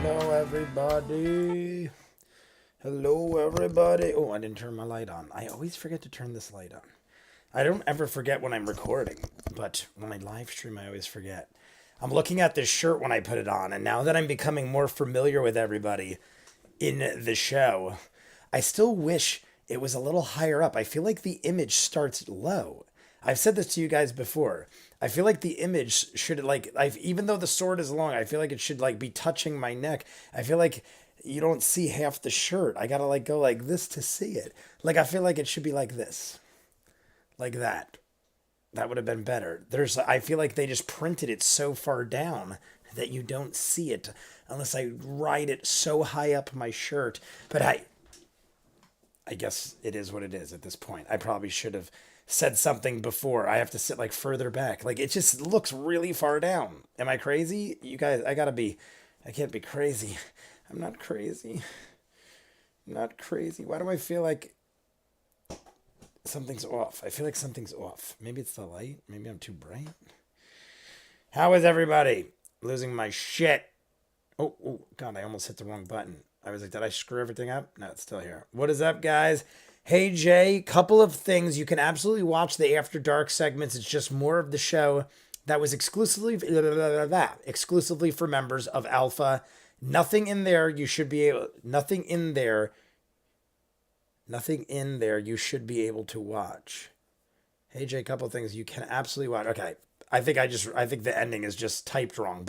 Hello, everybody. Hello, everybody. Oh, I didn't turn my light on. I always forget to turn this light on. I don't ever forget when I'm recording, but when I live stream, I always forget. I'm looking at this shirt when I put it on, and now that I'm becoming more familiar with everybody in the show, I still wish it was a little higher up. I feel like the image starts low. I've said this to you guys before. I feel like the image should even though the sword is long, I feel like it should be touching my neck. I feel like you don't see half the shirt. I gotta go like this to see it. I feel like it should be like this, like that. That would have been better. I feel like they just printed it so far down that you don't see it unless I ride it so high up my shirt. But I guess it is what it is at this point. I probably should have said something before. I have to sit further back. It just looks really far down. Am I crazy? You guys, I can't be crazy. I'm not crazy. I'm not crazy. Why do I feel like something's off? I feel like something's off. Maybe it's the light. Maybe I'm too bright. How is everybody? Losing my shit. Oh, God, I almost hit the wrong button. I was like, did I screw everything up? No, it's still here. What is up, guys? Hey, Jay, couple of things. You can absolutely watch the After Dark segments. It's just more of the show that was exclusively for members of Alpha. Nothing in there you should be able, nothing in there you should be able to watch. Hey, Jay, couple of things you can absolutely watch. Okay, I think the ending is just typed wrong,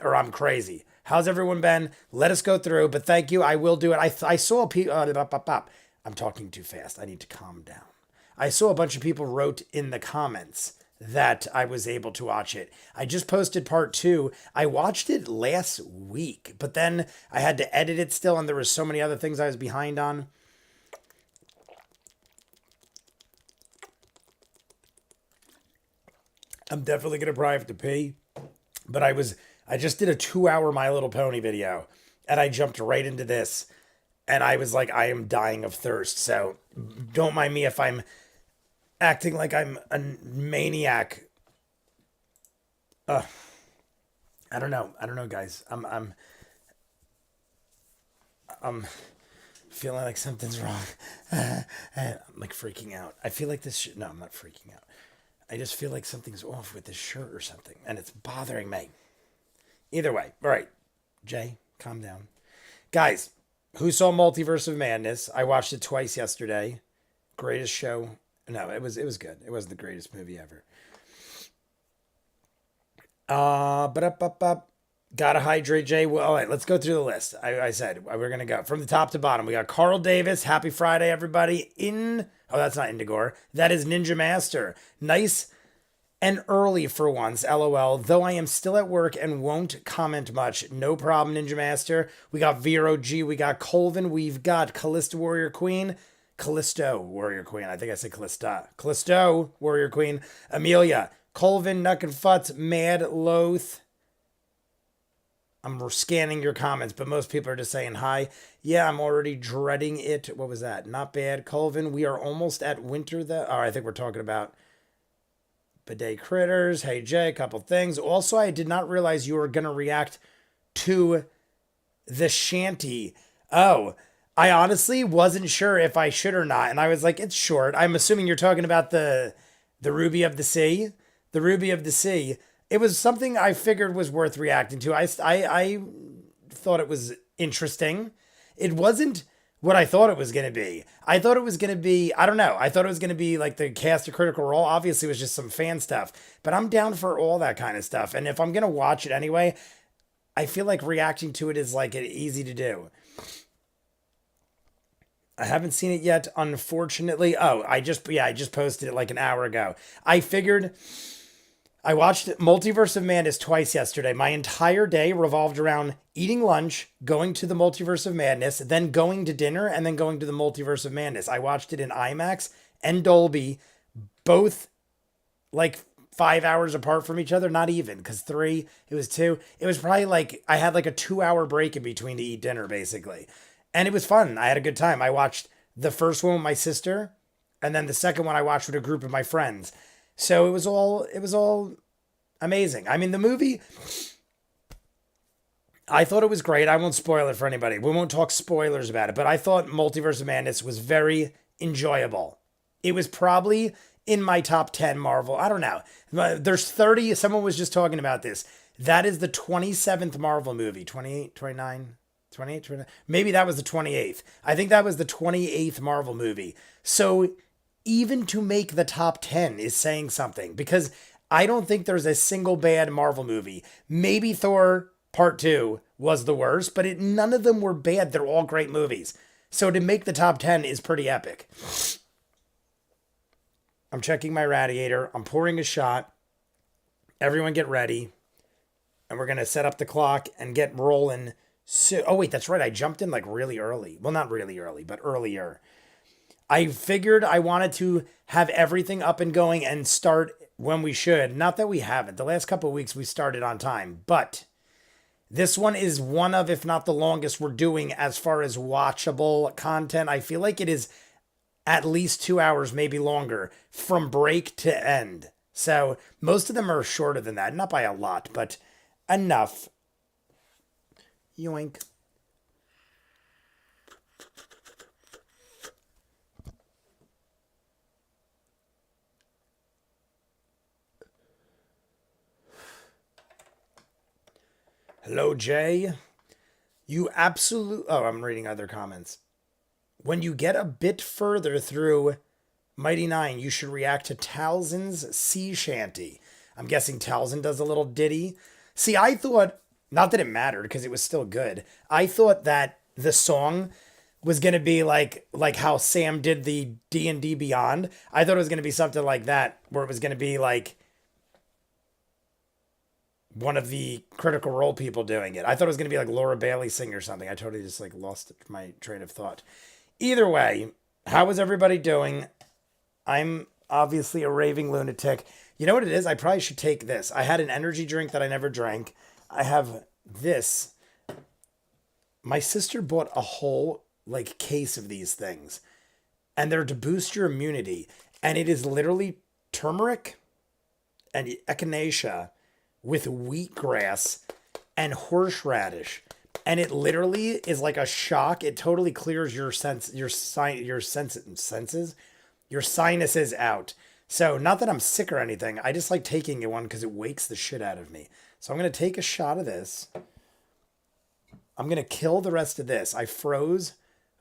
or I'm crazy. How's everyone been? Let us go through, but thank you. I will do it. I saw people. I'm talking too fast. I need to calm down. I saw a bunch of people wrote in the comments that I was able to watch it. I just posted part 2. I watched it last week, but then I had to edit it still, and there were so many other things I was behind on. I'm definitely going to probably have to pee, but I just did a 2-hour My Little Pony video, and I jumped right into this. And I was like, I am dying of thirst. So don't mind me if I'm acting like I'm a maniac. I don't know. Guys. I'm feeling like something's wrong. I'm freaking out. I feel like this. No, I'm not freaking out. I just feel like something's off with this shirt or something, and it's bothering me. Either way, all right, Jay, calm down, guys. Who saw Multiverse of Madness? I watched it twice yesterday. Greatest show. No, it was good. It wasn't the greatest movie ever. Gotta hydrate, Jay. Well, all right, let's go through the list. I said we're gonna go from the top to bottom. We got Carl Davis. Happy Friday, everybody. That's not Indigore. That is Ninja Master. Nice and early for once, LOL. Though I am still at work and won't comment much. No problem, Ninja Master. We got Vero G. We got Colvin. We've got Callisto Warrior Queen. I think I said Callista. Callisto Warrior Queen. Amelia. Colvin, Nuck and Futz. Mad Loath. I'm scanning your comments, but most people are just saying hi. Yeah, I'm already dreading it. What was that? Not bad. Colvin, we are almost at winter. I think we're talking about Bidet Critters. Hey, Jay, a couple things. Also, I did not realize you were going to react to the shanty. Oh, I honestly wasn't sure if I should or not. And I was like, it's short. I'm assuming you're talking about the Ruby of the Sea. The Ruby of the Sea. It was something I figured was worth reacting to. I thought it was interesting. It wasn't what I thought it was going to be. I thought it was going to be, I don't know. I thought it was going to be like the cast of Critical Role. Obviously, it was just some fan stuff. But I'm down for all that kind of stuff. And if I'm going to watch it anyway, I feel like reacting to it is easy to do. I haven't seen it yet, unfortunately. Oh, I just posted it an hour ago. I figured I watched Multiverse of Madness twice yesterday. My entire day revolved around eating lunch, going to the Multiverse of Madness, then going to dinner, and then going to the Multiverse of Madness. I watched it in IMAX and Dolby, both 5 hours apart from each other. Not even, because 3, it was 2. It was probably I had a 2-hour break in between to eat dinner, basically. And it was fun. I had a good time. I watched the first one with my sister, and then the second one I watched with a group of my friends. So it was all amazing. I mean, the movie, I thought it was great. I won't spoil it for anybody. We won't talk spoilers about it, but I thought Multiverse of Madness was very enjoyable. It was probably in my top 10 Marvel. I don't know. There's 30. Someone was just talking about this. That is the 27th Marvel movie. 28, 29, 28, 29. Maybe that was the 28th. I think that was the 28th Marvel movie. So even to make the top 10 is saying something because I don't think there's a single bad Marvel movie. Maybe Thor Part 2 was the worst, but none of them were bad. They're all great movies. So to make the top 10 is pretty epic. I'm checking my radiator. I'm pouring a shot. Everyone get ready. And we're going to set up the clock and get rolling. Oh, wait, that's right. I jumped in like really early. Well, not really early, but earlier. I figured I wanted to have everything up and going and start when we should. Not that we haven't. The last couple of weeks we started on time, but this one is one of, if not the longest we're doing as far as watchable content. I feel like it is at least 2 hours, maybe longer, from break to end. So most of them are shorter than that. Not by a lot, but enough. Yoink. Hello, Jay. You absolute. Oh, I'm reading other comments. When you get a bit further through Mighty Nein, you should react to Talzin's sea shanty. I'm guessing Talzin does a little ditty. See, I thought, not that it mattered because it was still good. I thought that the song was going to be like how Sam did the D&D Beyond. I thought it was going to be something like that, where it was going to be like one of the Critical Role people doing it. I thought it was going to be like Laura Bailey sing or something. I totally just like lost my train of thought. Either way, how is everybody doing? I'm obviously a raving lunatic. You know what it is? I probably should take this. I had an energy drink that I never drank. I have this. My sister bought a whole like case of these things, and they're to boost your immunity. And it is literally turmeric and echinacea with wheatgrass and horseradish, and it literally is like a shock. It totally clears your sinuses out. So not that I'm sick or anything. I just like taking it one because it wakes the shit out of me. So I'm gonna take a shot of this. I'm gonna kill the rest of this. I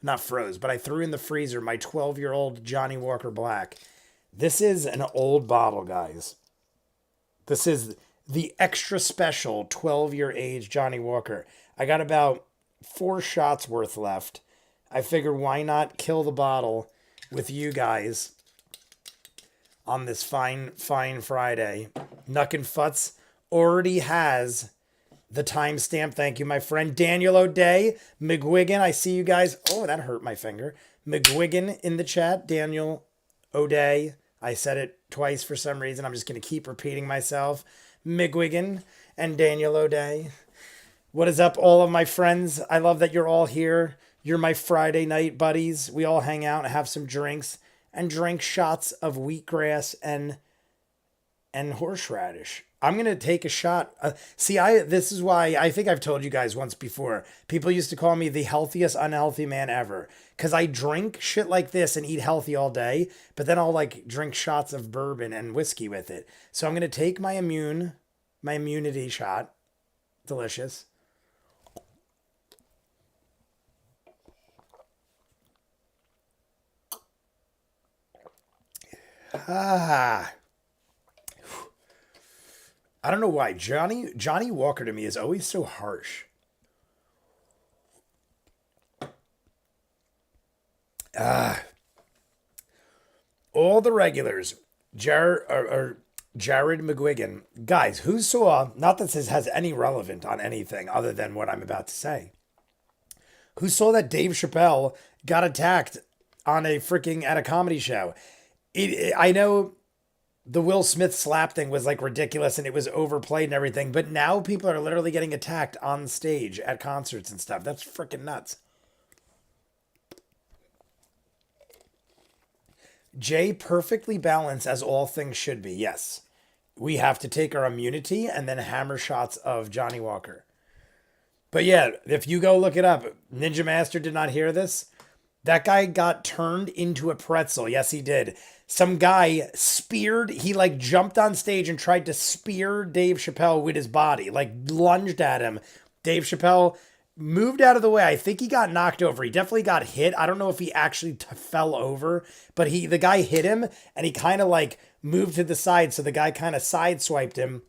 not froze, but I threw in the freezer my 12-year-old Johnny Walker Black. This is an old bottle, guys. This is the extra special 12-year age Johnny Walker. I got about 4 shots worth left. I figured why not kill the bottle with you guys on this fine Friday. Nuck and Futz already has the timestamp. Thank you, my friend. Daniel O'Day, McGuigan, I see you guys. Oh, that hurt my finger. McGuigan in the chat. Daniel O'Day. I said it twice for some reason. I'm just going to keep repeating myself. McGuigan and Daniel O'Day. What is up, all of my friends? I love that you're all here. You're my Friday night buddies. We all hang out and have some drinks and drink shots of wheatgrass and horseradish. I'm going to take a shot. This is why I think I've told you guys once before. People used to call me the healthiest unhealthy man ever because I drink shit like this and eat healthy all day, but then I'll like drink shots of bourbon and whiskey with it. So I'm going to take my immunity shot. Delicious. I don't know why Johnny Walker to me is always so harsh. All the regulars, Jared McGuigan, guys, who saw, not that this has any relevant on anything other than what I'm about to say, who saw that Dave Chappelle got attacked on at a comedy show? I know the Will Smith slap thing was like ridiculous and it was overplayed and everything, but now people are literally getting attacked on stage at concerts and stuff. That's freaking nuts. Jay, perfectly balanced as all things should be. Yes. We have to take our immunity and then hammer shots of Johnny Walker. But yeah, if you go look it up, Ninja Master did not hear this. That guy got turned into a pretzel. Yes, he did. Some guy speared, he like jumped on stage and tried to spear Dave Chappelle with his body, like lunged at him. Dave Chappelle moved out of the way. I think he got knocked over. He definitely got hit. I don't know if he actually fell over, but the guy hit him and he kind of like moved to the side. So the guy kind of sideswiped him.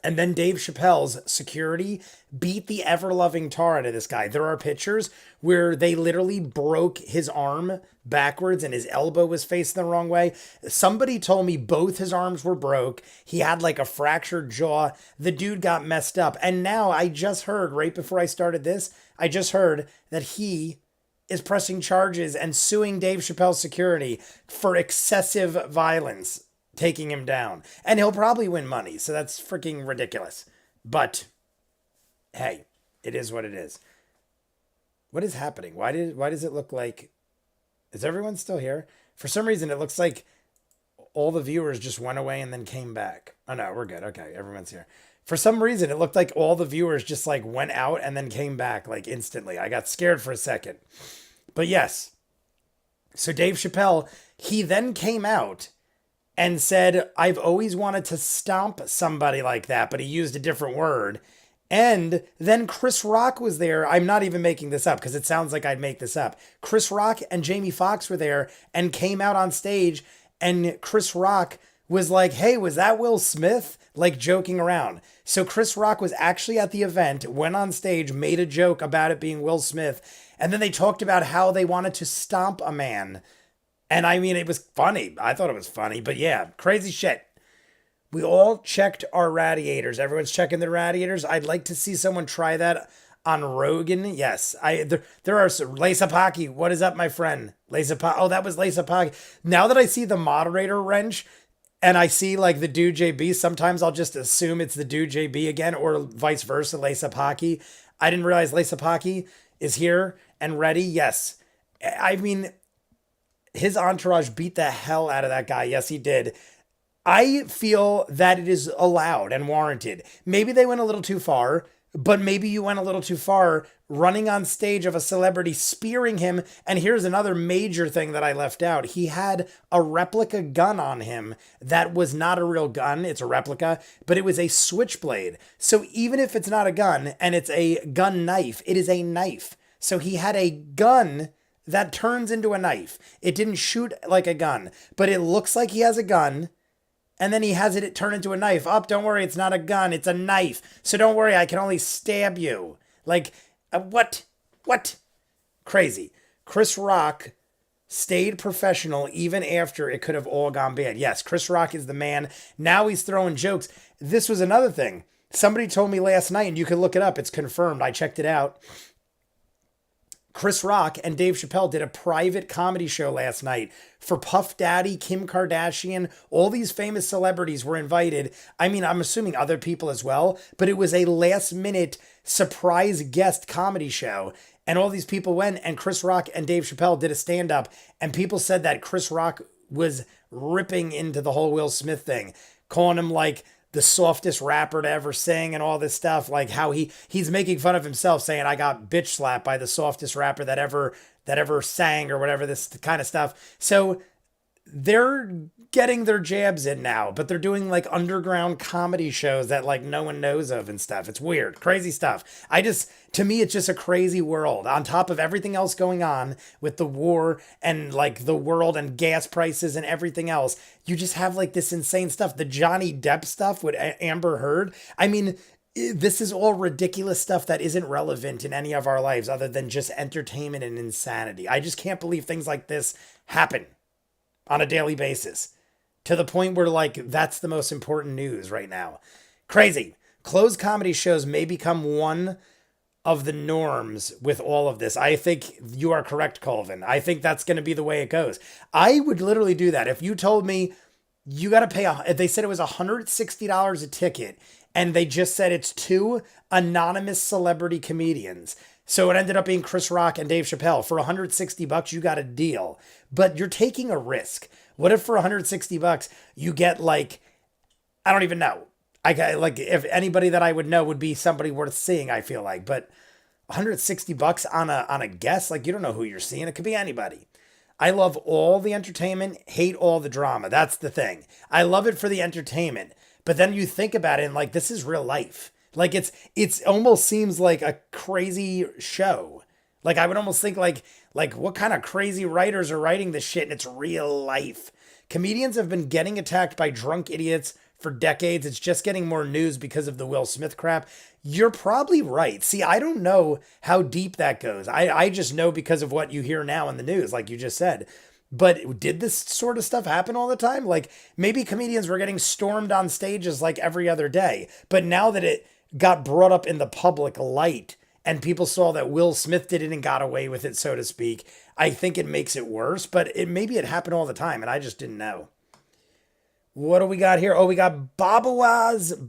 And then Dave Chappelle's security beat the ever loving tar out of this guy. There are pictures where they literally broke his arm backwards and his elbow was facing the wrong way. Somebody told me both his arms were broke. He had like a fractured jaw. The dude got messed up. And now I just heard, right before I started this, I just heard that he is pressing charges and suing Dave Chappelle's security for excessive violence, taking him down. And he'll probably win money, so that's freaking ridiculous. But hey, it is what it is. What is happening? Why does it look like, is everyone still here? For some reason it looks like all the viewers just went away and then came back. Oh no, we're good. Okay, everyone's here. For some reason it looked like all the viewers just like went out and then came back like instantly. I got scared for a second. But yes. So Dave Chappelle, he then came out and said, I've always wanted to stomp somebody like that, but he used a different word. And then Chris Rock was there. I'm not even making this up because it sounds like I'd make this up. Chris Rock and Jamie Foxx were there and came out on stage, and Chris Rock was like, hey, was that Will Smith? Like joking around. So Chris Rock was actually at the event, went on stage, made a joke about it being Will Smith, and then they talked about how they wanted to stomp a man. And I mean, it was funny. I thought it was funny, but yeah, crazy shit. We all checked our radiators. Everyone's checking their radiators. I'd like to see someone try that on Rogan. Yes, there are some. Lesapaki, what is up, my friend? Lesapaki. Oh, that was Lesapaki. Now that I see the moderator wrench and I see like the dude JB, sometimes I'll just assume it's the dude JB again, or vice versa, Lesapaki. I didn't realize Lesapaki is here and ready. Yes. I mean, his entourage beat the hell out of that guy. Yes, he did. I feel that it is allowed and warranted. Maybe they went a little too far, but maybe you went a little too far running on stage of a celebrity, spearing him. And here's another major thing that I left out. He had a replica gun on him that was not a real gun. It's a replica, but it was a switchblade. So even if it's not a gun and it's a gun knife, it is a knife. So he had a gun that turns into a knife. It didn't shoot like a gun, but it looks like he has a gun. And then he has it turn into a knife. Oh, don't worry, it's not a gun, it's a knife. So don't worry, I can only stab you. Like, what? What? Crazy. Chris Rock stayed professional even after it could have all gone bad. Yes, Chris Rock is the man. Now he's throwing jokes. This was another thing. Somebody told me last night, and you can look it up, it's confirmed. I checked it out. Chris Rock and Dave Chappelle did a private comedy show last night for Puff Daddy, Kim Kardashian. All these famous celebrities were invited. I mean, I'm assuming other people as well, but it was a last minute surprise guest comedy show. And all these people went, and Chris Rock and Dave Chappelle did a stand up, and people said that Chris Rock was ripping into the whole Will Smith thing, calling him like the softest rapper to ever sing and all this stuff, like how he's making fun of himself, saying I got bitch slapped by the softest rapper that ever sang, or whatever, this kind of stuff. So they're getting their jabs in now, but they're doing like underground comedy shows that like no one knows of and stuff. It's weird, crazy stuff. To me, it's just a crazy world on top of everything else going on with the war and like the world and gas prices and everything else. You just have like this insane stuff. The Johnny Depp stuff with Amber Heard. I mean, this is all ridiculous stuff that isn't relevant in any of our lives other than just entertainment and insanity. I just can't believe things like this happen on a daily basis, to the point where like that's the most important news right now. Crazy. Closed comedy shows may become one of the norms with all of this. I think you are correct, Colvin. I think that's going to be the way it goes. I would literally do that. If you told me you got to pay, they said it was $160 a ticket, and they just said it's 2 anonymous celebrity comedians. So it ended up being Chris Rock and Dave Chappelle. For $160, you got a deal. But you're taking a risk. What if for $160 you get like, I don't even know. I got like if anybody that I would know would be somebody worth seeing, I feel like. But $160 on a guest, like you don't know who you're seeing. It could be anybody. I love all the entertainment, hate all the drama. That's the thing. I love it for the entertainment. But then you think about it and like this is real life. Like it's almost seems like a crazy show. Like I would almost think like what kind of crazy writers are writing this shit and it's real life. Comedians have been getting attacked by drunk idiots for decades. It's just getting more news because of the Will Smith crap. You're probably right. See, I don't know how deep that goes. I just know because of what you hear now in the news, like you just said. But did this sort of stuff happen all the time? Like maybe comedians were getting stormed on stages like every other day. But now that it got brought up in the public light and people saw that Will Smith did it and got away with it, so to speak, I think it makes it worse. But maybe it happened all the time and I just didn't know. What do we got here? Oh, we got Babaways.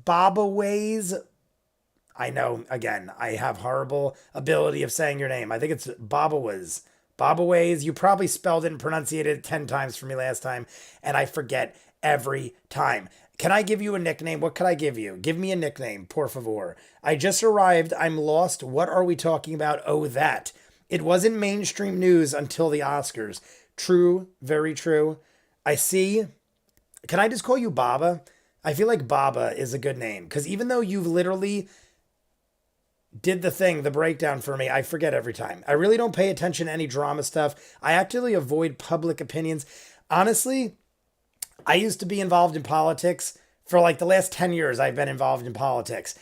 I know, again, I have horrible ability of saying your name. I think it's Babaways. Babaways. You probably spelled it and pronunciated it 10 times for me last time, and I forget every time. Can I give you a nickname? What could I give you? Give me a nickname, por favor. I just arrived. I'm lost. What are we talking about? Oh, that. It wasn't mainstream news until the Oscars. True. Very true. I see. Can I just call you Baba? I feel like Baba is a good name because even though you've literally did the breakdown for me, I forget every time. I really don't pay attention to any drama stuff. I actively avoid public opinions. Honestly, I used to be involved in politics for like the last 10 years. I've been involved in politics.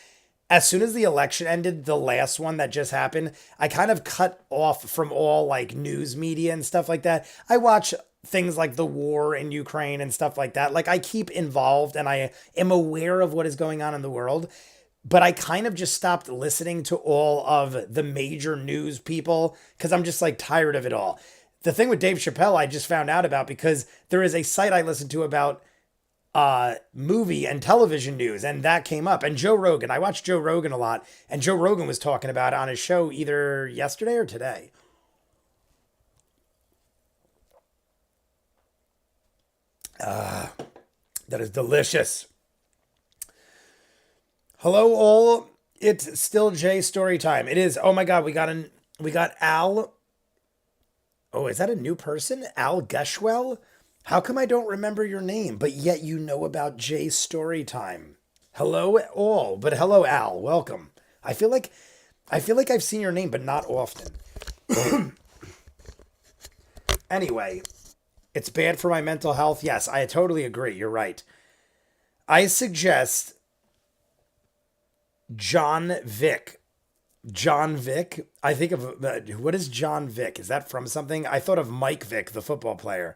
As soon as the election ended, the last one that just happened, I kind of cut off from all like news media and stuff like that. I watch things like the war in Ukraine and stuff like that. Like I keep involved and I am aware of what is going on in the world, but I kind of just stopped listening to all of the major news people because I'm just like tired of it all. The thing with Dave Chappelle, I just found out about because there is a site I listen to about movie and television news, and that came up. And Joe Rogan, I watch Joe Rogan a lot, and Joe Rogan was talking about it on his show either yesterday or today. That is delicious. Hello all. It's still Jay story time. It is. Oh my god, we got Al. Oh, is that a new person? Al Gushwell? How come I don't remember your name, but yet you know about Jay's story time? Hello all, but hello Al, welcome. I feel like I've seen your name, but not often. Anyway, it's bad for my mental health. Yes, I totally agree. You're right. I suggest John Vick. John Vick? I think of, what is John Vick? Is that from something? I thought of Mike Vick, the football player.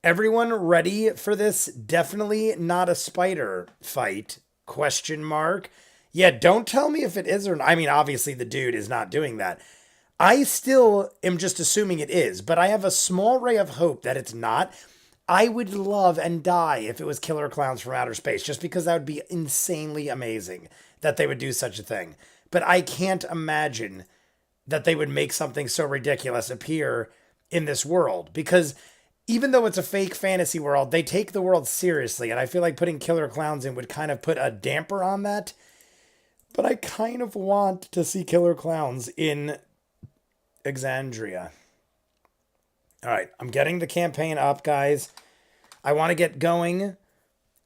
Everyone ready for this? Definitely not a spider fight? Question mark. Yeah, don't tell me if it is or not. I mean, obviously the dude is not doing that. I still am just assuming it is, but I have a small ray of hope that it's not. I would love and die if it was Killer Clowns from Outer Space, just because that would be insanely amazing that they would do such a thing. But I can't imagine that they would make something so ridiculous appear in this world, because even though it's a fake fantasy world, they take the world seriously, and I feel like putting Killer Clowns in would kind of put a damper on that. But I kind of want to see Killer Clowns in Exandria. All right, I'm getting the campaign up, guys. I want to get going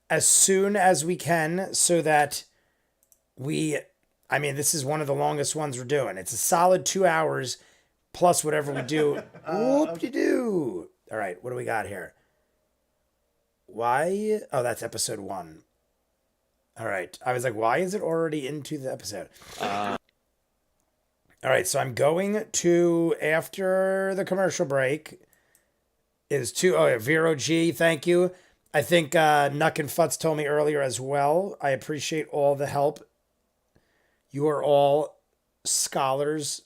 as soon as we can so that this is one of the longest ones we're doing. It's a solid 2 hours plus whatever we do. Whoop-de-doo. All right, what do we got here? Why? Oh, that's episode 1. All right. I was like, why is it already into the episode? All right, so I'm going to, after the commercial break, Vero G, thank you. I think Nuck and Futz told me earlier as well. I appreciate all the help. You are all scholars,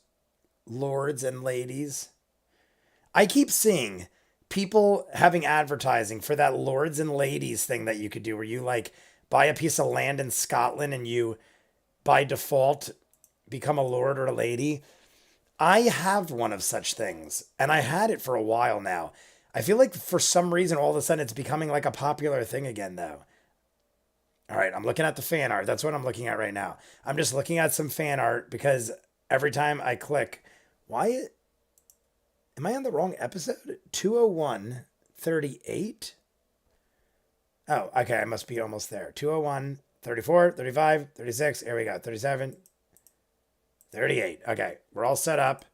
lords, and ladies. I keep seeing people having advertising for that lords and ladies thing that you could do where you like buy a piece of land in Scotland and you, by default, become a lord or a lady. I have one of such things, and I had it for a while now. I feel like for some reason all of a sudden it's becoming like a popular thing again, though. All right, I'm looking at the fan art. That's what I'm looking at right now. I'm just looking at some fan art because every time I click, why am I on the wrong episode? 201:38. Oh, okay, I must be almost there. 201, 34, 35, 36. Here we go. 37, 38. Okay, we're all set up.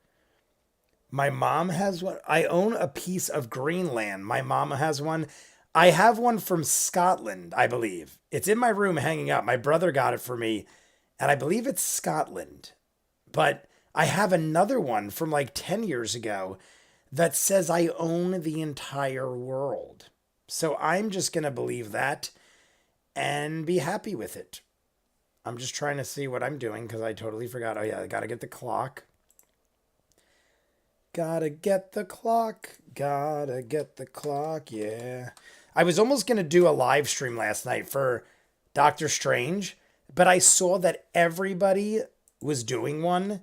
My mom has one. I own a piece of Greenland. My mom has one. I have one from Scotland, I believe. It's in my room hanging up. My brother got it for me, and I believe it's Scotland. But I have another one from like 10 years ago that says I own the entire world. So I'm just going to believe that and be happy with it. I'm just trying to see what I'm doing because I totally forgot. Oh, yeah, I got to get the clock. Gotta get the clock. Gotta get the clock. Yeah. I was almost going to do a live stream last night for Doctor Strange, but I saw that everybody was doing one.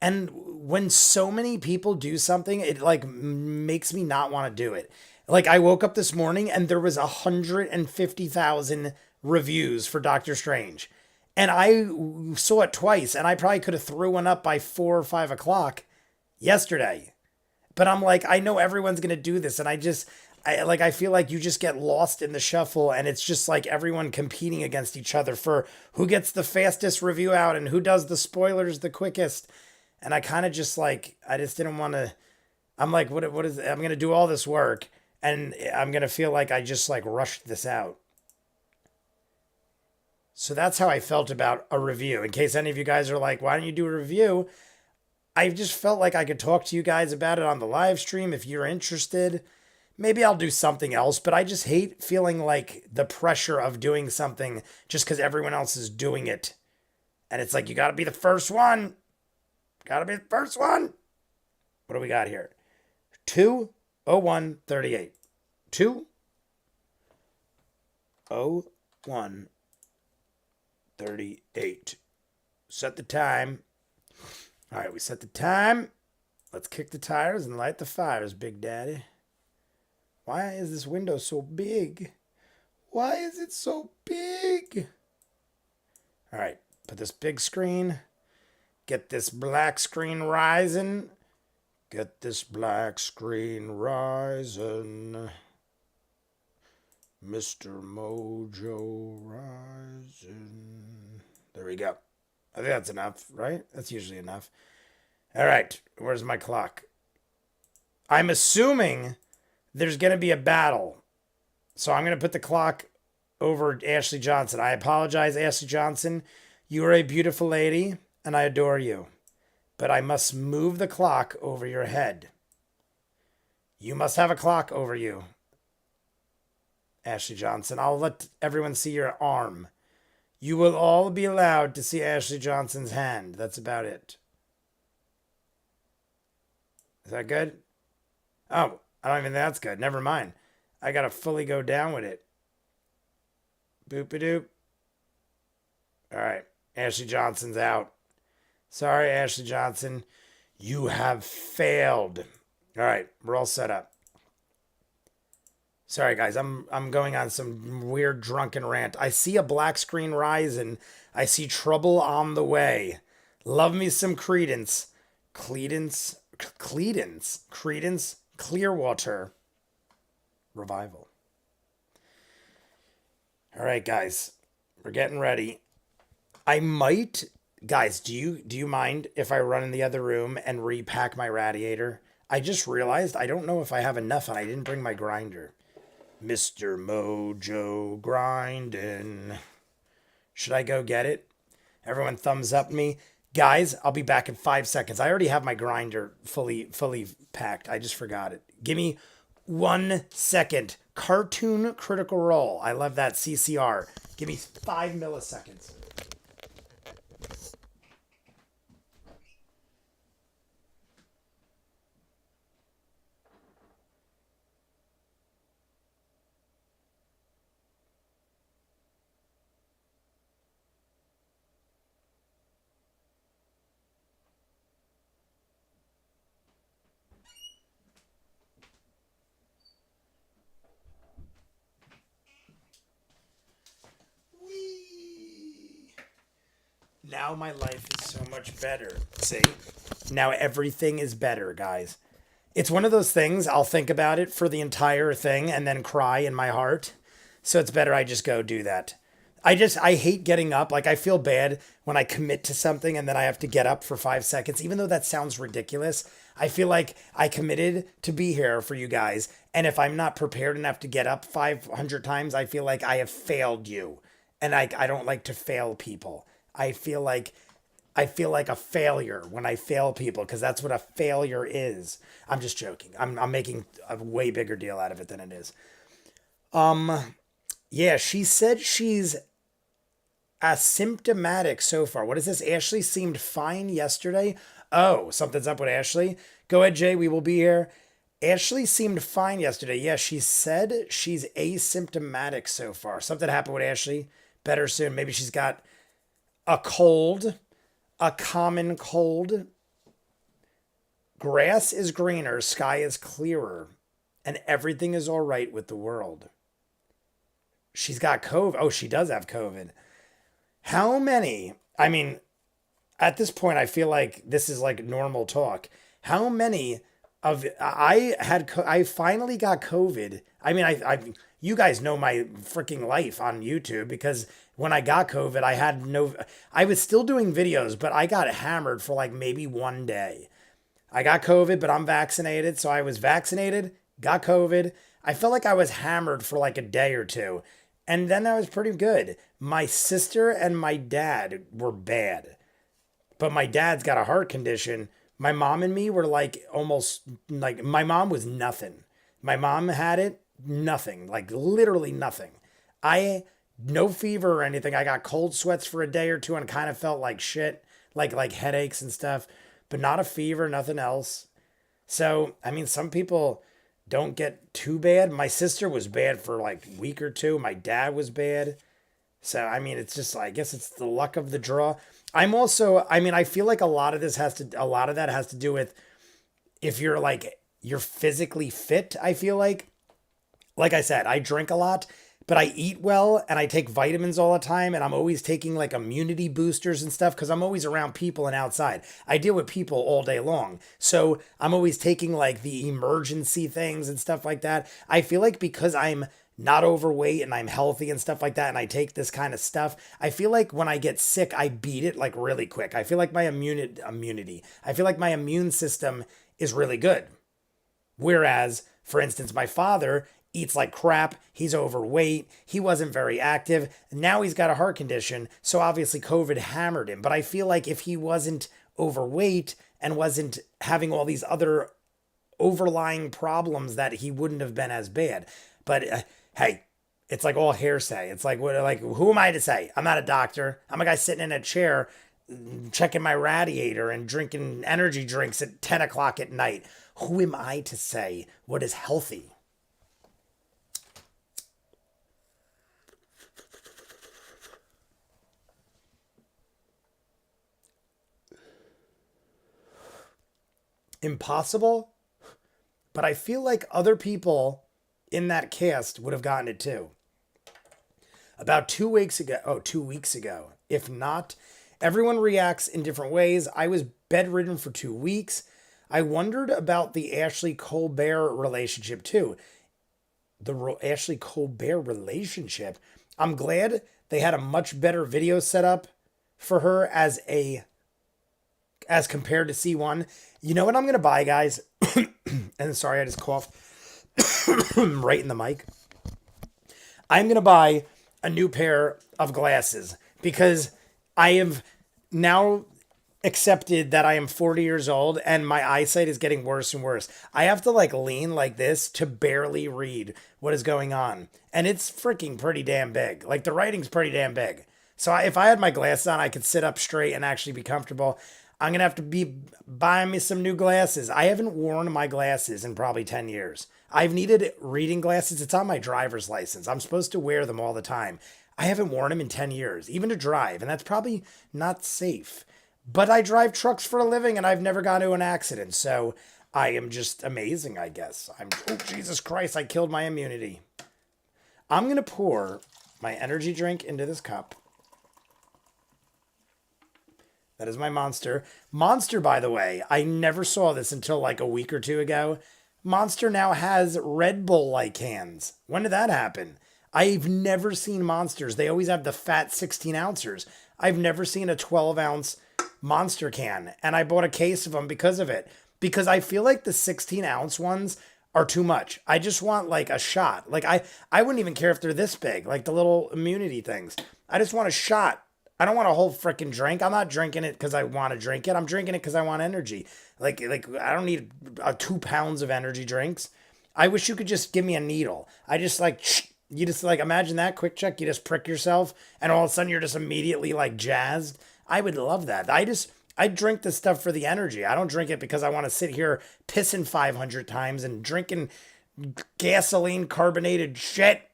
And when so many people do something, it like makes me not want to do it. Like I woke up this morning and there was 150,000 reviews for Doctor Strange. And I saw it twice and I probably could have threw one up by 4 or 5 o'clock yesterday. But I'm like, I know everyone's going to do this. And I feel like you just get lost in the shuffle and it's just like everyone competing against each other for who gets the fastest review out and who does the spoilers the quickest. And I kind of just like, I just didn't want to, I'm like, what is, I'm going to do all this work and I'm going to feel like I just like rushed this out. So that's how I felt about a review. In case any of you guys are like, why don't you do a review? I just felt like I could talk to you guys about it on the live stream if you're interested. Maybe I'll do something else, but I just hate feeling like the pressure of doing something just because everyone else is doing it. And it's like, you got to be the first one. Got to be the first one. What do we got here? 2:01:38. 2:01:38. Set the time. All right, we set the time. Let's kick the tires and light the fires, Big Daddy. Why is this window so big? Why is it so big? All right, put this big screen. Get this black screen rising. Get this black screen rising. Mr. Mojo rising. There we go. I think that's enough, right? That's usually enough. All right, where's my clock? I'm assuming there's going to be a battle. So I'm going to put the clock over Ashley Johnson. I apologize, Ashley Johnson. You are a beautiful lady, and I adore you. But I must move the clock over your head. You must have a clock over you, Ashley Johnson. I'll let everyone see your arm. You will all be allowed to see Ashley Johnson's hand. That's about it. Is that good? Oh, I don't even think that's good. Never mind. I gotta fully go down with it. Boop-a-doop. All right. Ashley Johnson's out. Sorry, Ashley Johnson. You have failed. All right. We're all set up. Sorry, guys. I'm going on some weird drunken rant. I see a black screen rising. I see trouble on the way. Love me some Credence. Credence. Clearwater Revival. All right, guys. We're getting ready. I might, guys, do you mind if I run in the other room and repack my radiator? I just realized I don't know if I have enough and I didn't bring my grinder. Mr. Mojo grinding. Should I go get it? Everyone thumbs up me. Guys, I'll be back in 5 seconds. I already have my grinder fully packed. I just forgot it. Give me 1 second. Cartoon Critical Role. I love that CCR. Give me 5 milliseconds. now my life is so much better. See? Now everything is better, guys. It's one of those things, I'll think about it for the entire thing and then cry in my heart. So it's better I just go do that. I hate getting up. Like, I feel bad when I commit to something and then I have to get up for 5 seconds. Even though that sounds ridiculous, I feel like I committed to be here for you guys. And if I'm not prepared enough to get up 500 times, I feel like I have failed you. And I don't like to fail people. I feel like a failure when I fail people, because that's what a failure is. I'm just joking. I'm making a way bigger deal out of it than it is. Yeah, she said she's asymptomatic so far. What is this? Ashley seemed fine yesterday. Oh, something's up with Ashley. Go ahead, Jay. We will be here. Ashley seemed fine yesterday. Yeah, she said she's asymptomatic so far. Something happened with Ashley. Better soon. Maybe she's got a cold, a common cold. Grass is greener, sky is clearer, and everything is all right with the world. She's got COVID. Oh, she does have COVID. How many? I mean, at this point, I feel like this is like normal talk. How many of I finally got COVID. I mean, you guys know my freaking life on YouTube, because when I got COVID, I was still doing videos, but I got hammered for like maybe one day. I got COVID, but I'm vaccinated. So I was vaccinated, got COVID. I felt like I was hammered for like a day or two. And then I was pretty good. My sister and my dad were bad. But my dad's got a heart condition. My mom and me were like almost like, my mom was nothing. My mom had it, nothing, like literally nothing. No fever or anything. I got cold sweats for a day or two and kind of felt like shit, like headaches and stuff, but not a fever, nothing else. So, I mean, some people don't get too bad. My sister was bad for like a week or two. My dad was bad. So, I mean, it's just, I guess it's the luck of the draw. I feel like a lot of that has to do with if you're physically fit. I feel like I said, I drink a lot, but I eat well and I take vitamins all the time. And I'm always taking like immunity boosters and stuff, because I'm always around people and outside. I deal with people all day long. So I'm always taking like the emergency things and stuff like that. I feel like because I'm not overweight and I'm healthy and stuff like that, and I take this kind of stuff, I feel like when I get sick, I beat it like really quick. I feel like my I feel like my immune system is really good. Whereas, for instance, my father eats like crap. He's overweight. He wasn't very active. Now he's got a heart condition. So obviously COVID hammered him. But I feel like if he wasn't overweight and wasn't having all these other overlying problems, that he wouldn't have been as bad. But hey, it's like all hearsay. It's like, who am I to say? I'm not a doctor. I'm a guy sitting in a chair checking my radiator and drinking energy drinks at 10 o'clock at night. Who am I to say what is healthy? Impossible? But I feel like other people in that cast would have gotten it too. About 2 weeks ago, if not, everyone reacts in different ways. I was bedridden for 2 weeks. I wondered about the Ashley Colbert relationship too. The Ashley Colbert relationship. I'm glad they had a much better video setup for her as compared to C1. You know what I'm going to buy, guys? And sorry, I just coughed right in the mic. I'm going to buy a new pair of glasses, because I have now accepted that I am 40 years old and my eyesight is getting worse and worse. I have to like lean like this to barely read what is going on. And it's freaking pretty damn big. Like, the writing's pretty damn big. So if I had my glasses on, I could sit up straight and actually be comfortable. I'm going to have to be buying me some new glasses. I haven't worn my glasses in probably 10 years. I've needed reading glasses. It's on my driver's license. I'm supposed to wear them all the time. I haven't worn them in 10 years, even to drive. And that's probably not safe. But I drive trucks for a living and I've never got into an accident. So I am just amazing, I guess. Oh, Jesus Christ, I killed my immunity. I'm going to pour my energy drink into this cup. That is my Monster. Monster, by the way, I never saw this until like a week or two ago. Monster now has Red Bull like cans. When did that happen? I've never seen Monsters. They always have the fat 16 ouncers. I've never seen a 12-ounce Monster can. And I bought a case of them because of it. Because I feel like the 16-ounce ones are too much. I just want like a shot. Like I wouldn't even care if they're this big, like the little immunity things. I just want a shot. I don't want a whole freaking drink. I'm not drinking it because I want to drink it. I'm drinking it because I want energy. Like I don't need 2 pounds of energy drinks. I wish you could just give me a needle. I just like you just like imagine that quick check. You just prick yourself, and all of a sudden you're just immediately like jazzed. I would love that. I drink this stuff for the energy. I don't drink it because I want to sit here pissing 500 times and drinking gasoline carbonated shit.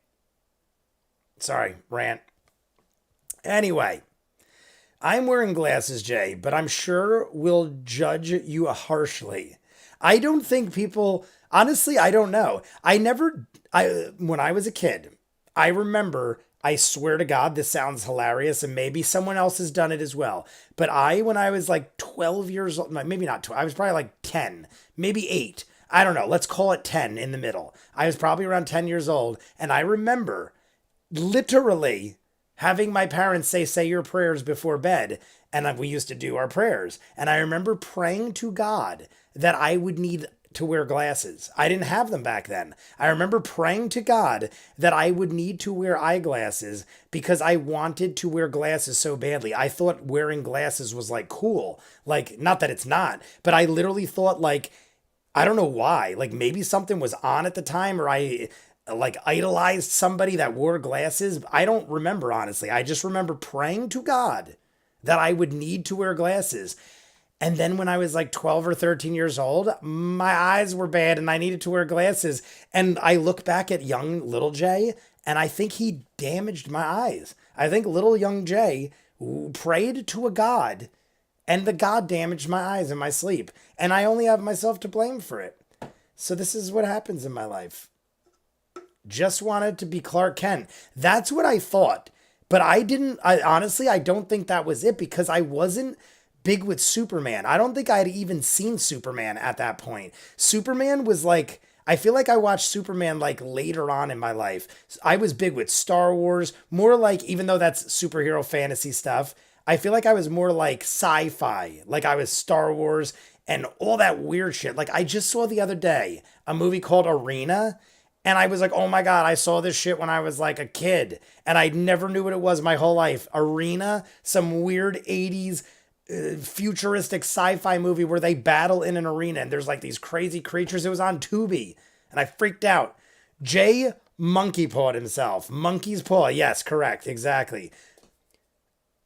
Sorry, rant. Anyway, I'm wearing glasses, Jay, but I'm sure we'll judge you harshly. I don't think people, honestly, I don't know. When I was a kid, I remember, I swear to God, this sounds hilarious and maybe someone else has done it as well. But when I was like 12 years old, maybe not 12, I was probably like 10, maybe 8. I don't know. Let's call it 10 in the middle. I was probably around 10 years old. And I remember literally having my parents say your prayers before bed. And we used to do our prayers. And I remember praying to God that I would need to wear glasses. I didn't have them back then. I remember praying to God that I would need to wear eyeglasses because I wanted to wear glasses so badly. I thought wearing glasses was like cool. Like, not that it's not, but I literally thought like, I don't know why. Like maybe something was on at the time or I like idolized somebody that wore glasses. I don't remember, honestly. I just remember praying to God that I would need to wear glasses. And then when I was like 12 or 13 years old, my eyes were bad and I needed to wear glasses. And I look back at young little Jay and I think he damaged my eyes. I think little young Jay prayed to a God and the God damaged my eyes in my sleep. And I only have myself to blame for it. So this is what happens in my life. Just wanted to be Clark Kent. That's what I thought. But I honestly, I don't think that was it because I wasn't big with Superman. I don't think I had even seen Superman at that point. Superman was like, I feel like I watched Superman like later on in my life. I was big with Star Wars, more like, even though that's superhero fantasy stuff, I feel like I was more like sci-fi. Like I was Star Wars and all that weird shit. Like I just saw the other day a movie called Arena. And I was like, oh my God, I saw this shit when I was like a kid. And I never knew what it was my whole life. Arena, some weird 80s futuristic sci-fi movie where they battle in an arena. And there's like these crazy creatures. It was on Tubi. And I freaked out. Jay Monkey Pawed himself. Monkey's Paw. Yes, correct. Exactly.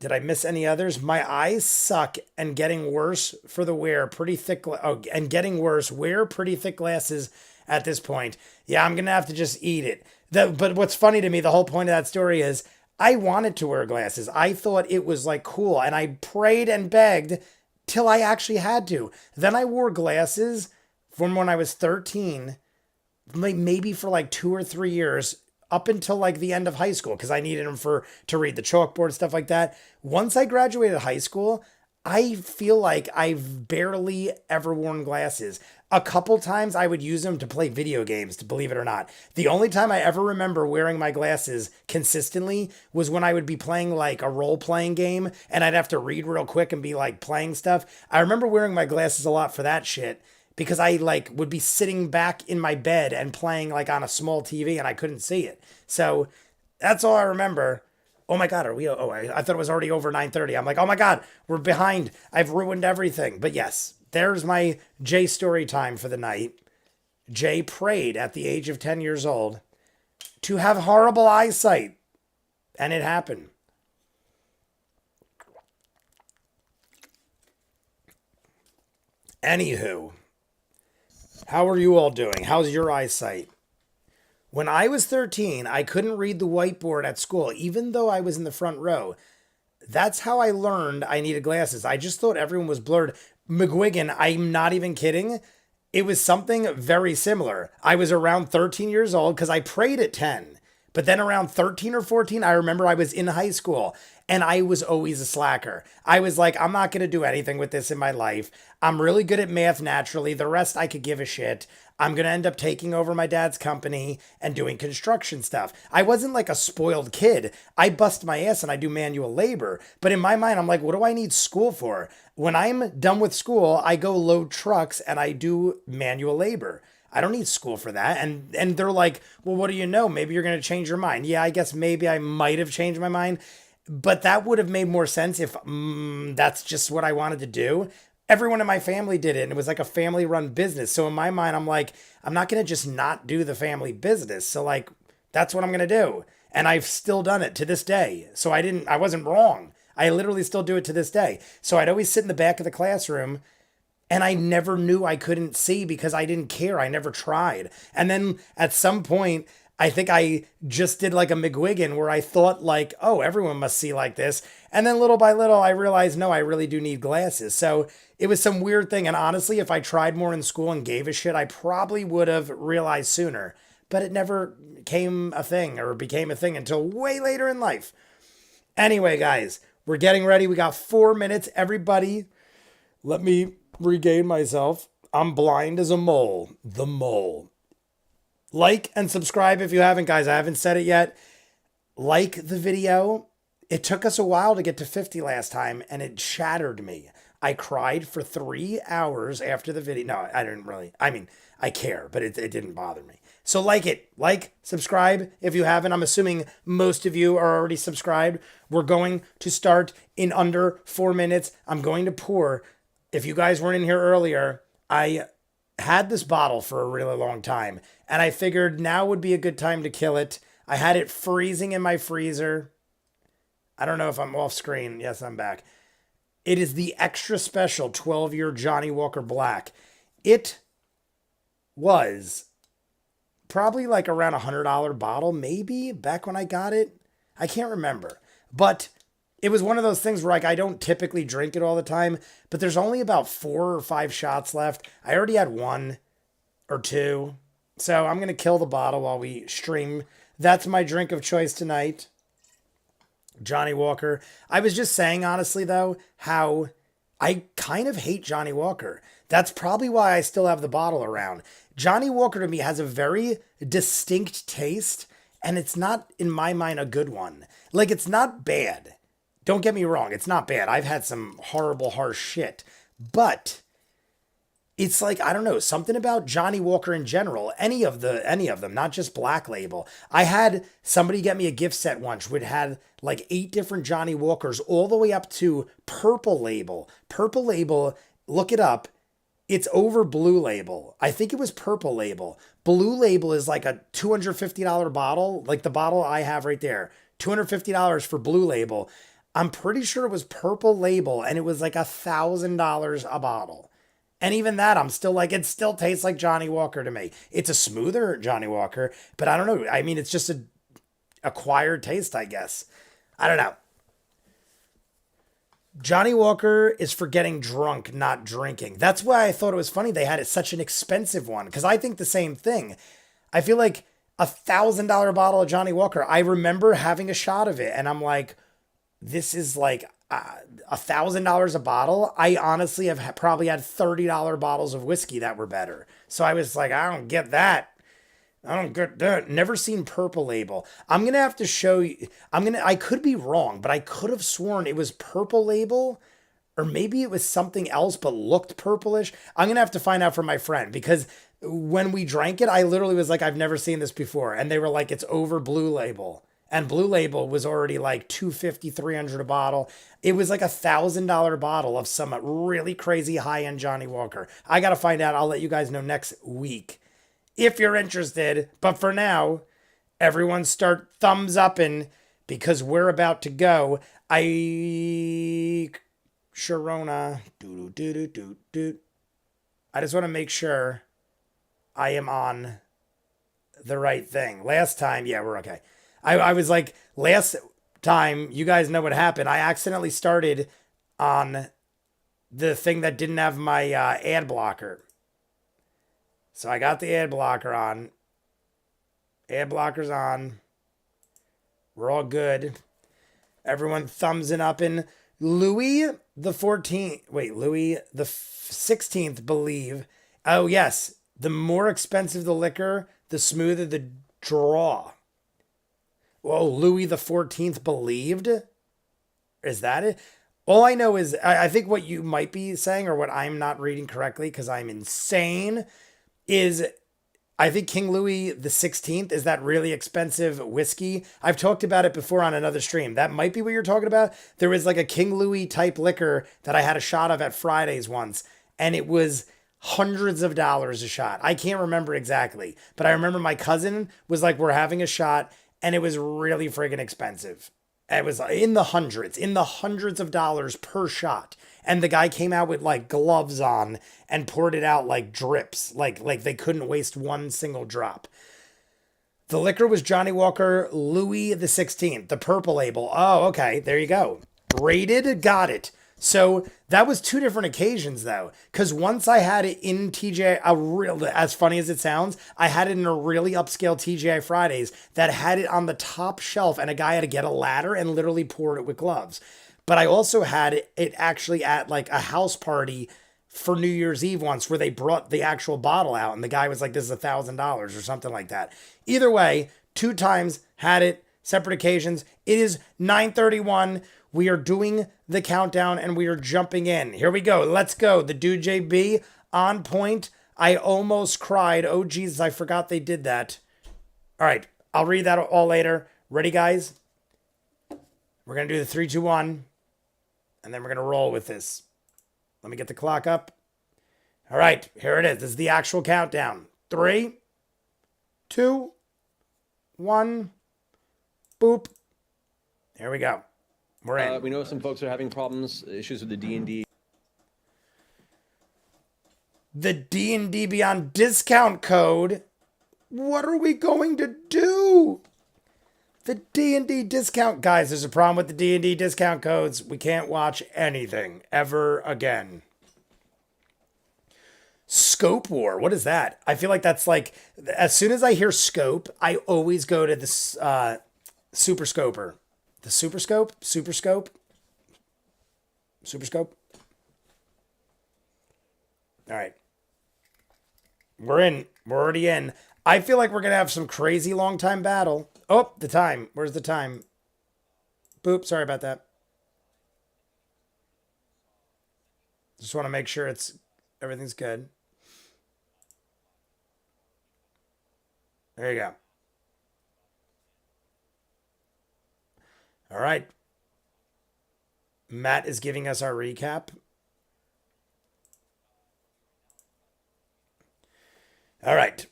Did I miss any others? My eyes suck and getting worse for the wear. Pretty thick. And getting worse. Wear pretty thick glasses at this point. Yeah, I'm going to have to just eat it. But what's funny to me, the whole point of that story is I wanted to wear glasses. I thought it was like cool. And I prayed and begged till I actually had to. Then I wore glasses from when I was 13, maybe for like 2 or 3 years up until like the end of high school because I needed them to read the chalkboard, stuff like that. Once I graduated high school, I feel like I've barely ever worn glasses. A couple times I would use them to play video games, to believe it or not. The only time I ever remember wearing my glasses consistently was when I would be playing like a role-playing game and I'd have to read real quick and be like playing stuff. I remember wearing my glasses a lot for that shit because I like would be sitting back in my bed and playing like on a small TV and I couldn't see it. So that's all I remember. Oh my God, are we? Oh, I thought it was already over 9:30. I'm like, oh my God, we're behind. I've ruined everything. But yes, there's my Jay story time for the night. Jay prayed at the age of 10 years old to have horrible eyesight. And it happened. Anywho, how are you all doing? How's your eyesight? When I was 13, I couldn't read the whiteboard at school, even though I was in the front row. That's how I learned I needed glasses. I just thought everyone was blurred. McGuigan, I'm not even kidding. It was something very similar. I was around 13 years old because I prayed at 10. But then around 13 or 14, I remember I was in high school and I was always a slacker. I was like, I'm not going to do anything with this in my life. I'm really good at math naturally. The rest I could give a shit. I'm going to end up taking over my dad's company and doing construction stuff. I wasn't like a spoiled kid. I bust my ass and I do manual labor. But in my mind, I'm like, what do I need school for? When I'm done with school, I go load trucks and I do manual labor. I don't need school for that. And they're like, well, what do you know? Maybe you're going to change your mind. Yeah, I guess maybe I might have changed my mind, but that would have made more sense if that's just what I wanted to do. Everyone in my family did it, and it was like a family run business. So in my mind, I'm like, I'm not going to just not do the family business. So like, that's what I'm going to do. And I've still done it to this day. So I wasn't wrong. I literally still do it to this day. So I'd always sit in the back of the classroom and I never knew I couldn't see because I didn't care. I never tried. And then at some point, I think I just did like a McGuigan where I thought like, oh, everyone must see like this. And then little by little, I realized, no, I really do need glasses. So it was some weird thing. And honestly, if I tried more in school and gave a shit, I probably would have realized sooner. But it never came a thing or became a thing until way later in life. Anyway, guys, we're getting ready. We got 4 minutes. Everybody, let me regain myself. I'm blind as a mole. The mole. Like and subscribe if you haven't, guys. I haven't said it yet. Like the video. It took us a while to get to 50 last time, and it shattered me. I cried for 3 hours after the video. No, I didn't really. I mean, I care, but it didn't bother me. So like it. Like, subscribe if you haven't. I'm assuming most of you are already subscribed. We're going to start in under 4 minutes. I'm going to pour. If you guys weren't in here earlier, I had this bottle for a really long time, and I figured now would be a good time to kill it. I had it freezing in my freezer. I don't know if I'm off screen. Yes, I'm back. It is the extra special 12-year Johnny Walker Black. It was probably like around $100 bottle, maybe, back when I got it. I can't remember. But it was one of those things where like I don't typically drink it all the time, but there's only about 4 or 5 shots left. I already had 1 or 2. So I'm going to kill the bottle while we stream. That's my drink of choice tonight. Johnny Walker. I was just saying, honestly, though, how I kind of hate Johnny Walker. That's probably why I still have the bottle around. Johnny Walker to me has a very distinct taste, and it's not, in my mind, a good one. Like, it's not bad. Don't get me wrong, it's not bad. I've had some horrible, harsh shit. But it's like, I don't know, something about Johnny Walker in general, any of them, not just Black Label. I had somebody get me a gift set once which had like 8 different Johnny Walkers all the way up to Purple Label. Purple Label, look it up. It's over Blue Label. I think it was Purple Label. Blue Label is like a $250 bottle, like the bottle I have right there. $250 for Blue Label. I'm pretty sure it was Purple Label, and it was like $1,000 a bottle. And even that, I'm still like, it still tastes like Johnny Walker to me. It's a smoother Johnny Walker, but I don't know. I mean, it's just an acquired taste, I guess. I don't know. Johnny Walker is for getting drunk, not drinking. That's why I thought it was funny they had it such an expensive one, because I think the same thing. I feel like $1,000 bottle of Johnny Walker. I remember having a shot of it, and I'm like, this is like $1,000 a bottle. I honestly have probably had $30 bottles of whiskey that were better. So I was like, I don't get that. I don't get that. Never seen Purple Label. I'm going to have to show you. I could be wrong, but I could have sworn it was Purple Label, or maybe it was something else but looked purplish. I'm going to have to find out from my friend, because when we drank it, I literally was like, I've never seen this before. And they were like, it's over Blue Label. And Blue Label was already like $250, $300 a bottle. It was like $1,000 bottle of some really crazy high-end Johnny Walker. I got to find out. I'll let you guys know next week if you're interested. But for now, everyone start thumbs upping, because we're about to go. Sharona. I just want to make sure I am on the right thing. Last time, yeah, we're okay. I was like, last time, you guys know what happened. I accidentally started on the thing that didn't have my ad blocker. So I got the ad blocker on. Ad blocker's on. We're all good. Everyone thumbsing up in Louis the 14th. Wait, Louis the 16th, believe. Oh, yes. The more expensive the liquor, the smoother the draw. Whoa, Louis the 14th believed? Is that it? All I know is, I think what you might be saying, or what I'm not reading correctly because I'm insane, is I think King Louis the 16th is that really expensive whiskey. I've talked about it before on another stream. That might be what you're talking about. There was like a King Louis type liquor that I had a shot of at Fridays once, and it was hundreds of dollars a shot. I can't remember exactly, but I remember my cousin was like, we're having a shot, and it was really friggin' expensive. It was in the hundreds of dollars per shot. And the guy came out with like gloves on and poured it out like drips, like they couldn't waste one single drop. The liquor was Johnny Walker Louis the 16th, the purple label. Oh, okay, there you go. Rated, got it. So that was two different occasions though, because once I had it in TGI, as funny as it sounds, I had it in a really upscale TGI Fridays that had it on the top shelf, and a guy had to get a ladder and literally pour it with gloves. But I also had it actually at like a house party for New Year's Eve once, where they brought the actual bottle out, and the guy was like, "This is $1,000 or something like that." Either way, two times had it, separate occasions. It is 9:31. We are doing the countdown and we are jumping in. Here we go. Let's go. The Dude JB on point. I almost cried. Oh, Jesus, I forgot they did that. All right. I'll read that all later. Ready, guys? We're going to do the 3, 2, 1. And then we're going to roll with this. Let me get the clock up. All right. Here it is. This is the actual countdown. 3, 2, 1. Boop. Here we go. We're in. We know some folks are having issues with the D&D. The D&D Beyond discount code. What are we going to do? The D&D discount. Guys, there's a problem with the D&D discount codes. We can't watch anything ever again. Scope War. What is that? I feel like that's like, as soon as I hear scope, I always go to this Super Scoper. The Super Scope? Super Scope? Super Scope? All right. We're in. We're already in. I feel like we're going to have some crazy long time battle. Oh, the time. Where's the time? Boop. Sorry about that. Just want to make sure everything's good. There you go. All right. Matt is giving us our recap. All right.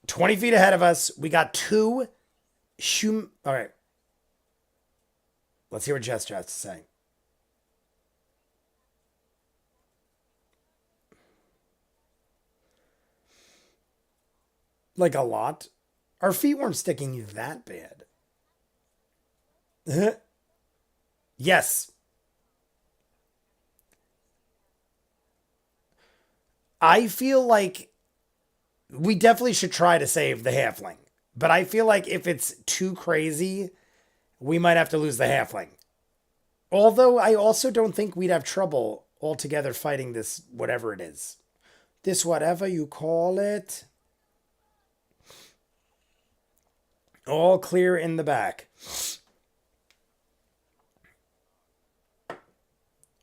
20 feet ahead of us. We got two. All right. Let's hear what Jester has to say. Like a lot. Our feet weren't sticking that bad. Yes. I feel like we definitely should try to save the halfling. But I feel like if it's too crazy, we might have to lose the halfling. Although I also don't think we'd have trouble altogether fighting this, whatever it is. This whatever you call it. All clear in the back.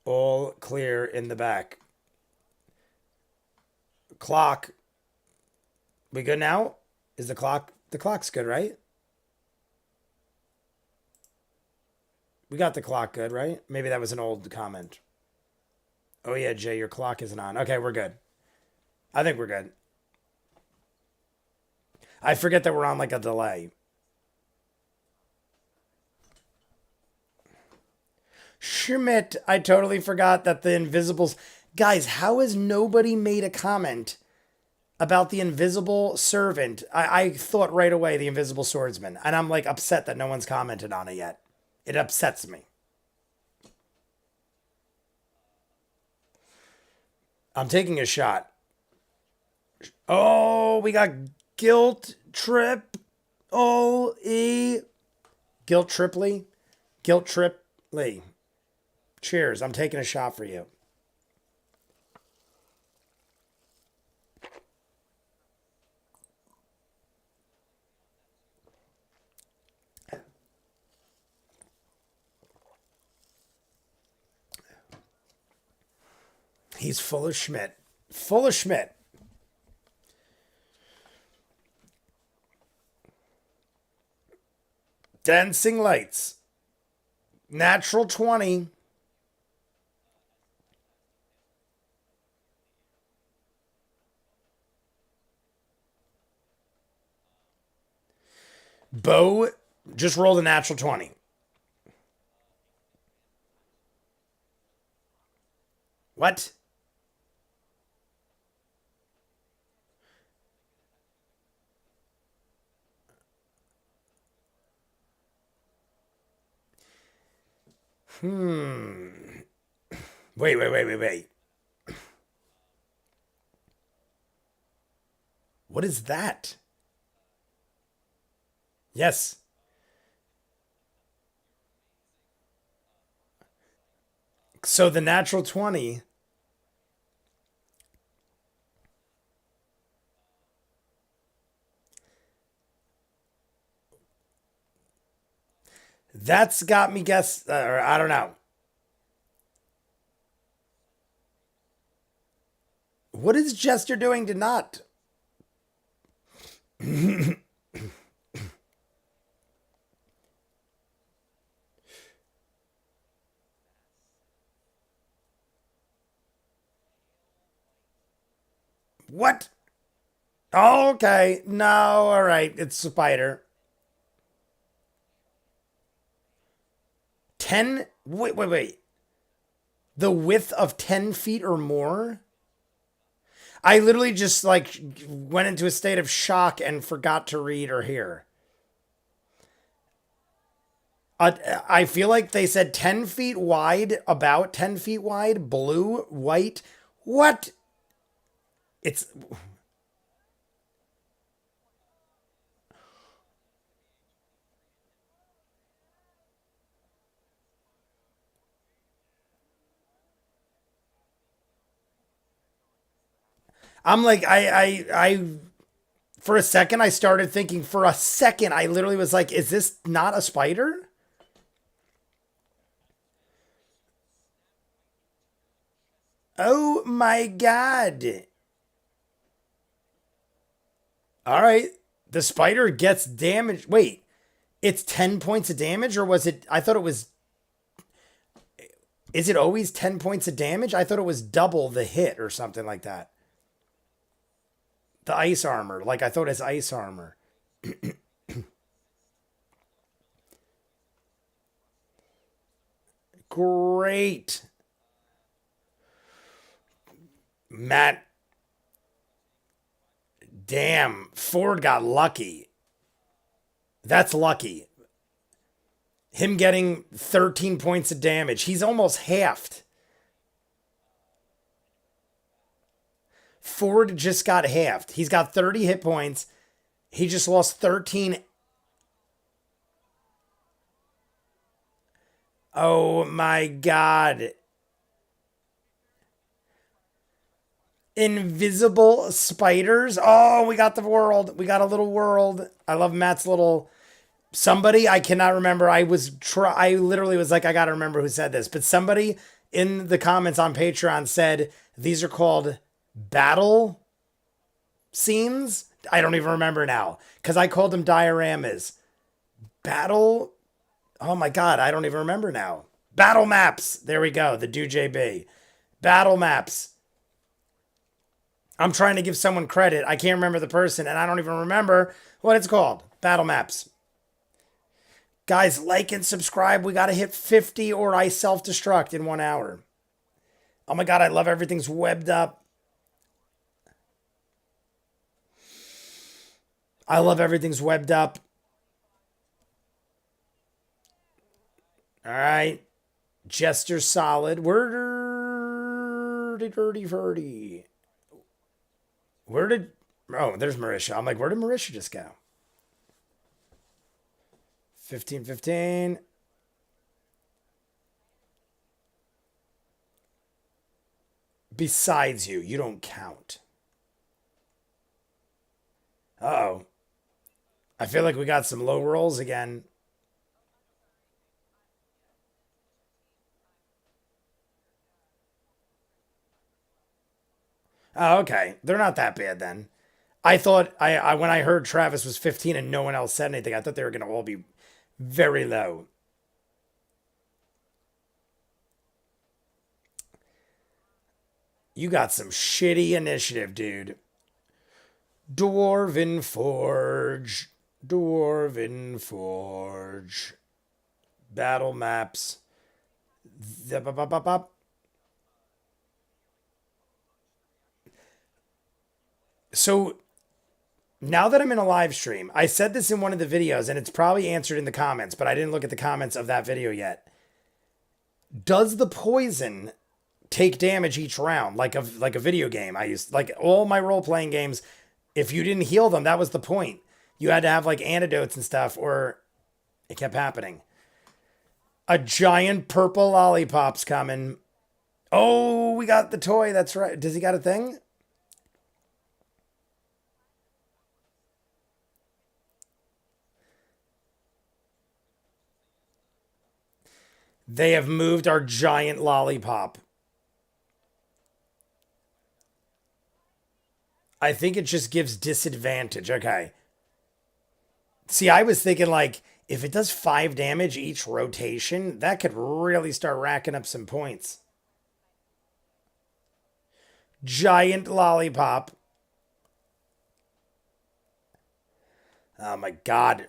All clear in the back. Clock. We good now? Is the clock's good, right? We got the clock good, right? Maybe that was an old comment. Oh yeah, Jay, your clock isn't on. Okay, we're good. I think we're good. I forget that we're on like a delay. Schmidt, I totally forgot that the Invisibles... Guys, how has nobody made a comment about the Invisible Servant? I thought right away the Invisible Swordsman, and I'm like upset that no one's commented on it yet. It upsets me. I'm taking a shot. Oh, we got Guilt Trip. Guilt triply. Guilt triply. Cheers. I'm taking a shot for you. He's full of Schmidt. Full of Schmidt. Dancing Lights. Natural 20. Bo just rolled a natural 20. What? Wait. What is that? Yes. So the natural 20. That's got me guess, or I don't know. What is Jester doing to not? What? Oh, okay. No, all right. It's Spider. 10? Wait. The width of 10 feet or more? I literally just like went into a state of shock and forgot to read or hear. I feel like they said 10 feet wide, about 10 feet wide, blue, white. What? It's. I'm like, for a second, I started thinking, for a second, I literally was like, is this not a spider? Oh my God. All right. The spider gets damaged. Wait, it's 10 points of damage, or was it? I thought it was. Is it always 10 points of damage? I thought it was double the hit or something like that. The ice armor. Like, I thought it's ice armor. Great. Matt. Damn. Ford got lucky. That's lucky. Him getting 13 points of damage. He's almost halved. Ford just got halved. He's got 30 hit points. He just lost 13. Oh my God. Invisible spiders. Oh, we got the world. We got a little world. I love Matt's little. Somebody, I cannot remember. I literally was like, I gotta remember who said this, but somebody in the comments on Patreon said these are called battle scenes. I don't even remember now because I called them dioramas. Battle. Oh my God, I don't even remember now. Battle maps. There we go. The do JB. Battle maps. I'm trying to give someone credit. I can't remember the person, and I don't even remember what it's called. Battle maps. Guys, like and subscribe. We got to hit 50 or I self-destruct in 1 hour. Oh my God, I love everything's webbed up. I love everything's webbed up. All right. Jester solid. Where did Verdi? Where did... Oh, there's Marisha. I'm like, where did Marisha just go? 15-15. Besides you, you don't count. Uh-oh. I feel like we got some low rolls again. Oh, okay. They're not that bad then. I thought I when I heard Travis was 15 and no one else said anything, I thought they were gonna all be very low. You got some shitty initiative, dude. Dwarven Forge. Dwarven Forge. Battle maps. Zip, up, up, up, up. So now that I'm in a live stream, I said this in one of the videos and it's probably answered in the comments, but I didn't look at the comments of that video yet. Does the poison take damage each round like a video game? I used like all my role-playing games, if you didn't heal them, that was the point. You had to have like antidotes and stuff or it kept happening. A giant purple lollipop's coming. Oh, we got the toy. That's right. Does he got a thing? They have moved our giant lollipop. I think it just gives disadvantage. Okay. See, I was thinking like if it does 5 damage each rotation, that could really start racking up some points. Giant lollipop. Oh my god.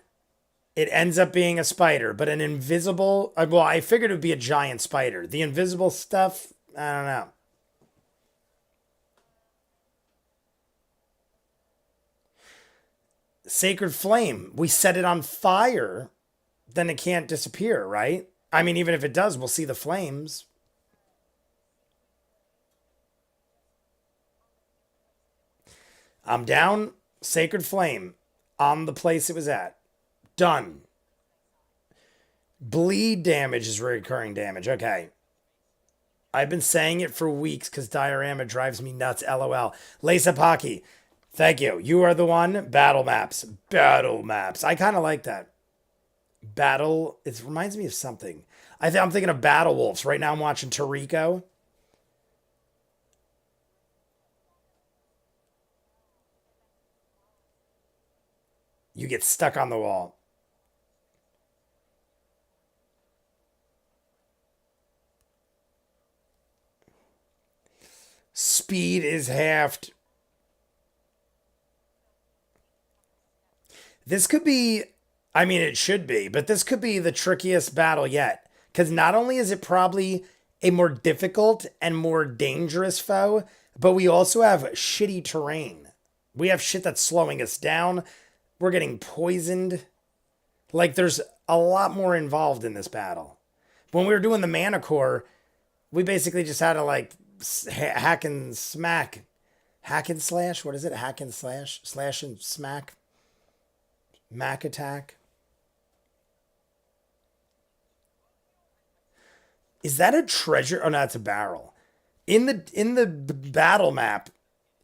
It ends up being a spider, but an invisible. Well, I figured it would be a giant spider. The invisible stuff, I don't know. Sacred flame. We set it on fire, then it can't disappear, right? I mean, even if it does, we'll see the flames. I'm down. Sacred flame on the place it was at. Done. Bleed damage is recurring damage. Okay. I've been saying it for weeks because diorama drives me nuts. LOL. Lisa Pocky, thank you. You are the one. Battle maps. Battle maps. I kind of like that. Battle. It reminds me of something. I'm thinking of Battle Wolves. Right now I'm watching Toriko. You get stuck on the wall. Speed is halved. This could be, I mean, it should be, but this could be the trickiest battle yet. Because not only is it probably a more difficult and more dangerous foe, but we also have shitty terrain. We have shit that's slowing us down. We're getting poisoned. Like, there's a lot more involved in this battle. When we were doing the mana core, we basically just had to, like, hack and smack. Hack and slash? What is it? Hack and slash? Slash and smack? Mac attack? Is that a treasure? Oh no, it's a barrel. In the battle map,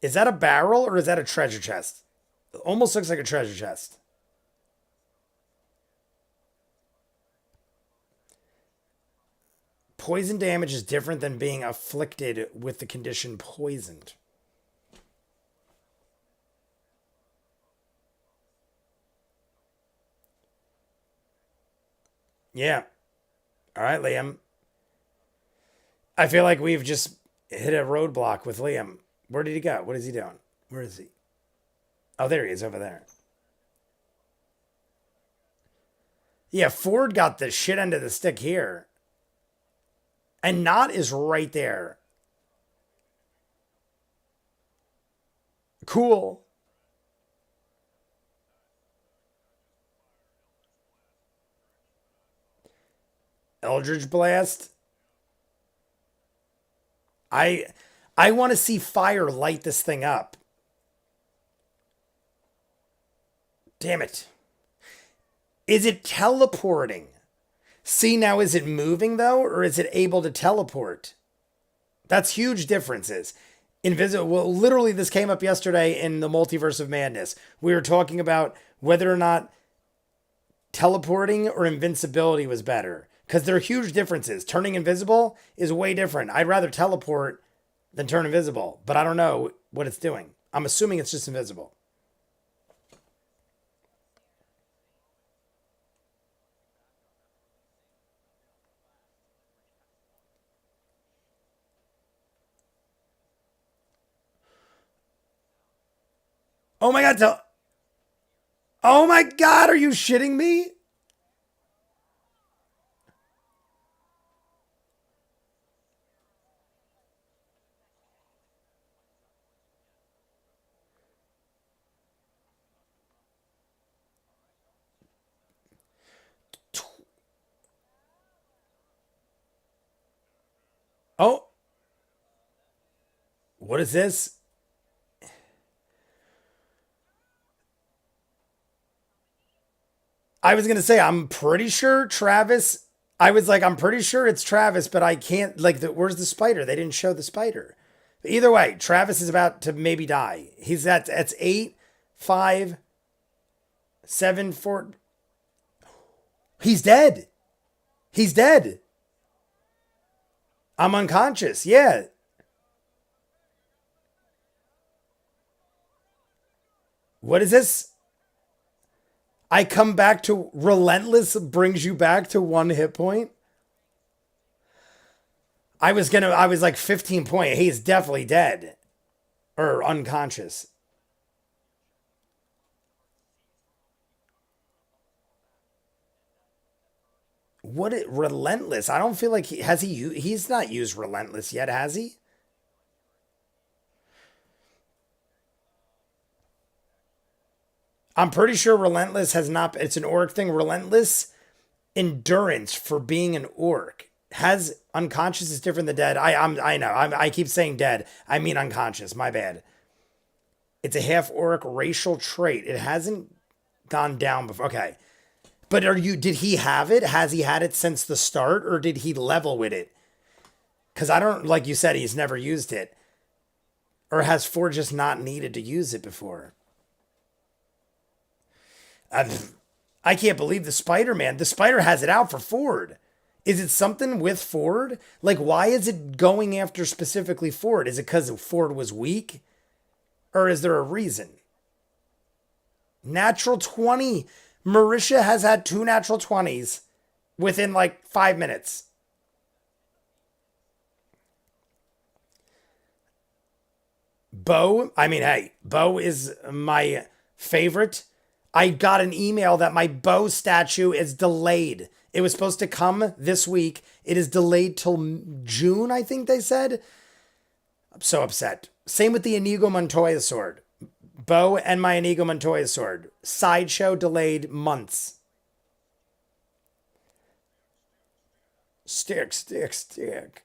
is that a barrel or is that a treasure chest? It almost looks like a treasure chest. Poison damage is different than being afflicted with the condition poisoned. Yeah. All right, Liam. I feel like we've just hit a roadblock with Liam. Where did he go? What is he doing? Where is he? Oh, there he is over there. Yeah, Ford got the shit end of the stick here. And Knot is right there. Cool. Eldritch Blast. I want to see fire light this thing up. Damn it. Is it teleporting? See, now is it moving though, or is it able to teleport? That's huge differences. Invisible. Well, literally, this came up yesterday in the Multiverse of Madness. We were talking about whether or not teleporting or invincibility was better, because there are huge differences. Turning invisible is way different. I'd rather teleport than turn invisible, but I don't know what it's doing. I'm assuming it's just invisible. Oh my god! Oh my god! Are you shitting me? Oh, what is this? I was gonna say, I'm pretty sure Travis. I was like, I'm pretty sure it's Travis, but I can't. Like, where's the spider? They didn't show the spider. Either way, Travis is about to maybe die. He's at that's 8, 5, 7, 4. He's dead. He's dead. I'm unconscious. Yeah. What is this? I come back to relentless brings you back to 1 hit point. I was like 15 point. He's definitely dead or unconscious. What it relentless? I don't feel like he's not used relentless yet, has he? I'm pretty sure relentless has not. It's an orc thing. Relentless endurance for being an orc has unconscious is different than dead. I know. I keep saying dead. I mean unconscious. My bad. It's a half orc racial trait. It hasn't gone down before. Okay. But did he have it? Has he had it since the start, or did he level with it? Because I don't, like you said, he's never used it. Or has Ford just not needed to use it before? I can't believe the Spider Man. The Spider has it out for Ford. Is it something with Ford? Like, why is it going after specifically Ford? Is it because Ford was weak? Or is there a reason? Natural 20. Marisha has had 2 natural 20s within like 5 minutes. Bo, I mean, hey, Bo is my favorite. I got an email that my Bo statue is delayed. It was supposed to come this week. It is delayed till June, I think they said. I'm so upset. Same with the Inigo Montoya sword. Bo and my Inigo Montoya sword. Sideshow delayed months. Stick, stick, stick.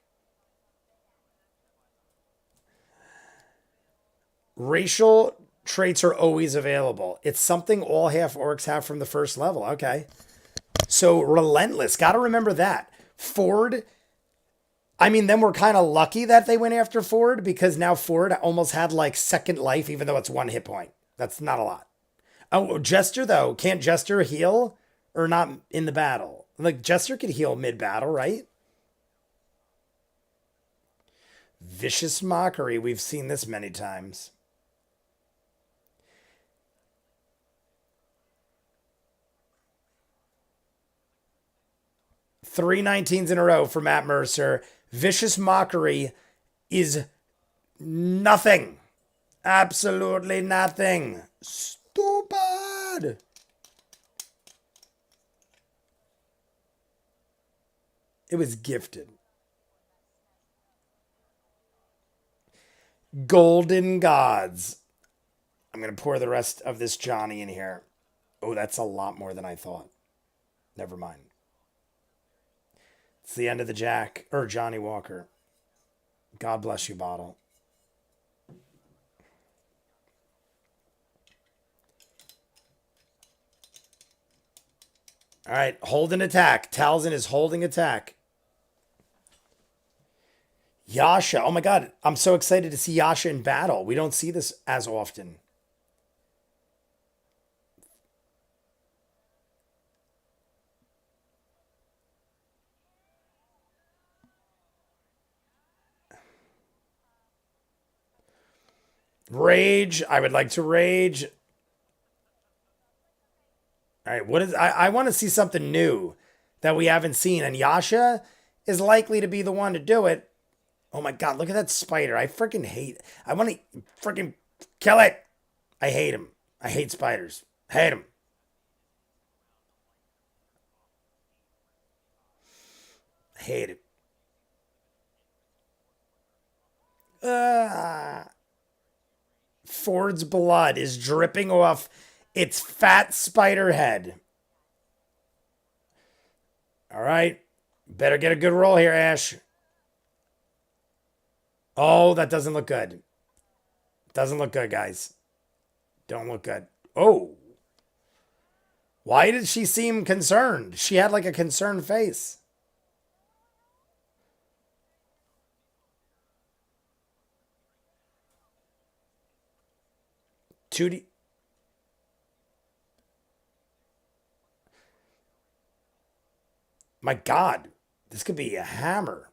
Racial traits are always available. It's something all half orcs have from the first level. Okay. So relentless. Got to remember that. Ford. I mean, then we're kind of lucky that they went after Ford because now Ford almost had like second life, even though it's 1 hit point. That's not a lot. Oh, Jester, though. Can't Jester heal or not in the battle? Like, Jester could heal mid battle, right? Vicious Mockery. We've seen this many times. Three 19s in a row for Matt Mercer. Vicious Mockery is nothing. Absolutely nothing. Stupid. It was gifted. Golden Gods. I'm going to pour the rest of this Johnny in here. Oh, that's a lot more than I thought. Never mind. It's the end of the Jack, or Johnny Walker. God bless you, bottle. All right, hold an attack. Talzin is holding attack. Yasha. Oh my god, I'm so excited to see Yasha in battle. We don't see this as often. Rage. I would like to rage. All right, what is I want to see something new that we haven't seen, and Yasha is likely to be the one to do it. Oh my god, look at that spider. I freaking hate. I want to freaking kill it. I hate him. I hate spiders. Hate him. Hate it. Ford's blood is dripping off its fat spider head. All right. Better get a good roll here, Ash. Oh, that doesn't look good. Doesn't look good, guys. Don't look good. Oh. Why did she seem concerned? She had like a concerned face. 2D. My God, this could be a hammer.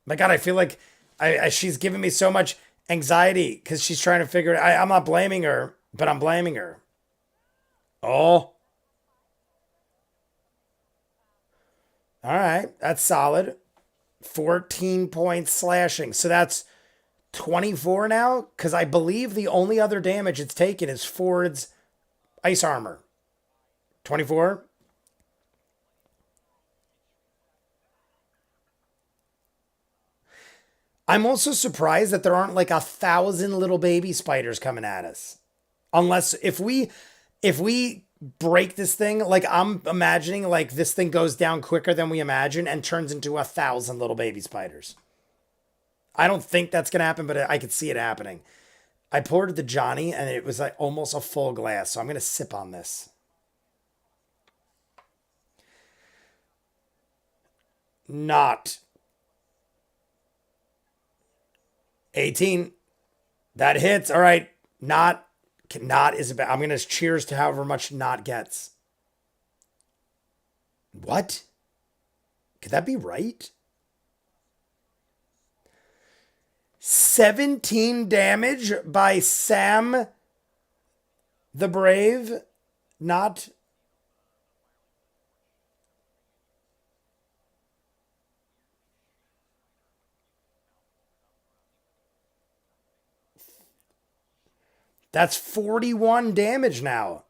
My God, I feel like she's giving me so much anxiety because she's trying to figure it. I'm not blaming her, but I'm blaming her. Oh, all right, that's solid. 14 points slashing, so that's 24 now. Because I believe the only other damage it's taken is Ford's ice armor. 24. I'm also surprised that there aren't like 1,000 little baby spiders coming at us. Unless if we break this thing, like I'm imagining like this thing goes down quicker than we imagine and turns into 1,000 little baby spiders. I don't think that's gonna happen, but I could see it happening. I poured the Johnny and it was like almost a full glass, so I'm gonna sip on this. Not 18. That hits. All right. Not is about. I'm gonna cheers to however much not gets. What? Could that be right? 17 damage by Sam the Brave. Not. That's 41 damage now.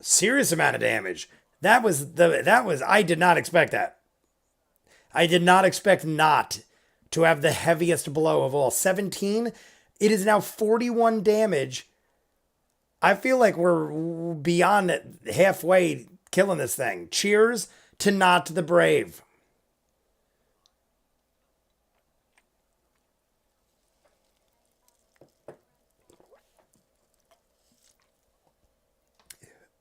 Serious amount of damage. I did not expect that. I did not expect not to have the heaviest blow of all. 17. It is now 41 damage. I feel like we're beyond halfway killing this thing. Cheers to Not the Brave.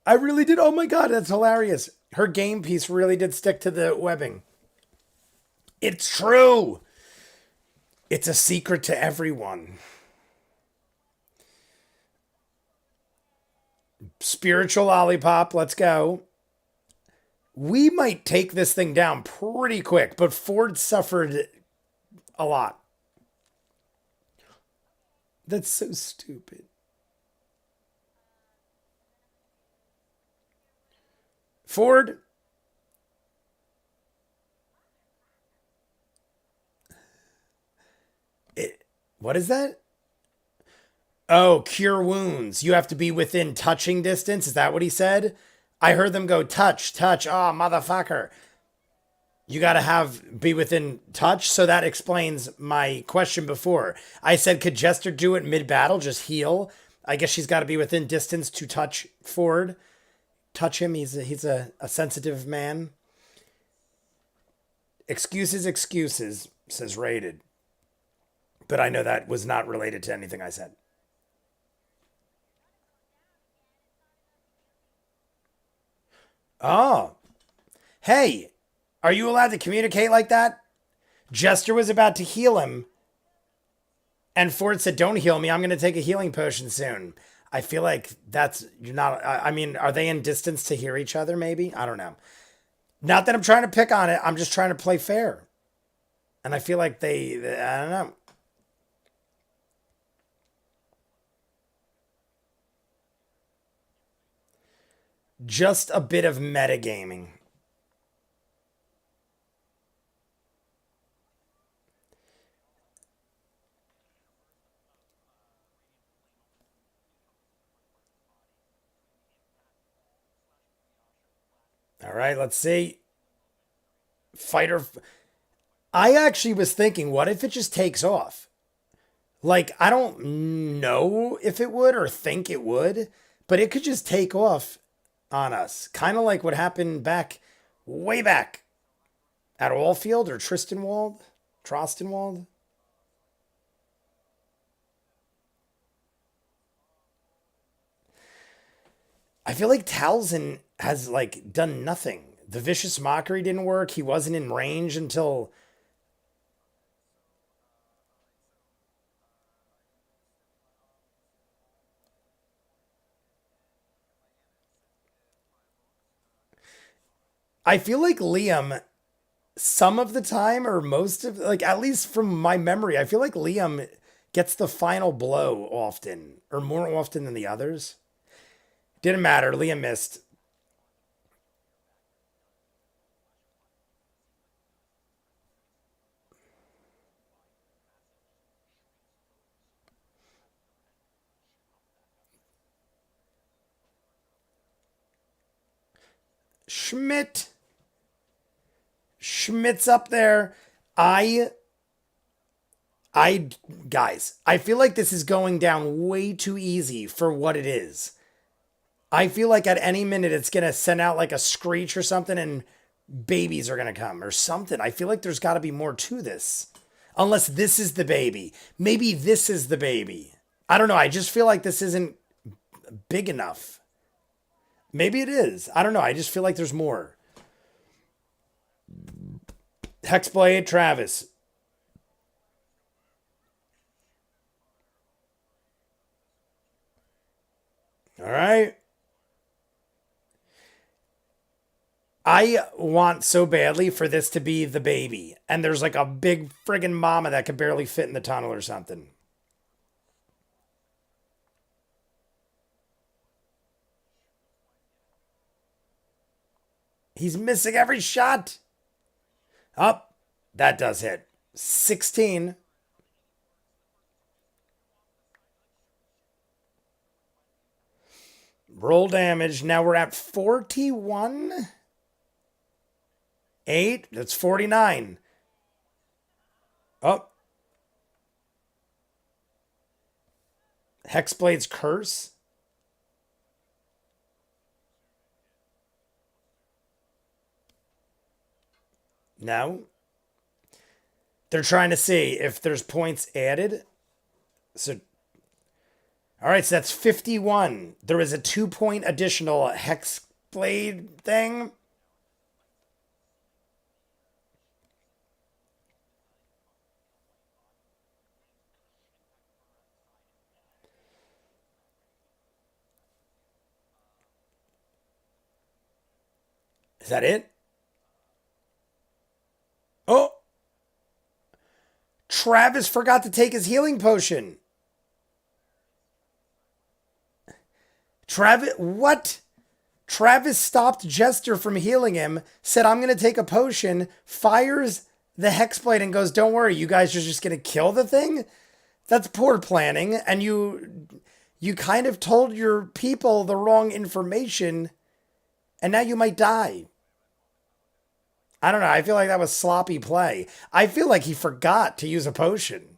I really did. Oh my God, that's hilarious. Her game piece really did stick to the webbing. It's true. It's a secret to everyone. Spiritual lollipop, let's go. We might take this thing down pretty quick, but Ford suffered a lot. That's so stupid. Ford. What is that? Oh, cure wounds. You have to be within touching distance. Is that what he said? I heard them go touch, touch. Oh, motherfucker. You got to be within touch. So that explains my question before. I said, could Jester do it mid battle? Just heal. I guess she's got to be within distance to touch Ford. Touch him. He's a sensitive man. Excuses, excuses. says rated. But I know that was not related to anything I said. Oh. Hey, are you allowed to communicate like that? Jester was about to heal him, and Ford said, "Don't heal me. I'm going to take a healing potion soon." I feel like that's you're not. I mean, are they in distance to hear each other? Maybe I don't know. Not that I'm trying to pick on it. I'm just trying to play fair, and I feel like they. I don't know. Just a bit of metagaming. All right, let's see. Fighter. I actually was thinking, what if it just takes off? Like, I don't know if it would or think it would, but it could just take off on us. Kind of like what happened way back at Allfield or Tristanwald? Trostenwald? I feel like Talzin has like done nothing. The vicious mockery didn't work. He wasn't in range until I feel like Liam some of the time or most of like at least from my memory, I feel like Liam gets the final blow often or more often than the others. Didn't matter. Liam missed. Schmidt. Schmidt's up there. I I guys, I feel like this is going down way too easy for what it is. I feel like at any minute it's gonna send out like a screech or something and babies are gonna come or something. I feel like there's gotta be more to this. Unless this is the baby. Maybe this is the baby. I don't know. I just feel like this isn't big enough. Maybe it is. I don't know. I just feel like there's more. Hexblade, Travis. All right. I want so badly for this to be the baby. And there's like a big friggin' mama that could barely fit in the tunnel or something. He's missing every shot. Up. That does hit. 16. Roll damage. Now we're at 41. 8. That's 49. Oh. Hexblade's Curse. No. They're trying to see if there's points added. So, all right, so that's 51. There is a 2 point additional Hexblade thing. Is that it? Oh, Travis forgot to take his healing potion. Travis, what? Travis stopped Jester from healing him, said, I'm going to take a potion, fires the Hexblade and goes, don't worry, you guys are just going to kill the thing? That's poor planning. And you kind of told your people the wrong information, and now you might die. I don't know. I feel like that was sloppy play. I feel like he forgot to use a potion.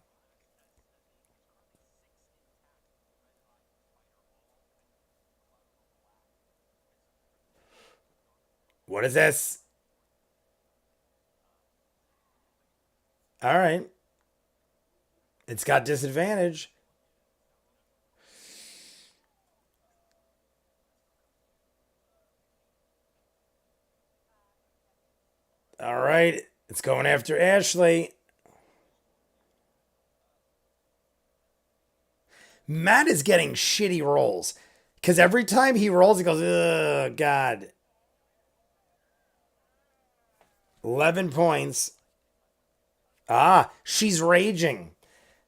What is this? All right. It's got disadvantage. All right. It's going after Ashley. Matt is getting shitty rolls. Because every time he rolls, he goes, ugh, God. 11 points. Ah, she's raging.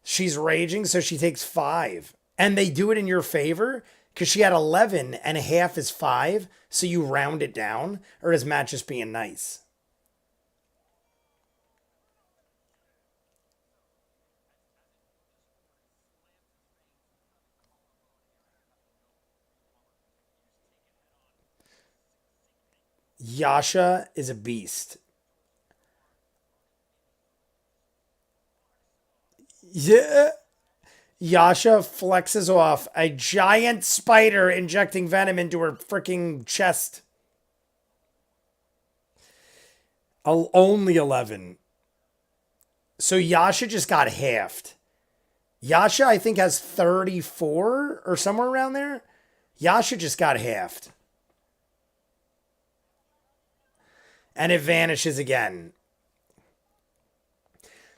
She's raging, so she takes 5. And they do it in your favor because she had 11 and a half is 5. So you round it down. Or is Matt just being nice? Yasha is a beast. Yeah. Yasha flexes off a giant spider injecting venom into her freaking chest. Only 11. So Yasha just got halved. Yasha, I think, has 34 or somewhere around there. Yasha just got halved. And it vanishes again.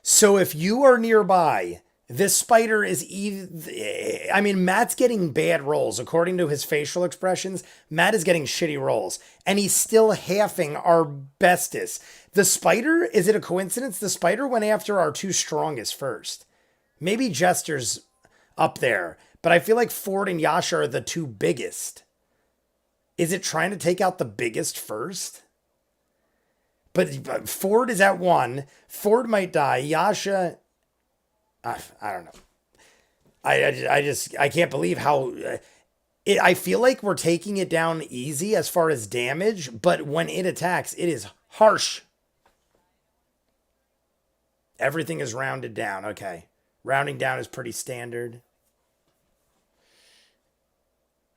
So if you are nearby, this spider is either. I mean, Matt's getting bad rolls. According to his facial expressions, Matt is getting shitty rolls. And he's still halving our bestest. The spider, is it a coincidence? The spider went after our 2 strongest first. Maybe Jester's up there. But I feel like Ford and Yasha are the 2 biggest. Is it trying to take out the biggest first? But Ford is at 1. Ford might die. Yasha, I don't know. I can't believe how. I feel like we're taking it down easy as far as damage, but when it attacks, it is harsh. Everything is rounded down. Okay. Rounding down is pretty standard.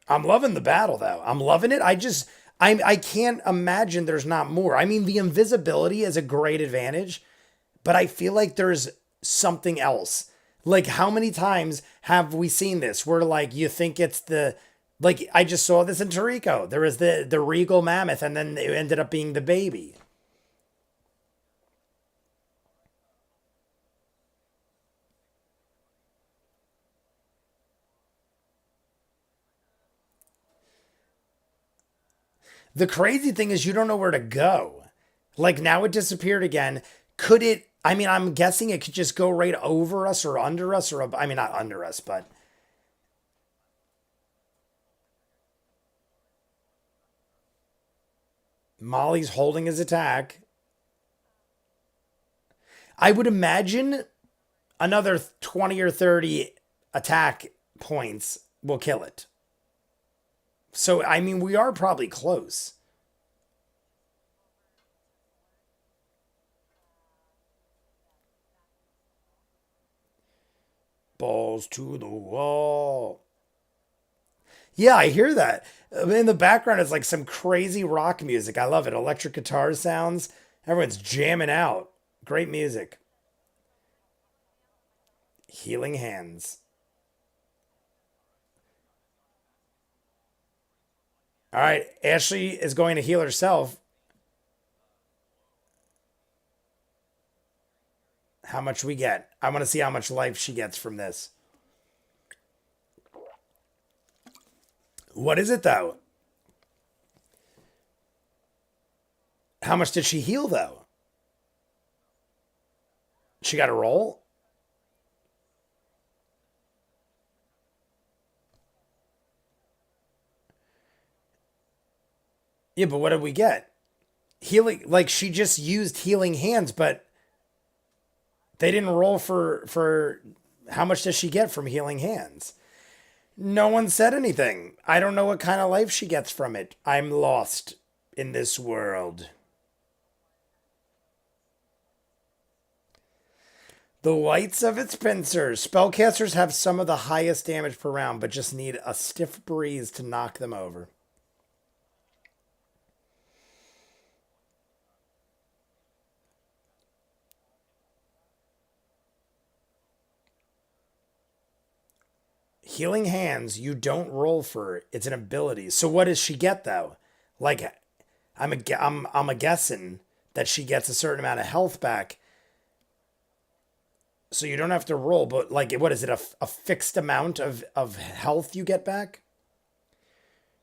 I'm loving the battle though. I'm loving it. I can't imagine there's not more. I mean, the invisibility is a great advantage, but I feel like there's something else. Like, how many times have we seen this where, like, you think it's the. Like, I just saw this in Toriko. There was the regal mammoth, and then it ended up being the baby. The crazy thing is, you don't know where to go. Like, now it disappeared again. Could it? I mean, I'm guessing it could just go right over us or under us, or I mean, not under us, but Molly's holding his attack. I would imagine another 20 or 30 attack points will kill it. So, I mean, we are probably close. Balls to the wall. Yeah, I hear that. In the background, it's like some crazy rock music. I love it. Electric guitar sounds. Everyone's jamming out. Great music. Healing hands. All right, Ashley is going to heal herself. How much we get? I want to see how much life she gets from this. What is it though? How much did she heal though? She got a roll? Yeah, but what did we get? Healing, like she just used healing hands, but they didn't roll for how much does she get from healing hands? No one said anything. I don't know what kind of life she gets from it. I'm lost in this world. The whites of its pincers. Spellcasters have some of the highest damage per round, but just need a stiff breeze to knock them over. Healing Hands, you don't roll for it. It's an ability. So what does she get though? Like, I'm a guessing that she gets a certain amount of health back. So you don't have to roll, but like, what is it? A fixed amount of health you get back?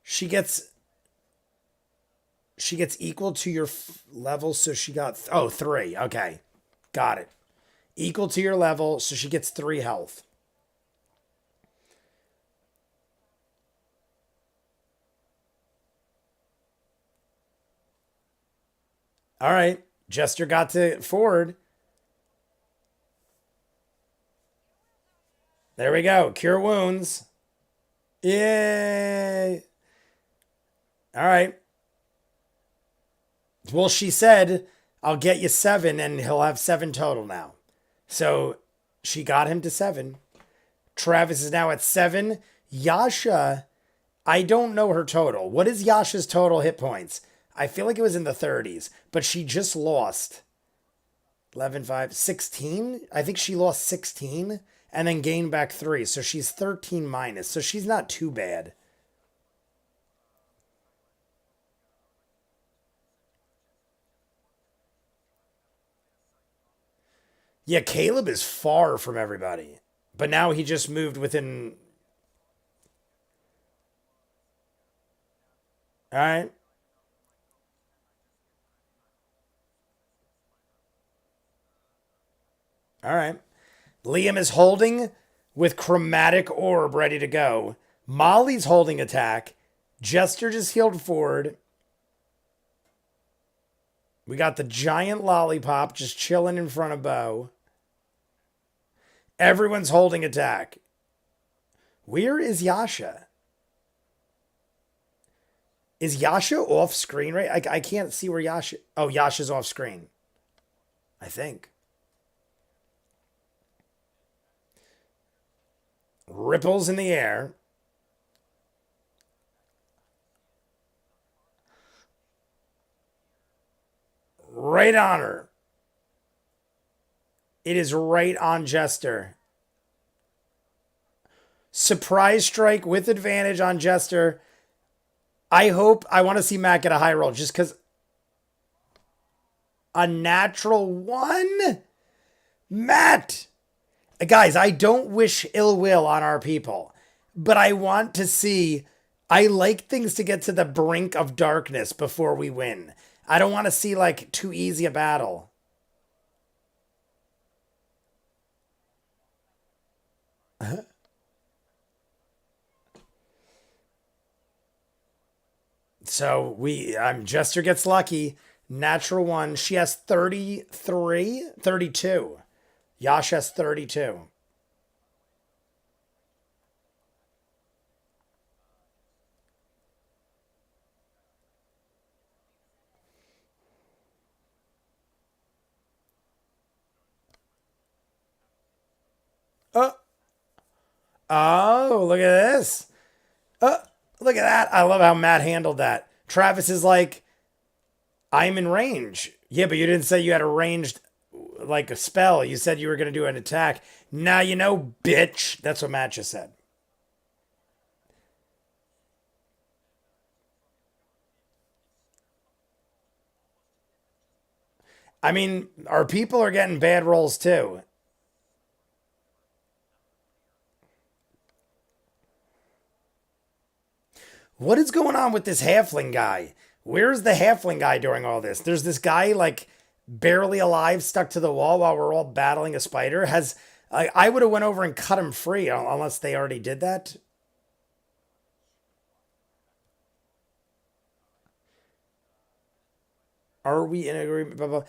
She gets equal to your level. So she got, 3. Okay. Got it. Equal to your level. So she gets 3 health. All right. Jester got to forward. There we go. Cure wounds. Yay. All right. Well, she said, I'll get you 7 and he'll have 7 total now. So she got him to 7. Travis is now at 7. Yasha, I don't know her total. What is Yasha's total hit points? I feel like it was in the 30s, but she just lost 11, 5, 16. I think she lost 16 and then gained back 3. So she's 13 minus. So she's not too bad. Yeah, Caleb is far from everybody. But now he just moved within. All right. All right. Liam is holding with Chromatic Orb ready to go. Molly's holding attack. Jester just healed forward. We got the giant lollipop just chilling in front of Bo. Everyone's holding attack. Where is Yasha? Is Yasha off screen, right? I can't see where Yasha... Oh, Yasha's off screen. I think. Ripples in the air. Right on her. It is right on Jester. Surprise strike with advantage on Jester. I want to see Matt get a high roll just because. A natural 1? Matt! Guys, I don't wish ill will on our people, but I want to see. I like things to get to the brink of darkness before we win. I don't want to see like too easy a battle. So Jester gets lucky. Natural 1. She has 33, 32. Yash has 32. Oh, look at this. Look at that. I love how Matt handled that. Travis is like, I'm in range. Yeah, but you didn't say you had a ranged, like a spell. You said you were going to do an attack. Now you know, bitch. That's what Matt just said. I mean, our people are getting bad rolls too. What is going on with this halfling guy? Where's the halfling guy during all this? There's this guy like barely alive, stuck to the wall while we're all battling a spider. I would have went over and cut him free unless they already did that. Are we in agreement? Blah, blah.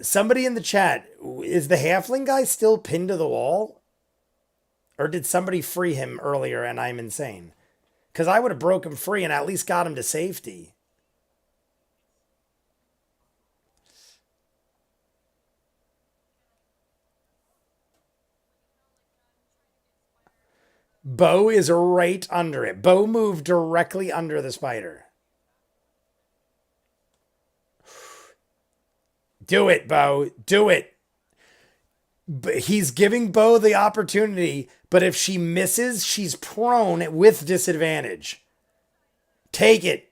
Somebody in the chat, is the halfling guy still pinned to the wall? Or did somebody free him earlier and I'm insane? Because I would have broke him free and at least got him to safety. Bo is right under it. Bo moved directly under the spider. Do it, Bo. Do it. But he's giving Bo the opportunity, but if she misses, she's prone with disadvantage. Take it.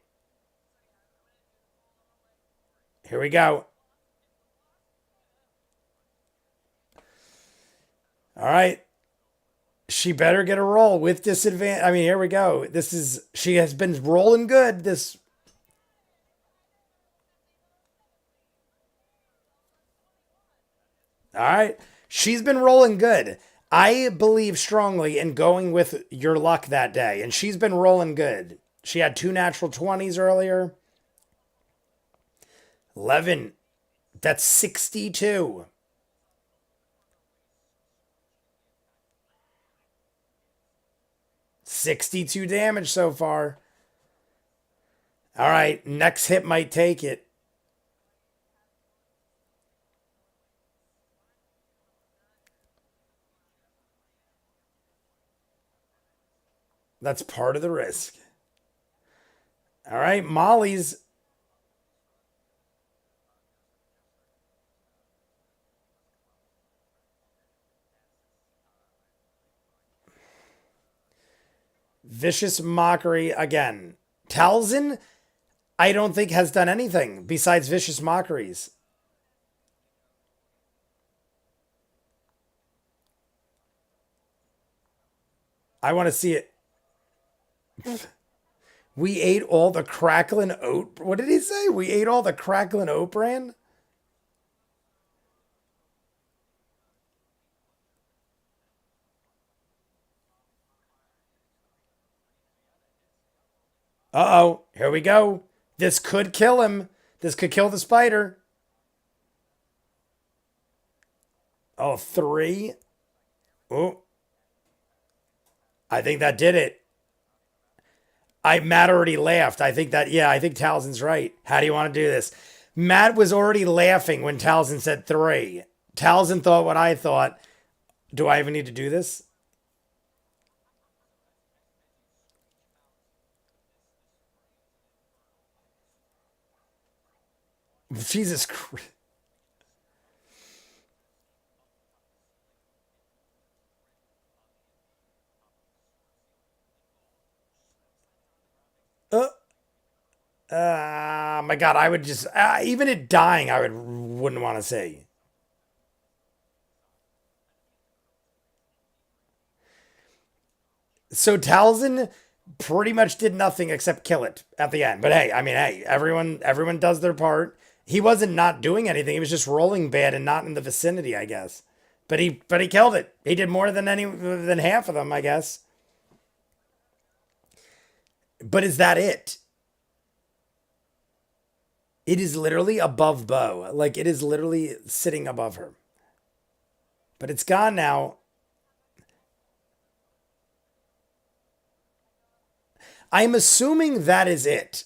Here we go. All right. She better get a roll with disadvantage. I mean, here we go. She has been rolling good. All right. She's been rolling good. I believe strongly in going with your luck that day, and she's been rolling good. She had 2 natural 20s earlier. 11. That's 62. $62 damage so far. All right, next hit might take it. That's part of the risk. All right, Molly's. Vicious Mockery again. Talzin, I don't think has done anything besides Vicious Mockeries. I want to see it. We ate all the crackling oat. What did he say? We ate all the crackling oat bran? Uh-oh. Here we go. This could kill him. This could kill the spider. Oh, 3. Oh. I think that did it. Matt already laughed. I think Talzin's right. How do you want to do this? Matt was already laughing when Talzin said 3. Talzin thought what I thought. Do I even need to do this? Jesus Christ. My God, I would just even it dying, wouldn't want to say. So Talzin pretty much did nothing except kill it at the end. But hey, I mean, hey, everyone does their part. He wasn't not doing anything. He was just rolling bad and not in the vicinity, I guess. But he killed it. He did more than half of them, I guess. But is that it? It is literally above Bo. Like it is literally sitting above her. But it's gone now. I'm assuming that is it.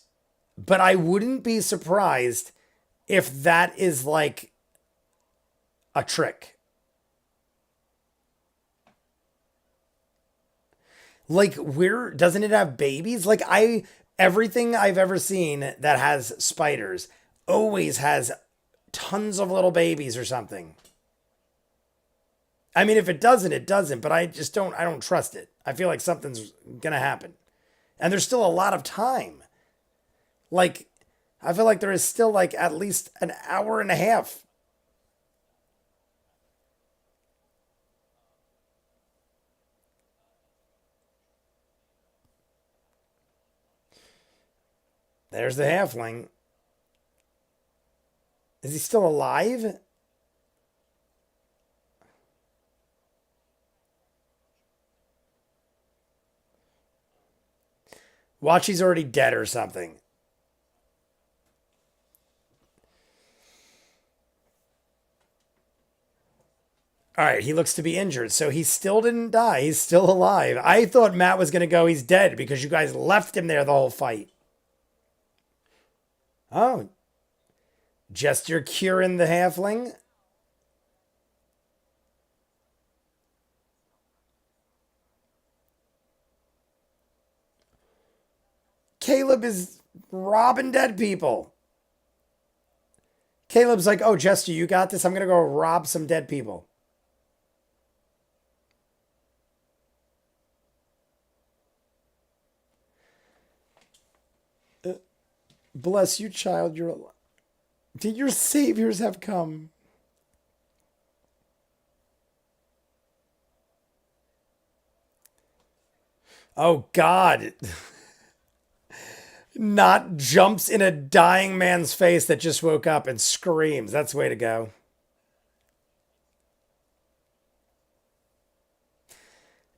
But I wouldn't be surprised if that is like a trick. Like where doesn't it have babies? Everything I've ever seen that has spiders always has tons of little babies or something. I mean, if it doesn't, it doesn't, but I don't trust it. I feel like something's gonna happen. And there's still a lot of time. Like, I feel like there is still like at least an hour and a half. There's the halfling. Is he still alive? Watch, he's already dead or something. All right, he looks to be injured, so he still didn't die. He's still alive. I thought Matt was going to go, he's dead, because you guys left him there the whole fight. Oh. Just your curing the halfling? Caleb is robbing dead people. Caleb's like, oh, Jester, you got this. I'm going to go rob some dead people. Bless you, child. You're alive. Did your saviors have come? Oh, God. Not jumps in a dying man's face that just woke up and screams. That's the way to go.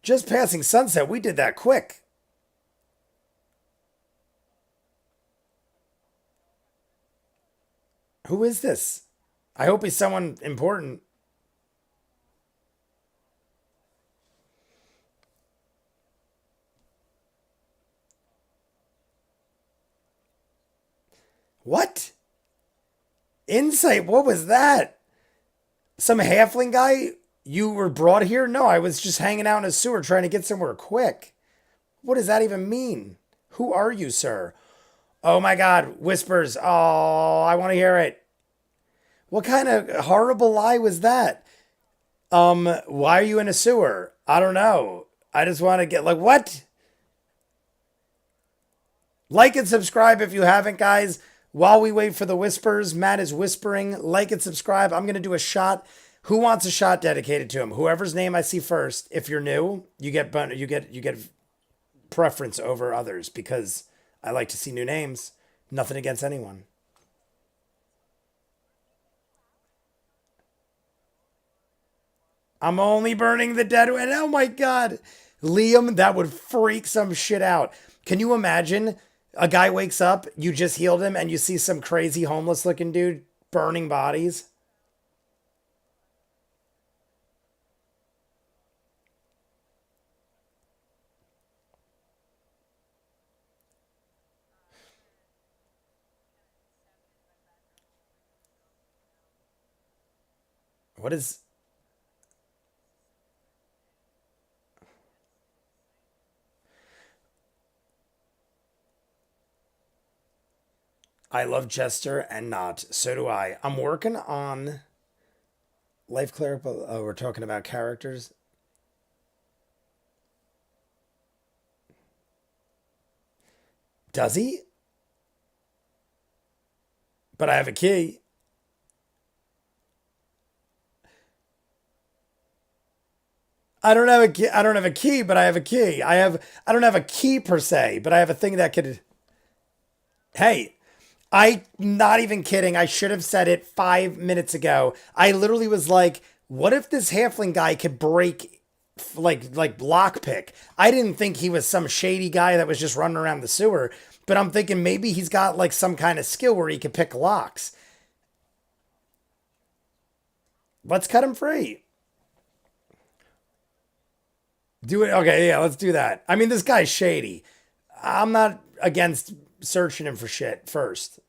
Just passing sunset. We did that quick. Who is this? I hope he's someone important. What? Insight? What was that? Some halfling guy? You were brought here? No, I was just hanging out in a sewer trying to get somewhere quick. What does that even mean? Who are you, sir? Oh my God, whispers. Oh, I want to hear it. What kind of horrible lie was that? Why are you in a sewer? I don't know. I just want to get like what? Like and subscribe if you haven't, guys. While we wait for the whispers, Matt is whispering. Like and subscribe. I'm gonna do a shot. Who wants a shot dedicated to him? Whoever's name I see first. If you're new, you get preference over others because I like to see new names. Nothing against anyone. I'm only burning the dead one. Oh my God. Liam, that would freak some shit out. Can you imagine a guy wakes up, you just healed him, and you see some crazy homeless looking dude burning bodies? What is. I love Jester and not. So do I. I'm working on Life Cleric. Oh, we're talking about characters. Does he? But I have a key. I don't have a key. I don't have a key, but I have a key. I don't have a key per se, but I have a thing that could. Hey, I not even kidding. I should have said it 5 minutes ago. I literally was like, what if this halfling guy could break like lockpick? I didn't think he was some shady guy that was just running around the sewer, but I'm thinking maybe he's got like some kind of skill where he could pick locks. Let's cut him free. Do it. Okay, yeah, let's do that. I mean, this guy's shady. I'm not against searching him for shit first.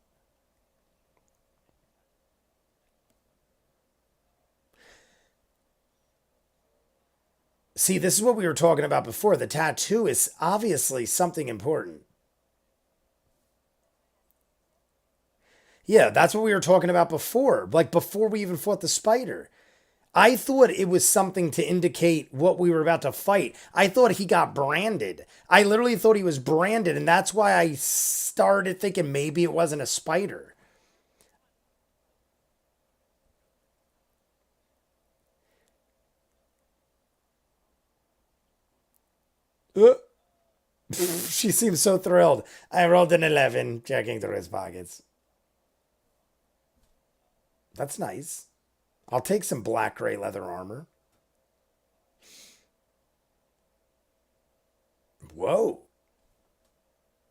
See, this is what we were talking about before. The tattoo is obviously something important. Yeah, that's what we were talking about before. Like before we even fought the spider. I thought it was something to indicate what we were about to fight. I thought he got branded. I literally thought he was branded, and that's why I started thinking maybe it wasn't a spider. Uh, she seems so thrilled. I rolled an 11, checking through his pockets. That's nice. I'll take some black gray leather armor. Whoa.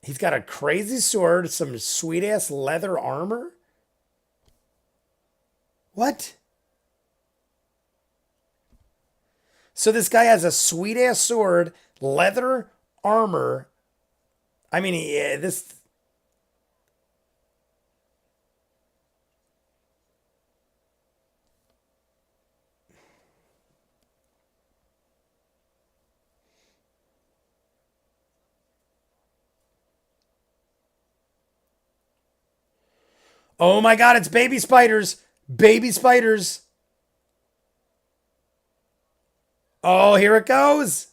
He's got a crazy sword, some sweet ass leather armor. What? So this guy has a sweet ass sword, leather armor. I mean, this. Oh my God, it's baby spiders. Baby spiders. Oh, here it goes.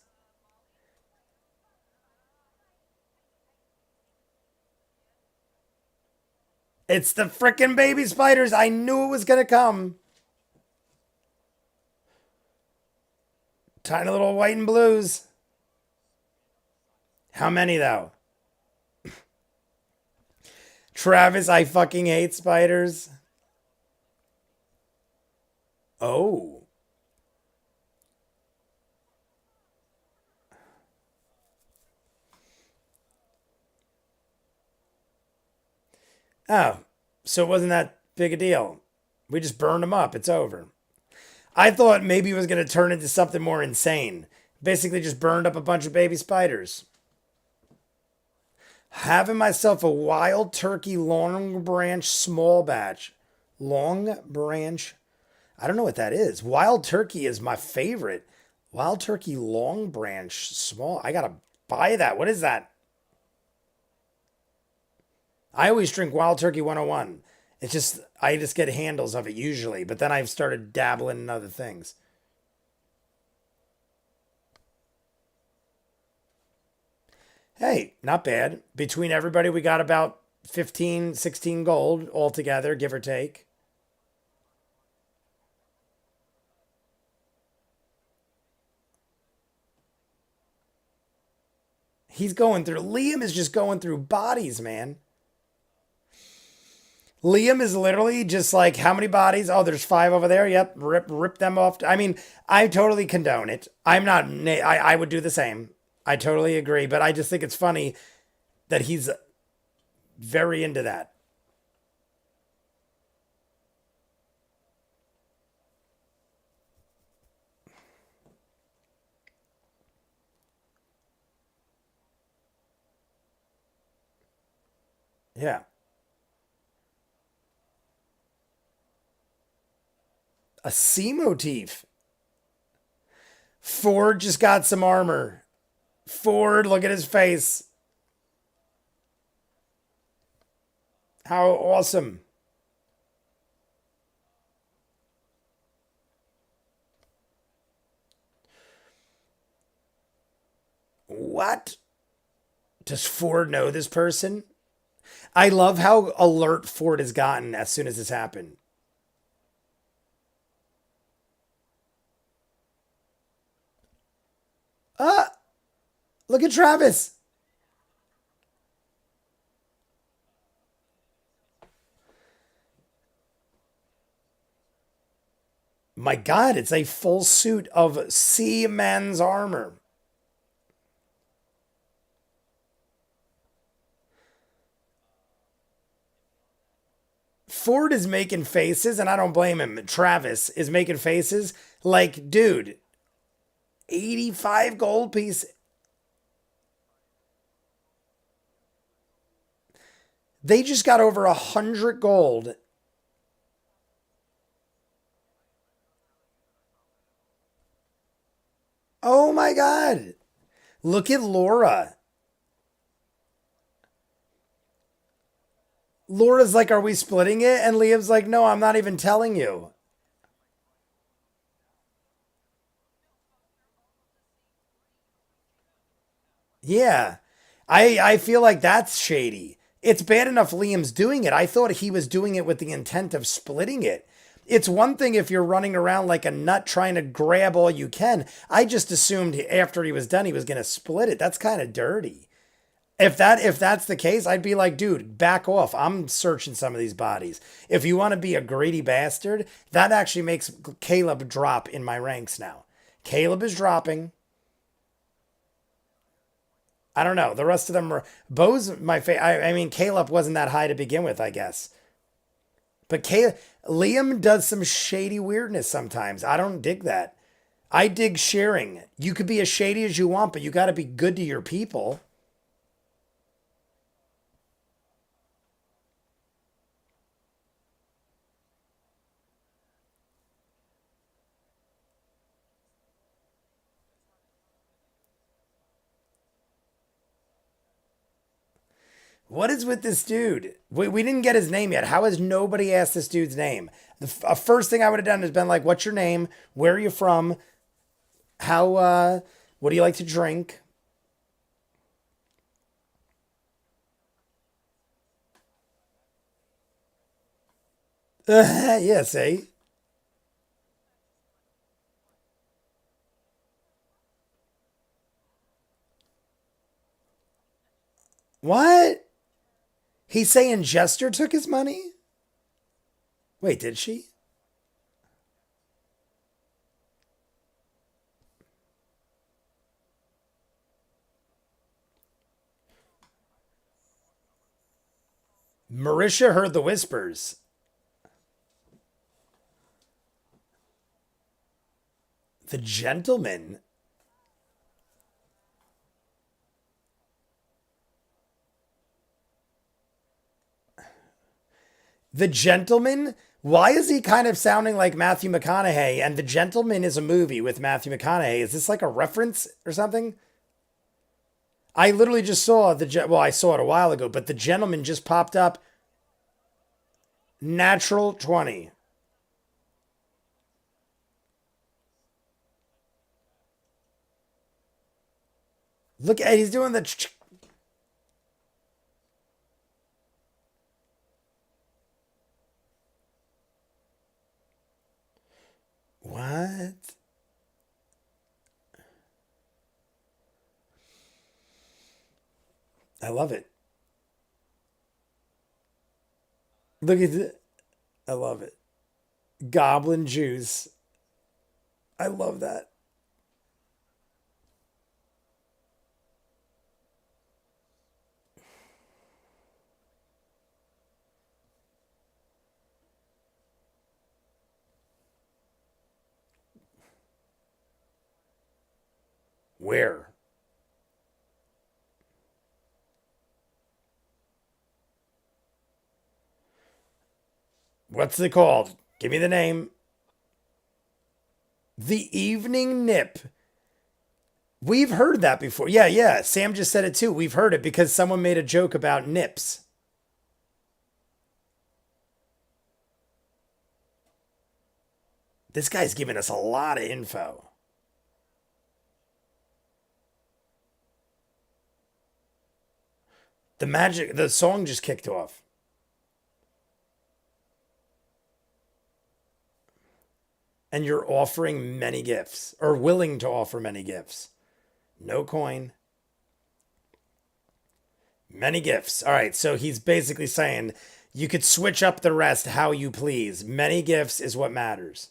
It's the frickin' baby spiders. I knew it was gonna come. Tiny little white and blues. How many though? Travis, I fucking hate spiders. Oh. Oh. So it wasn't that big a deal. We just burned them up. It's over. I thought maybe it was going to turn into something more insane. Basically, just burned up a bunch of baby spiders. Having myself a wild turkey long branch small batch. Long branch. I don't know what that is. Wild turkey is my favorite. Wild turkey long branch small. I got to buy that. What is that? I always drink Wild Turkey 101. It's just, I just get handles of it usually, but then I've started dabbling in other things. Hey, not bad. Between everybody, we got about 15, 16 gold altogether, give or take. He's going through, Liam is just going through bodies, man. Liam is literally just like, how many bodies? Oh, there's 5 over there. Yep, rip them off. I mean, I totally condone it. I'm not. I would do the same. I totally agree, but I just think it's funny that he's very into that. Yeah, a sea motif. Ford just got some armor. Ford, look at his face. How awesome. What? Does Ford know this person? I love how alert Ford has gotten as soon as this happened. Ah, look at Travis. My God, it's a full suit of seaman's armor. Ford is making faces, and I don't blame him. Travis is making faces like, dude, 85 gold piece. They just got over 100 gold. Oh my God. Look at Laura. Laura's like, are we splitting it? And Liam's like, no, I'm not even telling you. Yeah. I feel like that's shady. It's bad enough Liam's doing it. I thought he was doing it with the intent of splitting it. It's one thing if you're running around like a nut trying to grab all you can. I just assumed after he was done he was going to split it. That's kind of dirty. If that's the case, I'd be like, dude, back off. I'm searching some of these bodies. If you want to be a greedy bastard, that actually makes Caleb drop in my ranks now. Caleb is dropping. I don't know. The rest of them are Bo's my favorite. I mean, Caleb wasn't that high to begin with, I guess. But Liam does some shady weirdness sometimes. I don't dig that. I dig sharing. You could be as shady as you want, but you got to be good to your people. What is with this dude? We didn't get his name yet. How has nobody asked this dude's name? The first thing I would have done is been like, what's your name? Where are you from? What do you like to drink? Yeah, see? What? He's saying Jester took his money? Wait, did she? Marisha heard the whispers. The gentleman. The gentleman? Why is he kind of sounding like Matthew McConaughey? And The Gentleman is a movie with Matthew McConaughey. Is this like a reference or something? I literally just saw well, I saw it a while ago, but The Gentleman just popped up. Natural 20. Look at he's doing the what? I love it. Look at it. I love it. Goblin juice. I love that. Where? What's it called? Give me the name. The Evening Nip. We've heard that before. Yeah, yeah. Sam just said it too. We've heard it because someone made a joke about nips. This guy's giving us a lot of info. The song just kicked off. And you're offering many gifts, or willing to offer many gifts. No coin. Many gifts. All right, so he's basically saying you could switch up the rest how you please. Many gifts is what matters.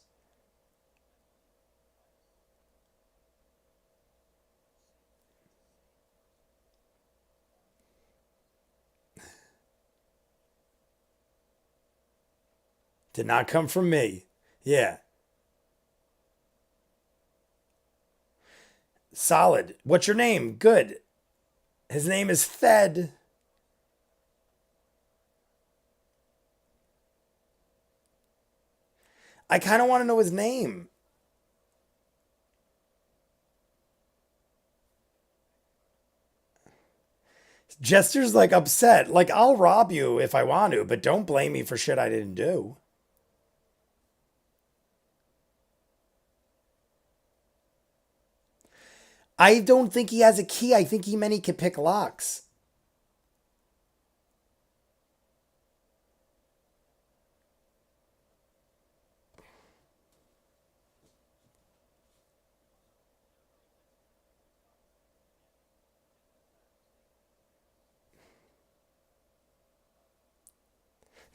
Did not come from me. Yeah. Solid. What's your name? Good. His name is Thed. I kind of want to know his name. Jester's like upset. Like, I'll rob you if I want to, but don't blame me for shit I didn't do. I don't think he has a key. I think he meant he could pick locks.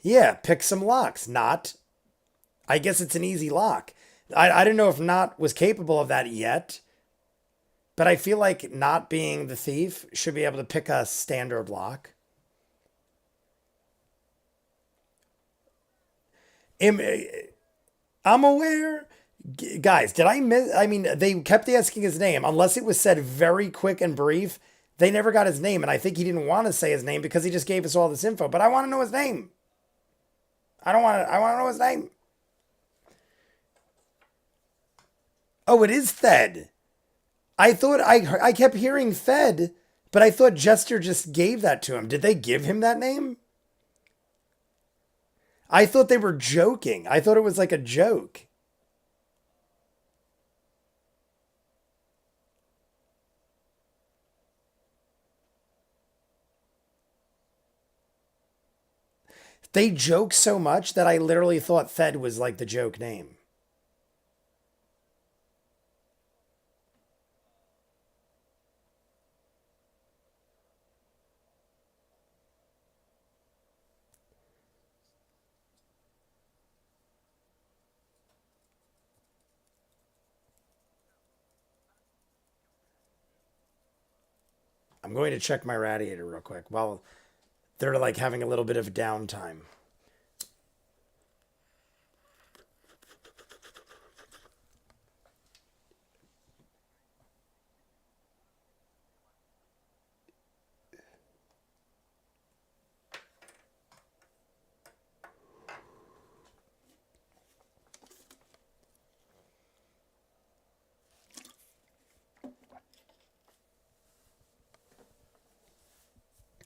Yeah, pick some locks. Not. I guess it's an easy lock. I didn't know if Not was capable of that yet, but I feel like Not being the thief should be able to pick a standard lock. Am, I'm aware. Guys, did I miss? I mean, they kept asking his name. Unless it was said very quick and brief, they never got his name. And I think he didn't want to say his name because he just gave us all this info. But I want to know his name. I don't want to. I want to know his name. Oh, it is Thed. I thought I kept hearing Thed, but I thought Jester just gave that to him. Did they give him that name? I thought they were joking. I thought it was like a joke. They joke so much that I literally thought Fed was like the joke name. I'm going to check my radiator real quick while they're like having a little bit of downtime.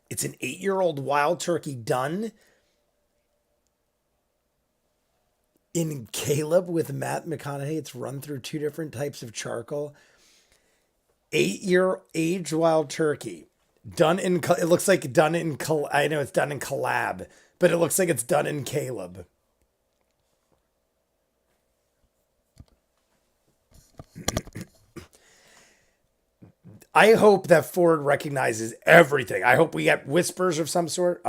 It's an 8-year-old wild turkey done in Caleb with Matt McConaughey. It's run through 2 different types of charcoal. 8-year age wild turkey done in, it looks like done in, I know it's done in collab, but it looks like it's done in Caleb. I hope that Ford recognizes everything. I hope we get whispers of some sort.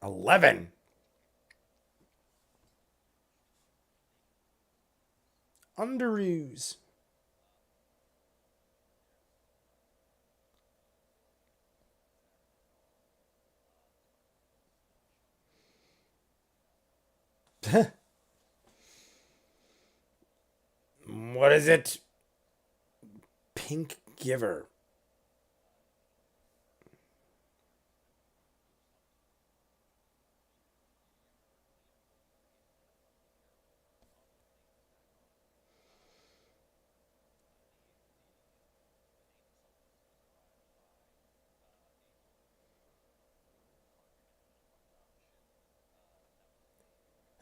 11. Underoos. What is it? Pink Giver.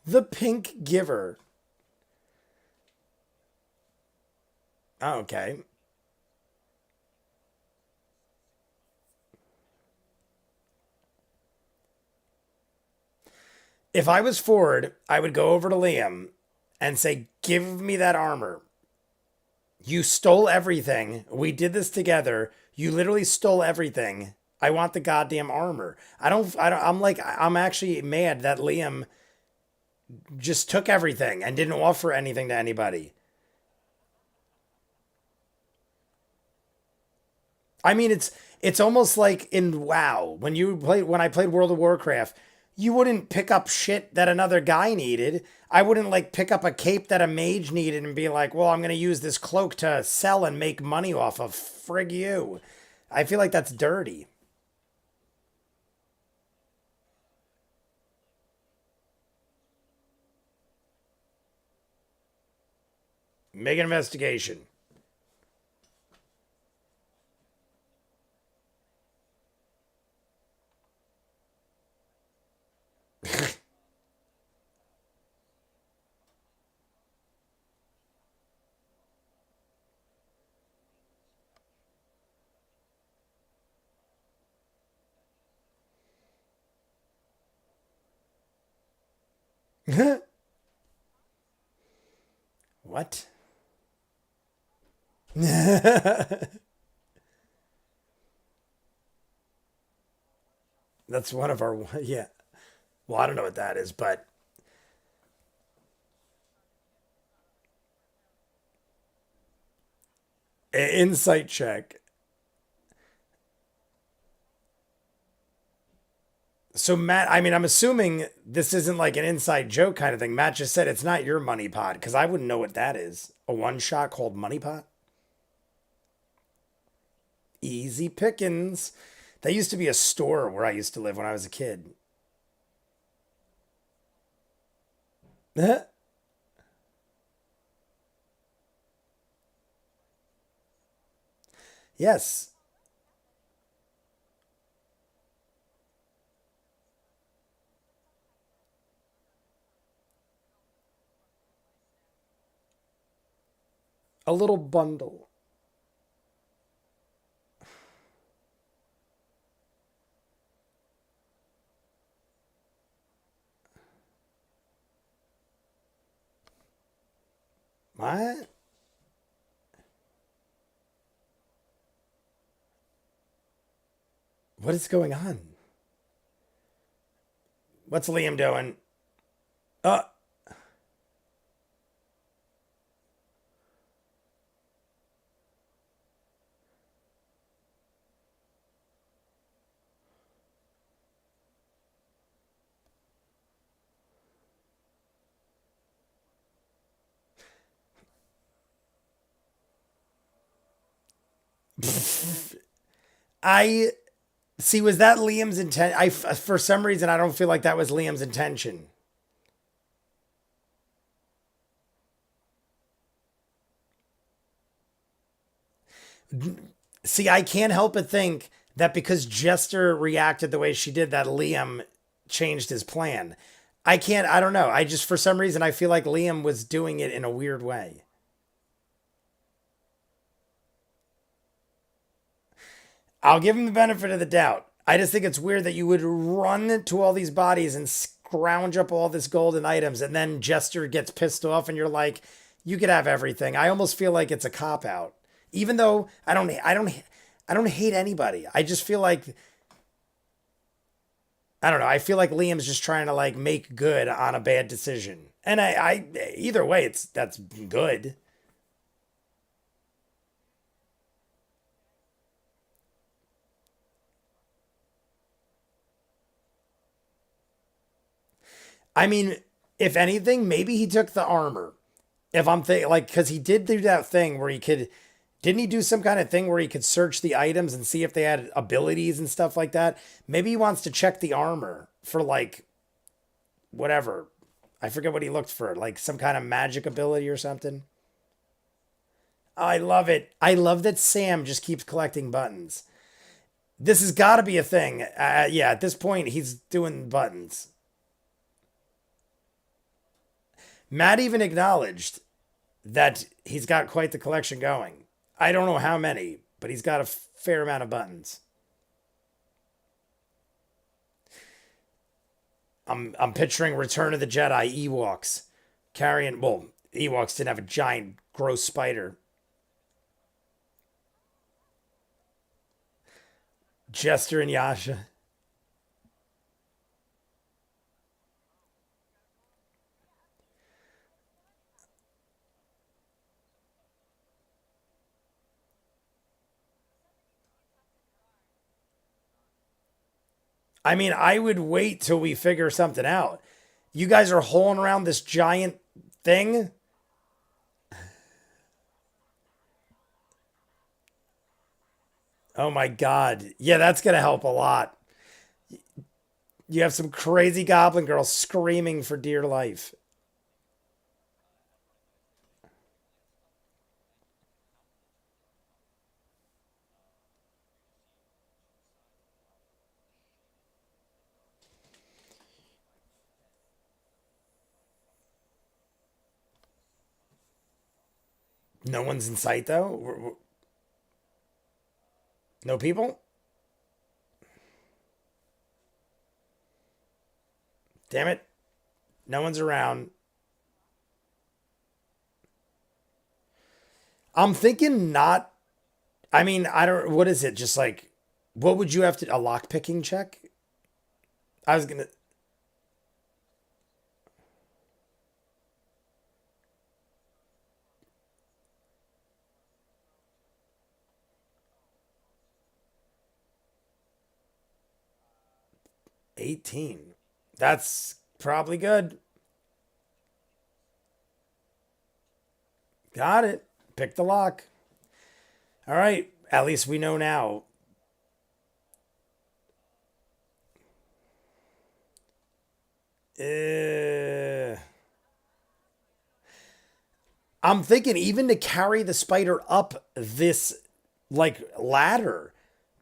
The Pink Giver. Oh, okay. If I was Ford, I would go over to Liam and say, "Give me that armor. You stole everything. We did this together. You literally stole everything. I want the goddamn armor." I'm actually mad that Liam just took everything and didn't offer anything to anybody. I mean, it's almost like in WoW when I played World of Warcraft, you wouldn't pick up shit that another guy needed. I wouldn't like pick up a cape that a mage needed and be like, "Well, I'm going to use this cloak to sell and make money off of." Frig you. I feel like that's dirty. Make an investigation. What? That's one of our, yeah. Well, I don't know what that is, but insight check. So Matt, I mean, I'm assuming this isn't like an inside joke kind of thing. Matt just said it's not your money pot because I wouldn't know what that is. A one shot called money pot. Easy pickings. That used to be a store where I used to live when I was a kid. Yes, a little bundle. What? What is going on? What's Liam doing? Uh, I see. Was that Liam's intent? For some reason, I don't feel like that was Liam's intention. See, I can't help but think that because Jester reacted the way she did, that Liam changed his plan. I don't know. I just, for some reason, I feel like Liam was doing it in a weird way. I'll give him the benefit of the doubt. I just think it's weird that you would run to all these bodies and scrounge up all this golden items, and then Jester gets pissed off, and you're like, you could have everything. I almost feel like it's a cop out, even though I don't hate anybody. I just feel like I don't know. I feel like Liam's just trying to like make good on a bad decision, and either way, that's good. I mean, if anything, maybe he took the armor. If I'm thinking, like, because he did do that thing where he could, didn't he do some kind of thing where he could search the items and see if they had abilities and stuff like that? Maybe he wants to check the armor for like whatever. I forget what he looked for, like some kind of magic ability or something. I love it. I love that Sam just keeps collecting buttons. This has got to be a thing. Yeah, at this point, he's doing buttons. Matt even acknowledged that he's got quite the collection going. I don't know how many, but he's got a fair amount of buttons. I'm picturing Return of the Jedi Ewoks carrying. Well, Ewoks didn't have a giant gross spider. Jester and Yasha. I mean, I would wait till we figure something out. You guys are holing around this giant thing. Oh my god. Yeah, that's gonna help a lot. You have some crazy goblin girl screaming for dear life. No one's in sight though. No people. Damn it. No one's around. I'm thinking not. I mean, I don't. What is it? Just like, what would you have to a lock picking check? I was gonna 18. That's probably good. Got it. Pick the lock. All right. At least we know now. Uh, I'm thinking even to carry the spider up this like ladder.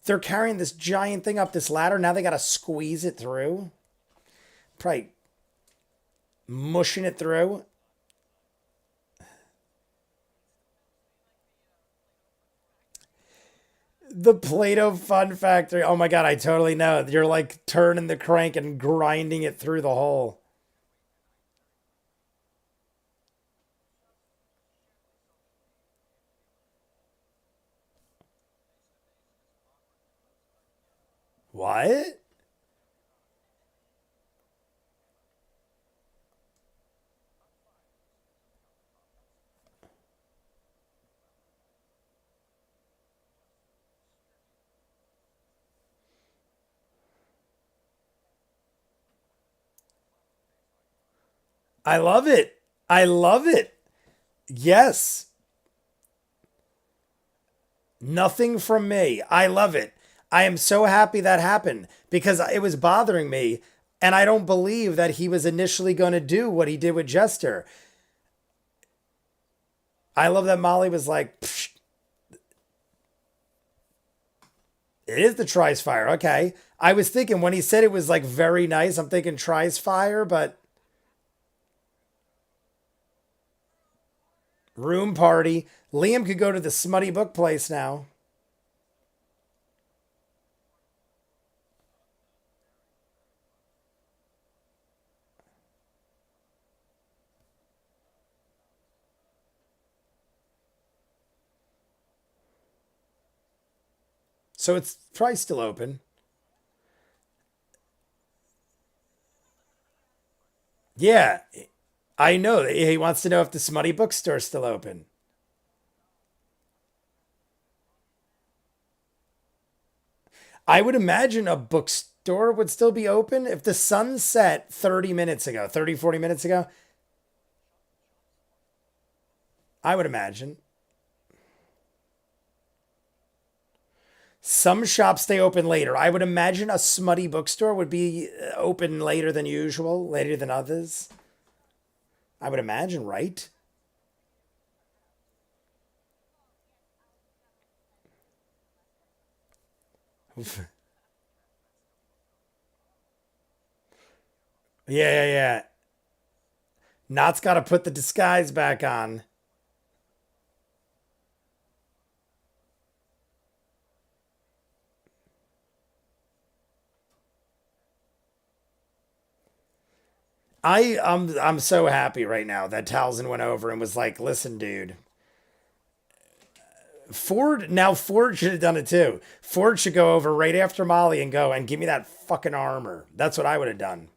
They're carrying this giant thing up this ladder. Now they got to squeeze it through. Probably mushing it through. The Play-Doh Fun Factory. Oh my god, I totally know. You're like turning the crank and grinding it through the hole. What? I love it. I love it. Yes. Nothing from me. I love it. I am so happy that happened because it was bothering me. And I don't believe that he was initially going to do what he did with Jester. I love that Molly was like, "Psh, it is the Trice Fire. Okay. I was thinking when he said it was like very nice, I'm thinking Trice Fire, but room party. Liam could go to the smutty book place now. So it's probably still open. Yeah. I know. He wants to know if the smutty bookstore's still open. I would imagine a bookstore would still be open if the sun set 30 minutes ago, 30, 40 minutes ago. I would imagine. Some shops stay open later. I would imagine a smutty bookstore would be open later than usual, later than others. I would imagine, right? Yeah, yeah, yeah. Not's got to put the disguise back on. I'm so happy right now that Talzin went over and was like, "Listen, dude, Ford should have done it too. Ford should go over right after Molly and go and give me that fucking armor. That's what I would have done."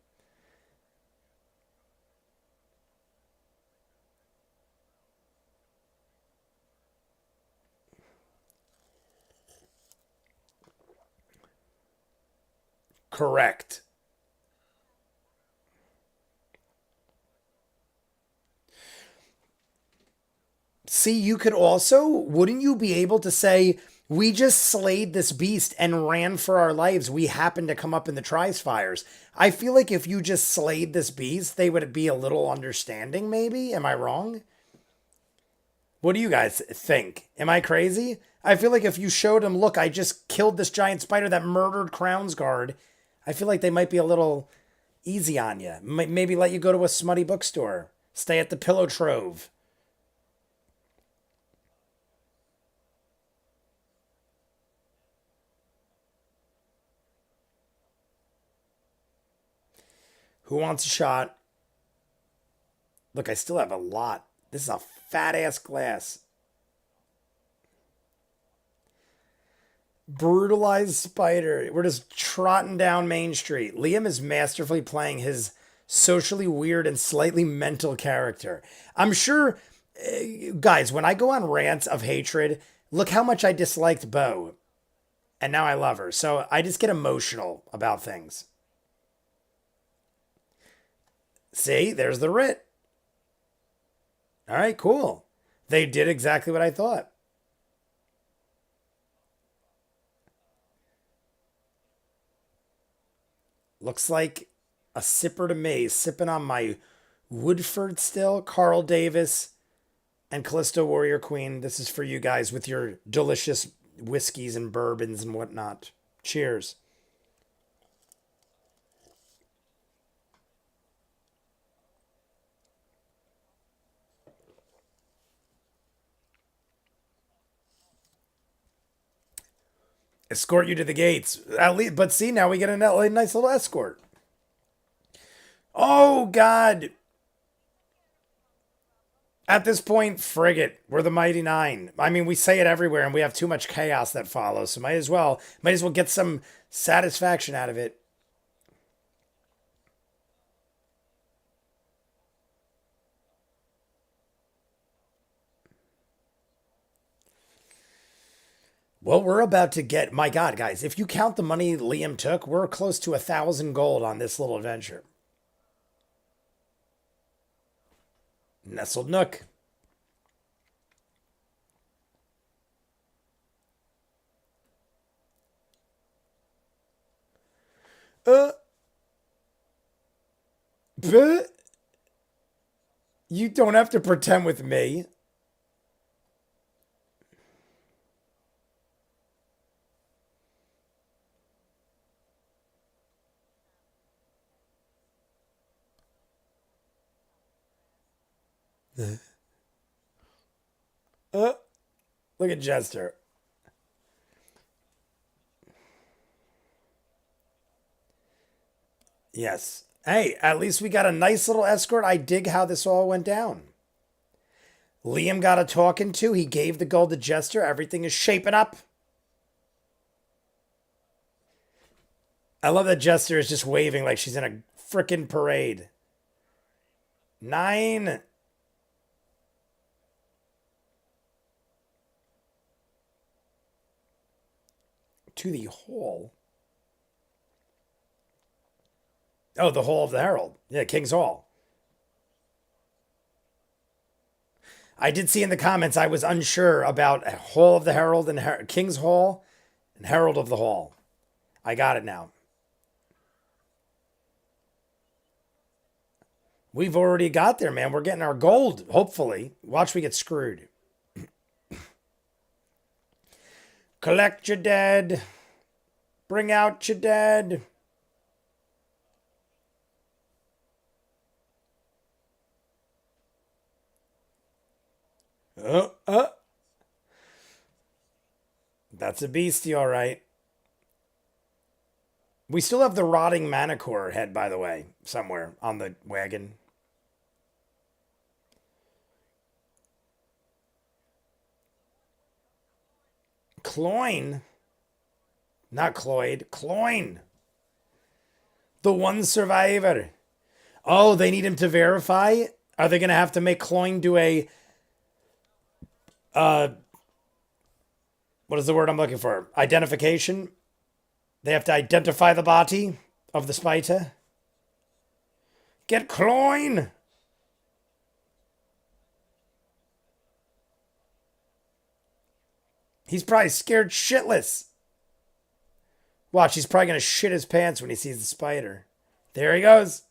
Correct. See, you could also, wouldn't you be able to say, we just slayed this beast and ran for our lives. We happened to come up in the Trice Fires. I feel like if you just slayed this beast, they would be a little understanding, maybe. Am I wrong? What do you guys think? Am I crazy? I feel like if you showed them, look, I just killed this giant spider that murdered Crown's Guard, I feel like they might be a little easy on you. Maybe let you go to a smutty bookstore. Stay at the Pillow Trove. Who wants a shot? Look, I still have a lot. This is a fat ass glass. Brutalized spider. We're just trotting down Main Street. Liam is masterfully playing his socially weird and slightly mental character. I'm sure, guys, when I go on rants of hatred, look how much I disliked Bo, and now I love her. So I just get emotional about things. See, there's the writ. All right, cool. They did exactly what I thought. Looks like a sipper to me, sipping on my Woodford still. Carl Davis and Callisto Warrior Queen. This is for you guys with your delicious whiskeys and bourbons and whatnot. Cheers. Escort you to the gates. At least, but see, now we get a nice little escort. Oh God! At this point, frig it. We're the Mighty Nine. I mean, we say it everywhere and we have too much chaos that follows, so might as well get some satisfaction out of it. Well, we're about to get, my God, guys, if you count the money Liam took, we're close to 1,000 gold on this little adventure. Nestled Nook. But you don't have to pretend with me. Look at Jester. Yes. Hey, at least we got a nice little escort. I dig how this all went down. Liam got a talking to. He gave the gold to Jester. Everything is shaping up. I love that Jester is just waving like she's in a frickin' parade. 9. To the hall. Oh, the Hall of the Herald. Yeah, King's Hall. I did see in the comments I was unsure about Hall of the Herald and King's Hall and Herald of the Hall. I got it now. We've already got there, man. We're getting our gold, hopefully. Watch we get screwed. Collect your dead. Bring out your dead. That's a beastie, all right. We still have the rotting Manicore head, by the way, somewhere on the wagon. Cloyne? Not Cloyd. Cloyne. The one survivor. Oh, they need him to verify? Are they going to have to make Cloyne do a... what is the word I'm looking for? Identification? They have to identify the body of the spider. Get Cloyne! He's probably scared shitless. Watch, he's probably going to shit his pants when he sees the spider. There he goes.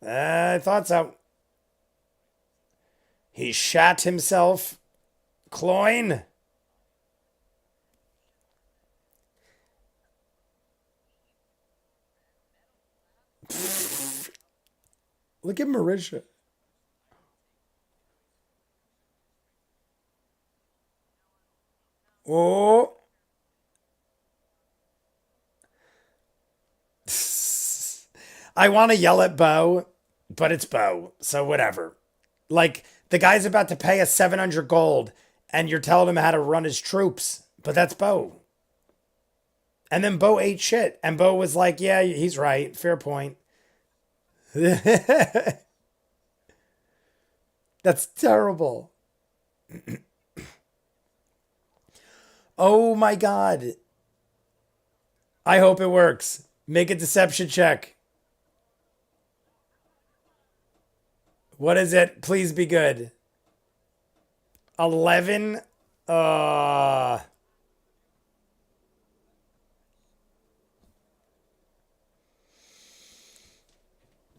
I thought so. He shat himself. Cloyne. Look at Marisha. Oh. I want to yell at Bo, but it's Bo, so whatever. Like, the guy's about to pay us 700 gold, and you're telling him how to run his troops, but that's Bo. And then Bo ate shit, and Bo was like, yeah, he's right, fair point. That's terrible. Oh my God. I hope it works. Make a deception check. What is it? Please be good. 11?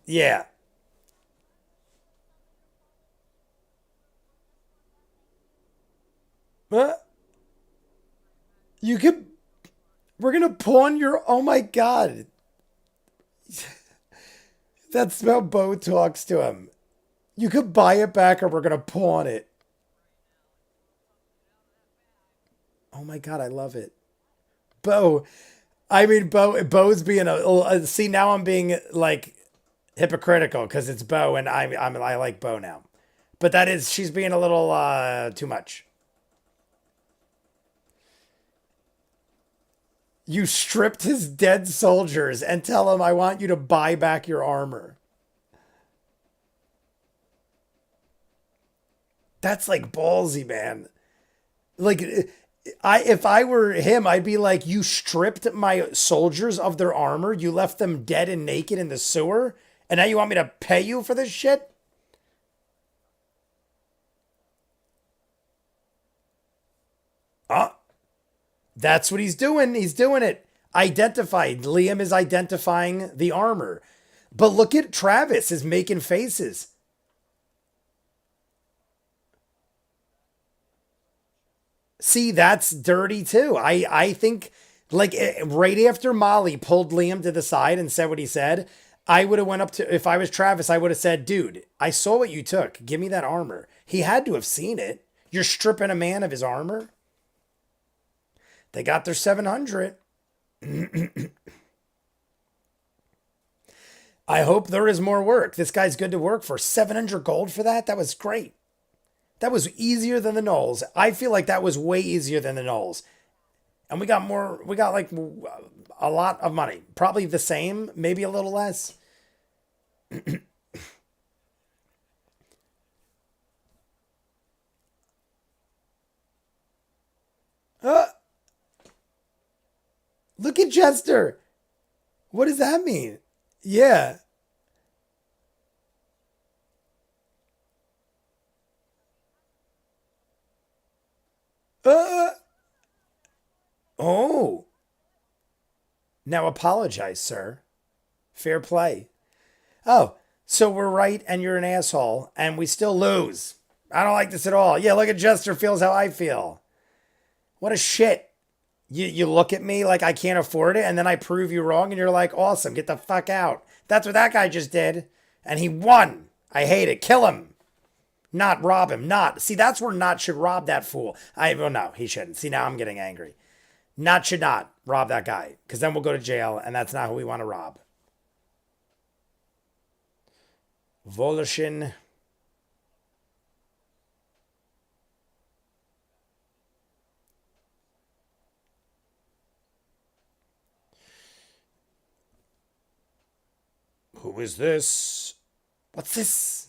Yeah. You could... We're gonna pawn your... Oh my God. That's how Bo talks to him. You could buy it back or we're gonna pawn it. Oh my God, I love it. Bo. I mean, Bo's being see, now I'm being like hypocritical because it's Bo and I like Bo now. But that is, she's being a little too much. You stripped his dead soldiers and tell him I want you to buy back your armor. That's like ballsy, man. Like if I were him, I'd be like, you stripped my soldiers of their armor, you left them dead and naked in the sewer, and now you want me to pay you for this shit? That's what he's doing. He's doing it. Identified. Liam is identifying the armor. But look at Travis is making faces. See, that's dirty too. I think like right after Molly pulled Liam to the side and said what he said, I would have went up to, if I was Travis, I would have said, dude, I saw what you took. Give me that armor. He had to have seen it. You're stripping a man of his armor. They got their 700. I hope there is more work. This guy's good to work for. 700 gold for that? That was great. That was easier than the Knolls. I feel like that was way easier than the Knolls. And we got more, we got like a lot of money. Probably the same, maybe a little less. uh, Look at Chester. What does that mean? Yeah. Uh, oh. Now apologize, sir. Fair play. Oh, so we're right and you're an asshole and we still lose. I don't like this at all. Yeah, look at Chester feels how I feel. What a shit. You look at me like I can't afford it and then I prove you wrong and you're like, awesome, get the fuck out. That's what that guy just did. And he won. I hate it. Kill him. Not rob him. Not. See, that's where Not should rob that fool. Well, no, he shouldn't. See, now I'm getting angry. Not should not rob that guy because then we'll go to jail and that's not who we want to rob. Voloshin. Who is this? What's this?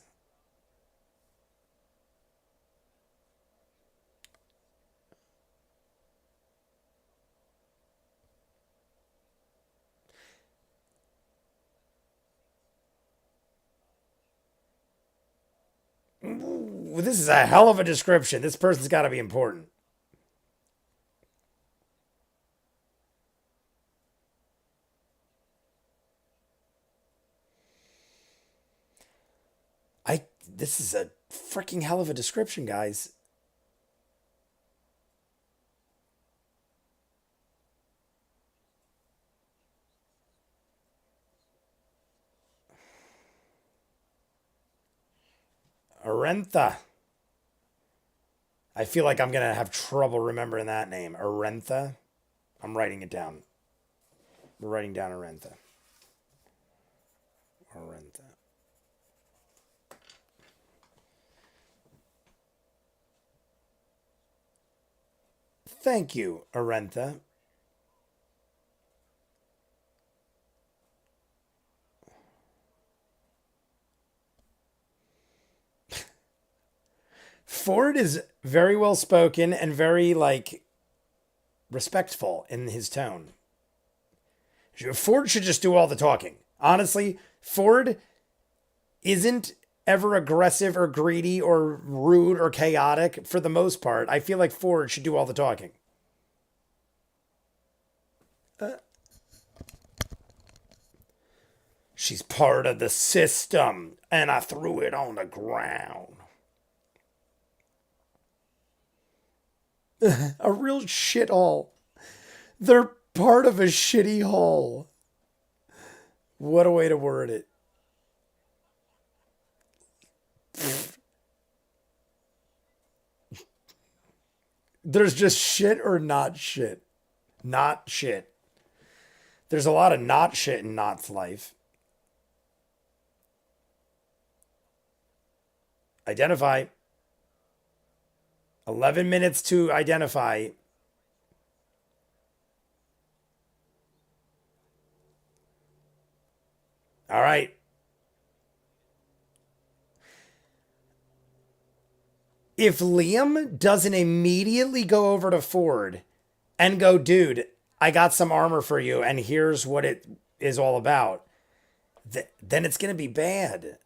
Ooh, this is a hell of a description. This person's got to be important. This is a freaking hell of a description, guys. Arentha. I feel like I'm going to have trouble remembering that name. Arentha. I'm writing it down. We're writing down Arentha. Arentha. Thank you, Arentha. Ford is very well spoken and very like respectful in his tone. Ford should just do all the talking. Honestly, Ford isn't ever aggressive or greedy or rude or chaotic for the most part. I feel like Ford should do all the talking. She's part of the system, and I threw it on the ground. A real shithole. They're part of a shitty hole. What a way to word it. There's just shit or not shit. Not shit. There's a lot of not shit in Not's life. Identify. 11 minutes to identify. All right. If Liam doesn't immediately go over to Ford and go, dude, I got some armor for you, and here's what it is all about, then it's going to be bad.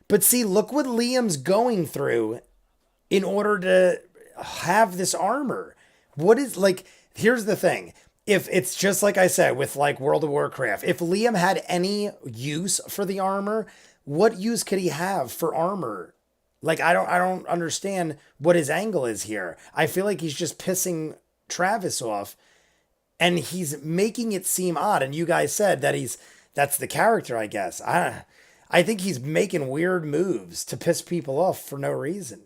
But see, look what Liam's going through in order to have this armor. What is like, here's the thing. If it's just like I said with like World of Warcraft, if Liam had any use for the armor, what use could he have for armor? Like I don't understand what his angle is here. I feel like he's just pissing Travis off and he's making it seem odd. And you guys said that that's the character, I guess. I think he's making weird moves to piss people off for no reason.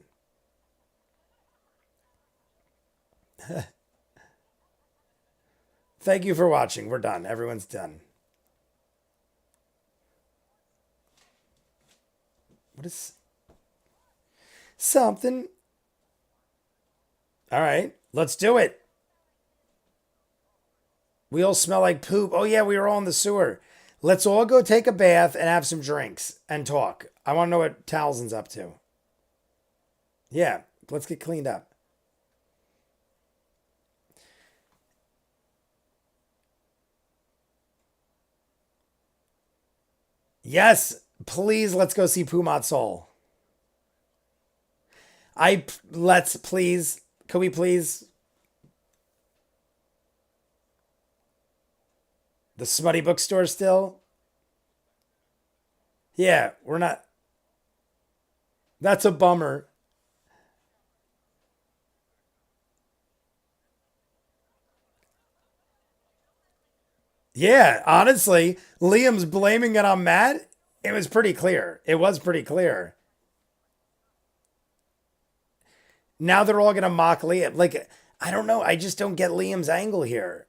Thank you for watching. We're done. Everyone's done. What is something? All right, let's do it. We all smell like poop. Oh, yeah, we were all in the sewer. Let's all go take a bath and have some drinks and talk. I want to know what Talzin's up to. Yeah, let's get cleaned up. Yes, please, let's go see Pumat Soul. Let's please. Could we please? The smutty bookstore still? Yeah, we're not. That's a bummer. Yeah, honestly, Liam's blaming it on Matt. It was pretty clear. It was pretty clear. Now they're all gonna mock Liam. Like, I don't know. I just don't get Liam's angle here.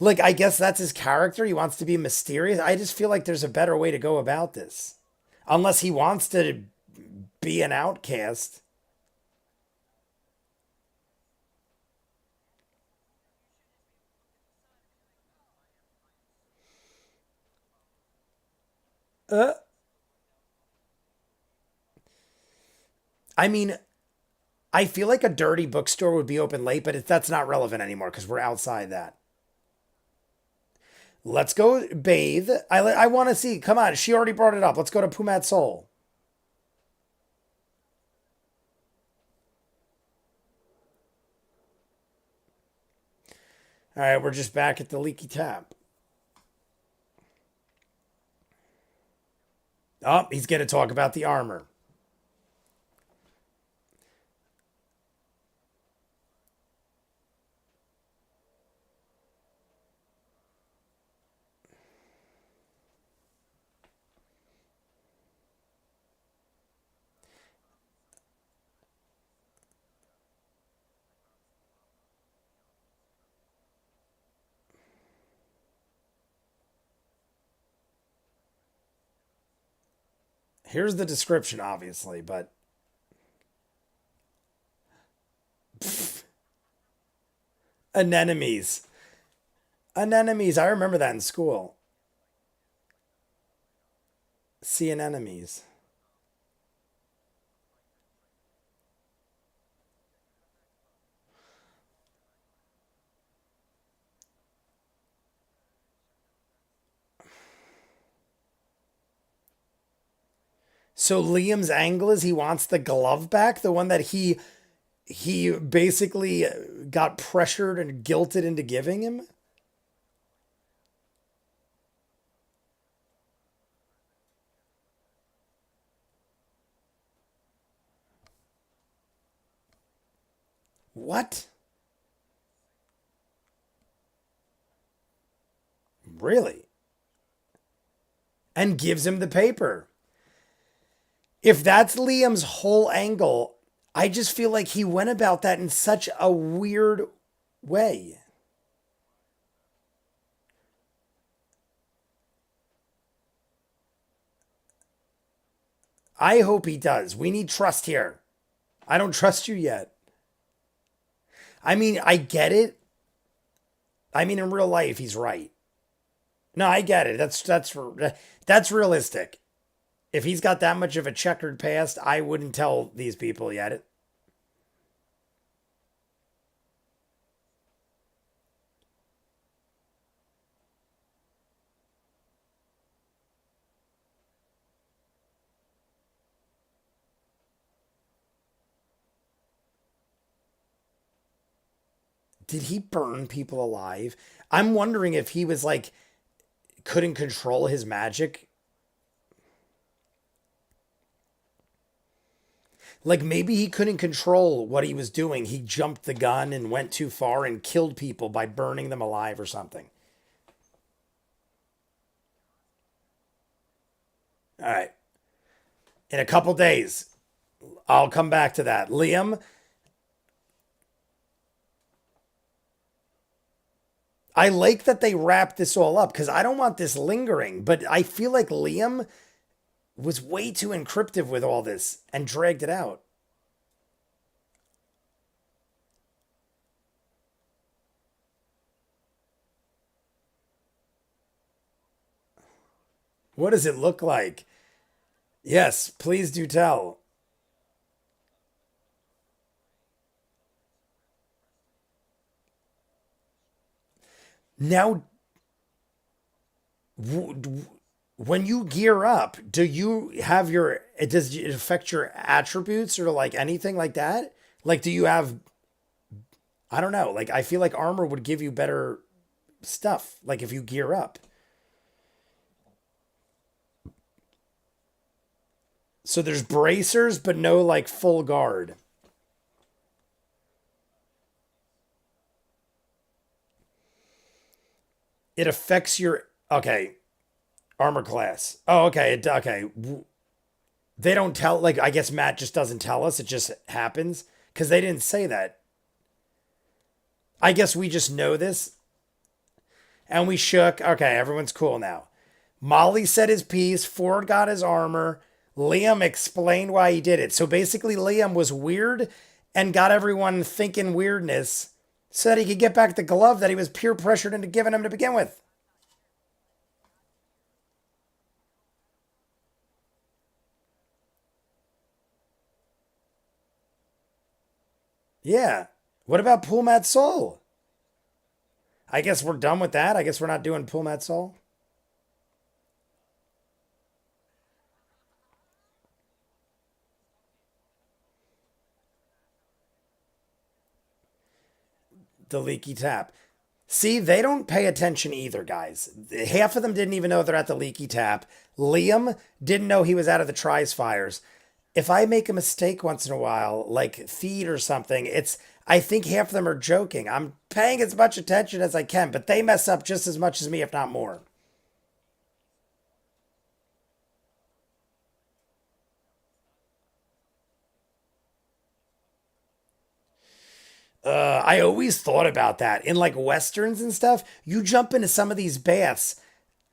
Like, I guess that's his character. He wants to be mysterious. I just feel like there's a better way to go about this. Unless he wants to be an outcast. Uh, I mean, I feel like a dirty bookstore would be open late, but that's not relevant anymore because we're outside that. Let's go bathe. I want to see. Come on, she already brought it up. Let's go to Pumat Soul. All right, we're just back at the leaky tap. Oh, he's going to talk about the armor. Here's the description, obviously, but anemones. Anemones. I remember that in school. Sea anemones. So Liam's angle is he wants the glove back, the one that he basically got pressured and guilted into giving him. What? Really? and gives him the paper. If that's Liam's whole angle, I just feel like he went about that in such a weird way. I hope he does. We need trust here. I don't trust you yet. I mean, I get it. I mean, in real life, he's right. No, I get it. That's realistic. If he's got that much of a checkered past, I wouldn't tell these people yet. Did he burn people alive? I'm wondering if he was like couldn't control his magic. Like maybe he couldn't control what he was doing. He jumped the gun and went too far and killed people by burning them alive or something. All right. In a couple days, I'll come back to that. Liam, I like that they wrapped this all up because I don't want this lingering, but I feel like Liam was way too encryptive with all this and dragged it out. What does it look like? Yes, please do tell. Now, when you gear up, do you have your, does it affect your attributes or like anything like that? Like, do you have, I don't know, like, I feel like armor would give you better stuff, like if you gear up. So there's bracers, but no like full guard. It affects your, okay, armor class. Oh, okay, okay. They don't tell, like, I guess Matt just doesn't tell us. It just happens because they didn't say that. I guess we just know this and we shook. Okay, everyone's cool now. Molly said his piece. Ford got his armor. Liam explained why he did it. So basically, Liam was weird and got everyone thinking weirdness so that he could get back the glove that he was peer pressured into giving him to begin with. Yeah. What about Pool Mat Soul? I guess we're done with that. I guess we're not doing Pool Mat Soul. The leaky tap. See, they don't pay attention either, guys. Half of them didn't even know they're at the leaky tap. Liam didn't know he was out of the Tries Fires. If I make a mistake once in a while, like feed or something, it's I think half of them are joking. I'm paying as much attention as I can, but they mess up just as much as me, if not more. I always thought about that in like westerns and stuff. You jump into some of these baths.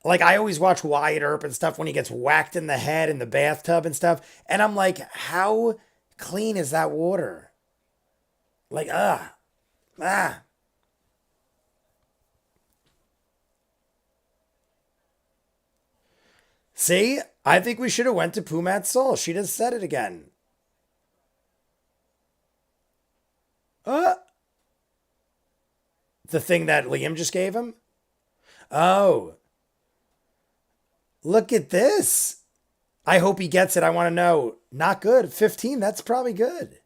Like I always watch Wyatt Earp and stuff when he gets whacked in the head in the bathtub and stuff, and I'm like, how clean is that water? Like, ah. See, I think we should have went to Pumat Soul. She just said it again. Uh, the thing that Liam just gave him. Oh, look at this. I hope he gets it. I want to know. Not good. 15. That's probably good.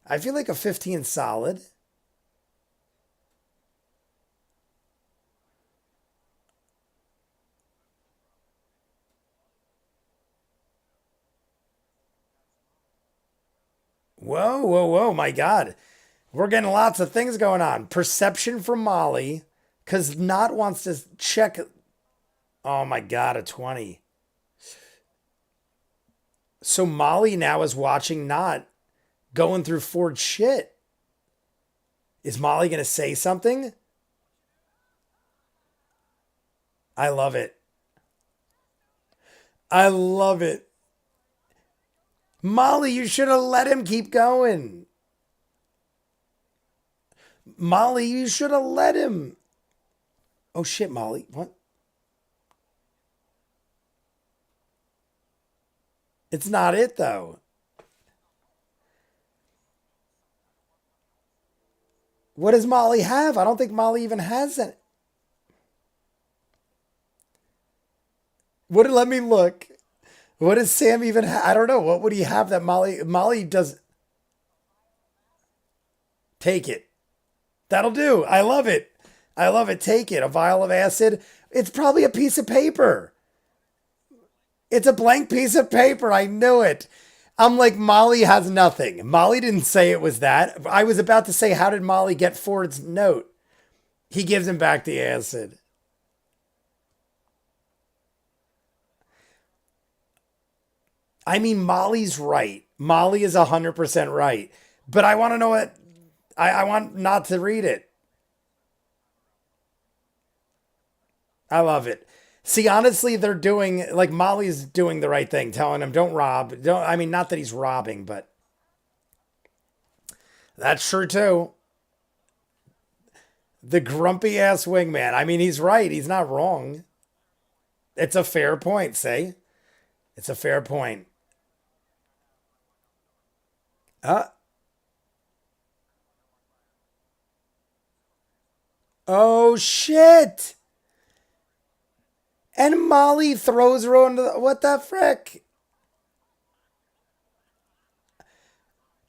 I feel like a 15 solid. Whoa, whoa, whoa, my God. We're getting lots of things going on. Perception from Molly, because Not wants to check. Oh my God, a 20. So Molly now is watching, not going through Ford's shit. Is Molly going to say something? I love it. I love it. Molly, you should have let him keep going. Molly, you should have let him. Oh shit, Molly. What? It's not it though. What does Molly have? I don't think Molly even has it. What? Let me look. What does Sam even have? I don't know. What would he have that Molly does? Take it. That'll do. I love it. I love it. Take it. A vial of acid. It's probably a piece of paper. It's a blank piece of paper. I knew it. I'm like, Molly has nothing. Molly didn't say it was that. I was about to say, how did Molly get Ford's note? He gives him back the acid. I mean, Molly's right. Molly is 100% right. But I want to know what. I want not to read it. I love it. See, honestly, they're doing, like, Molly's doing the right thing, telling him, don't rob. Don't, I mean, not that he's robbing, but that's true too. The grumpy ass wingman. I mean, he's right. He's not wrong. It's a fair point, say. It's a fair point. Uh, oh, shit. And Molly throws her into the, what the frick?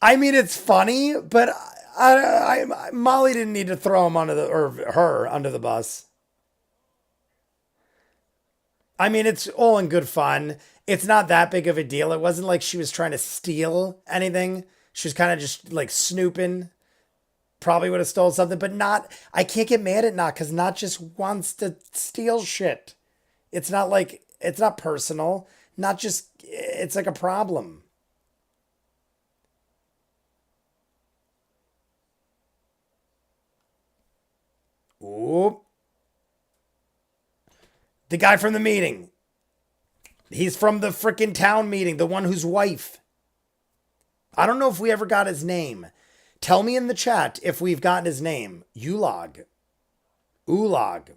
I mean, it's funny, but Molly didn't need to throw him under the, or her under the bus. I mean, it's all in good fun. It's not that big of a deal. It wasn't like she was trying to steal anything. She was kind of just like snooping. Probably would have stole something, but not. I can't get mad at Not because Not just wants to steal shit. It's not like it's not personal. Not just. It's like a problem. Ooh, the guy from the meeting. He's from the frickin' town meeting. The one whose wife. I don't know if we ever got his name. Tell me in the chat if we've gotten his name. Ulog. Ulog.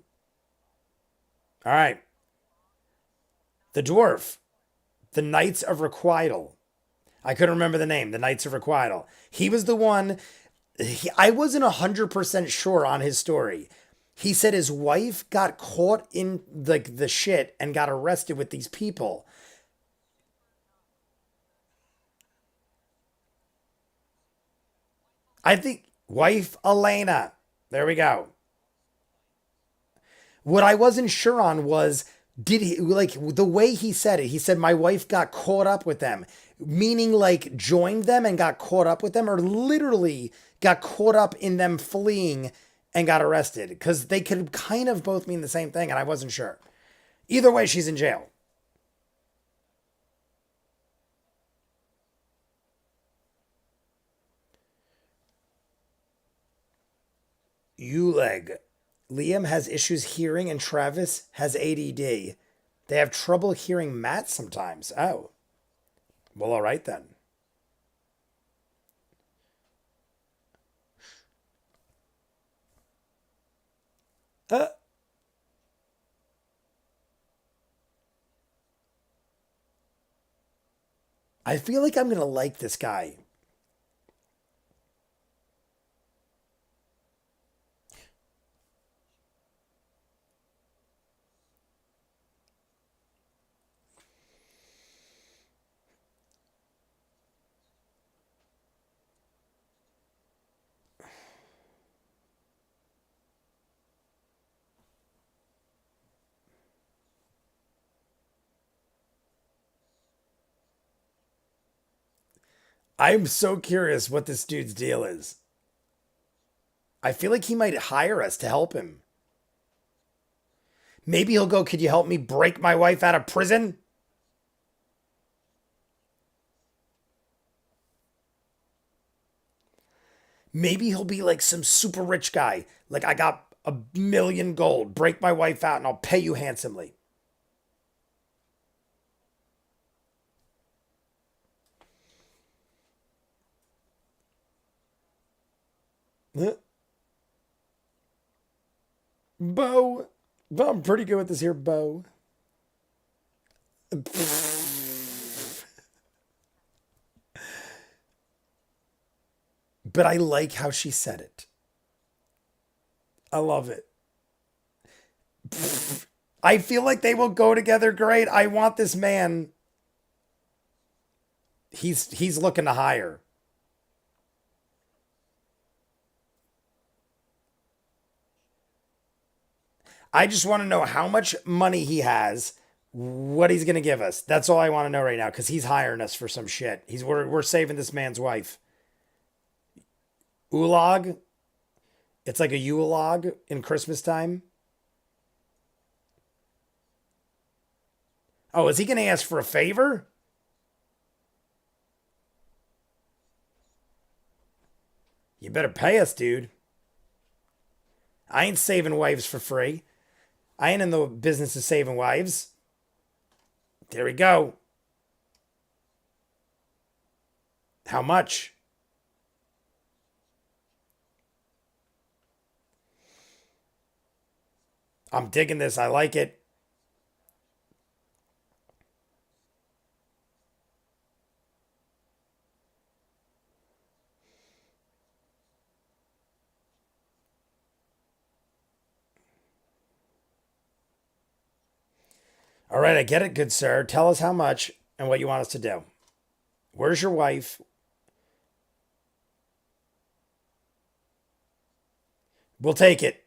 All right. The dwarf. The Knights of Requital. I couldn't remember the name. The Knights of Requital. He was the one. I wasn't 100% sure on his story. He said his wife got caught in the shit and got arrested with these people. I think wife Elena. There we go. What I wasn't sure on was, did he, like, the way he said it? He said my wife got caught up with them, meaning like joined them and got caught up with them, or literally got caught up in them fleeing and got arrested, because they could kind of both mean the same thing, and I wasn't sure. Either way, she's in jail. Uleg. Liam has issues hearing and Travis has ADD. They have trouble hearing Matt sometimes. Oh. Well, all right then. Uh, I feel like I'm going to like this guy. I'm so curious what this dude's deal is. I feel like he might hire us to help him. Maybe he'll go, could you help me break my wife out of prison? Maybe he'll be like some super rich guy. Like, I got 1,000,000 gold. Break my wife out and I'll pay you handsomely. Bo. I'm pretty good with this here, Bo. But I like how she said it. I love it. I feel like they will go together great. I want this man. He's looking to hire. I just want to know how much money he has, what he's going to give us. That's all I want to know right now because he's hiring us for some shit. We're saving this man's wife. Ulag. It's like a Yule log in Christmas time. Oh, is he going to ask for a favor? You better pay us, dude. I ain't saving wives for free. I ain't in the business of saving wives. There we go. How much? I'm digging this. I like it. All right, I get it, good sir. Tell us how much and what you want us to do. Where's your wife? We'll take it.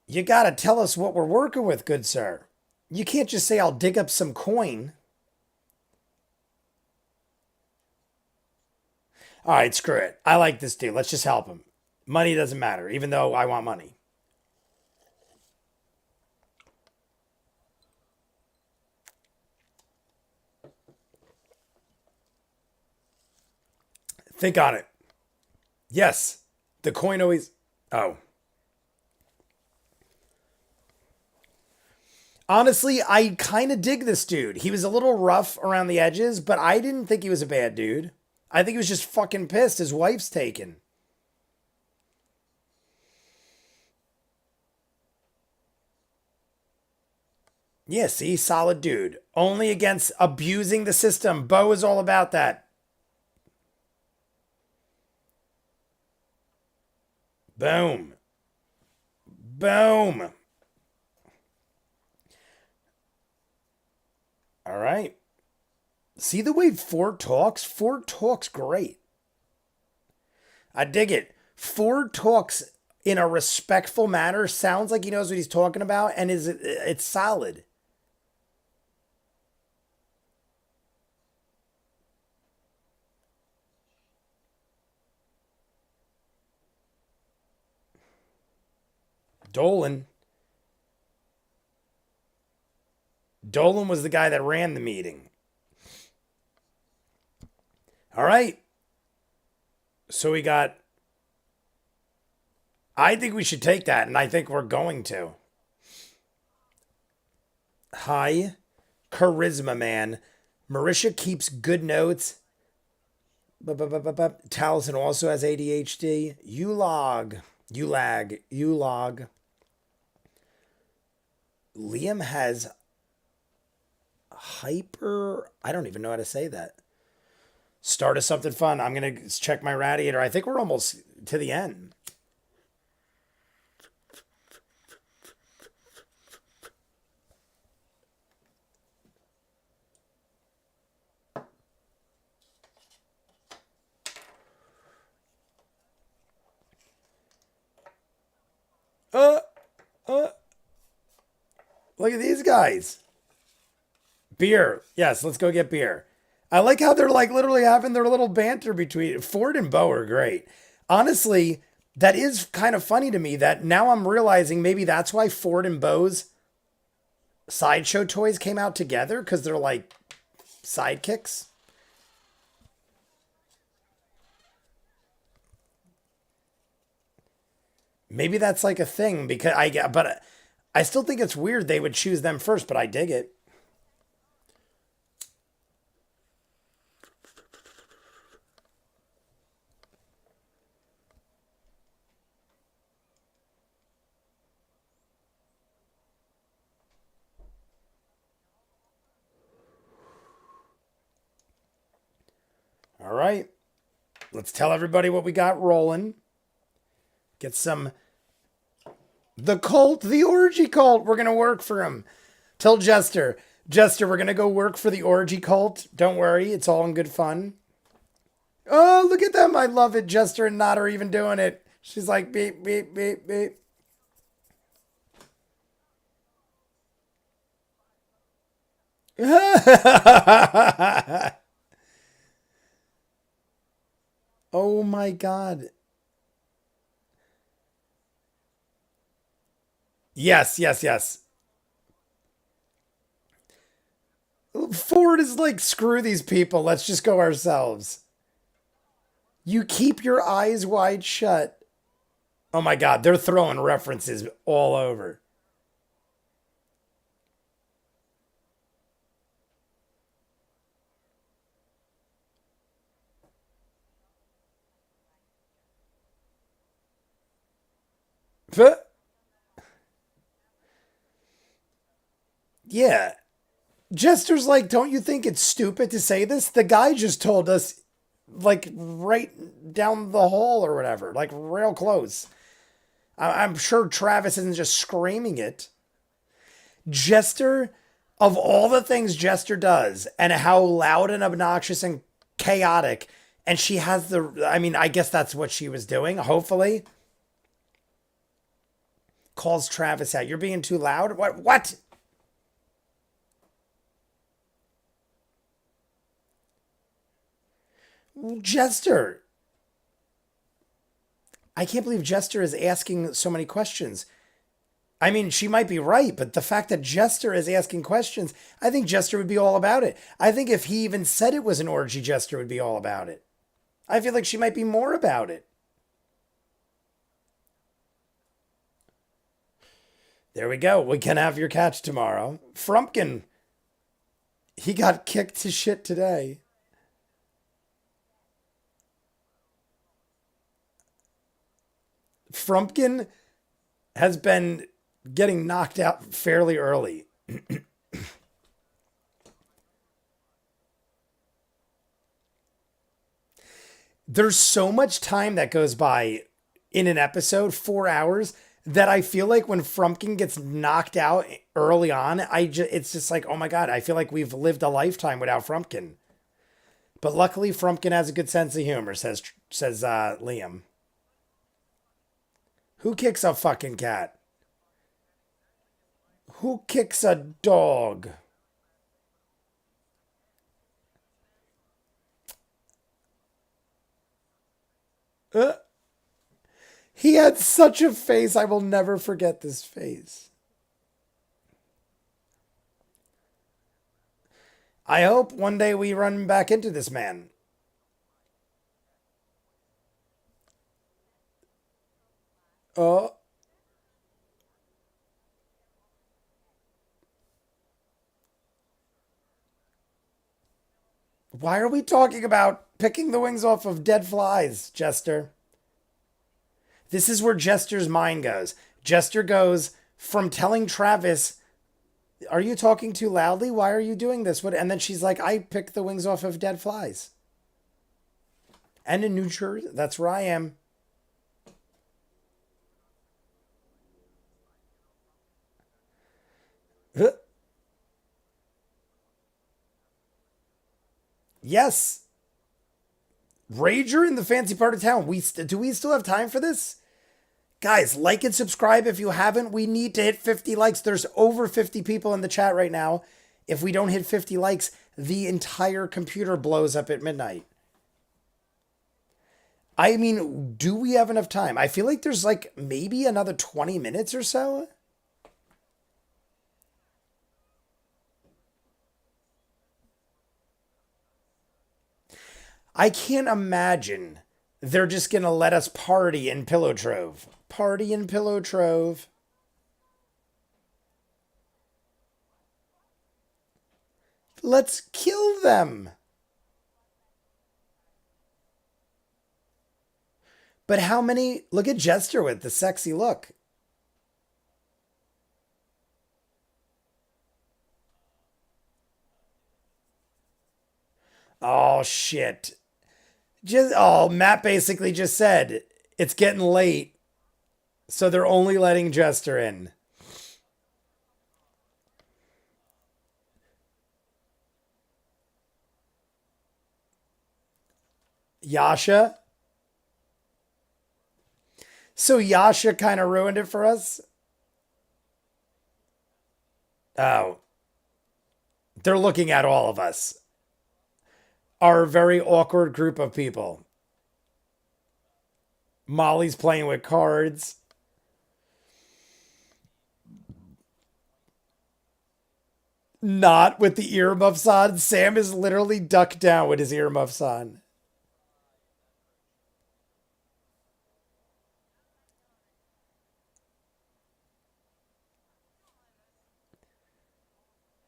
You gotta tell us what we're working with, good sir. You can't just say I'll dig up some coin. All right, screw it. I like this dude. Let's just help him. Money doesn't matter, even though I want money. Think on it. Yes, the coin always. Oh. Honestly, I kind of dig this dude. He was a little rough around the edges, but I didn't think he was a bad dude. I think he was just fucking pissed his wife's taken. Yeah, see, solid dude. Only against abusing the system. Bo is all about that. Boom. Boom. All right. See the way Ford talks? Ford talks great. I dig it. Ford talks in a respectful manner, sounds like he knows what he's talking about, and it's solid. Dolan. Dolan was the guy that ran the meeting. All right. So we got. I think we should take that, and I think we're going to. High charisma, man. Marisha keeps good notes. Taliesin also has ADHD. Ulag. Liam has hyper. I don't even know how to say that. Start us something fun. I'm going to check my radiator. I think we're almost to the end. Look at these guys. Beer. Yes, let's go get beer. I like how they're like literally having their little banter between Ford and Bo are great. Honestly, That is kind of funny to me that now I'm realizing maybe that's why Ford and Bo's sideshow toys came out together, because they're like sidekicks. Maybe that's like a thing because but I still think it's weird they would choose them first, but I dig it. All right. Let's tell everybody what we got rolling. Get some. The cult, the orgy cult. We're going to work for him. Tell Jester. Jester, we're going to go work for the orgy cult. Don't worry. It's all in good fun. Oh, look at them. I love it. Jester and Not are even doing it. She's like, beep, beep, beep, beep. Oh my God. Yes, yes, yes. Ford is like, screw these people. Let's just go ourselves. You keep your eyes wide shut. Oh my God, they're throwing references all over. Yeah. Jester's like, don't you think it's stupid to say this? The guy just told us, like, right down the hall or whatever, like, real close. I'm sure Travis isn't just screaming it. Jester, of all the things Jester does, and how loud and obnoxious and chaotic, and she has I mean, I guess that's what she was doing, hopefully. Calls Travis out. You're being too loud? What? Jester. I can't believe Jester is asking so many questions. I mean, she might be right, but the fact that Jester is asking questions, I think Jester would be all about it. I think if he even said it was an orgy, Jester would be all about it. I feel like she might be more about it. There we go. We can have your catch tomorrow. Frumpkin, he got kicked to shit today. Frumpkin has been getting knocked out fairly early. There's so much time that goes by in an episode, 4 hours, that I feel like when Frumpkin gets knocked out early on, it's just like, oh my God, I feel like we've lived a lifetime without Frumpkin. But luckily, Frumpkin has a good sense of humor, says Liam. Who kicks a fucking cat? Who kicks a dog? Uh, he had such a face. I will never forget this face. I hope one day we run back into this man. Oh, why are we talking about picking the wings off of dead flies, Jester? This is where Jester's mind goes. Jester goes from telling Travis, are you talking too loudly? Why are you doing this? What? And then she's like, I picked the wings off of dead flies. And in New Jersey, that's where I am. Yes. Rager in the fancy part of town. Do we still have time for this? Guys, like and subscribe if you haven't. We need to hit 50 likes. There's over 50 people in the chat right now. If we don't hit 50 likes, the entire computer blows up at midnight. I mean, do we have enough time? I feel like there's like maybe another 20 minutes or so. I can't imagine they're just going to let us party in Pillow Trove. Party in Pillow Trove. Let's kill them. But how many? Look at Jester with the sexy look. Oh, shit. Matt basically just said it's getting late, so they're only letting Jester in. Yasha. So Yasha kind of ruined it for us. Oh, they're looking at all of us. Our very awkward group of people. Molly's playing with cards. Not with the earmuffs on. Sam is literally ducked down with his earmuffs on.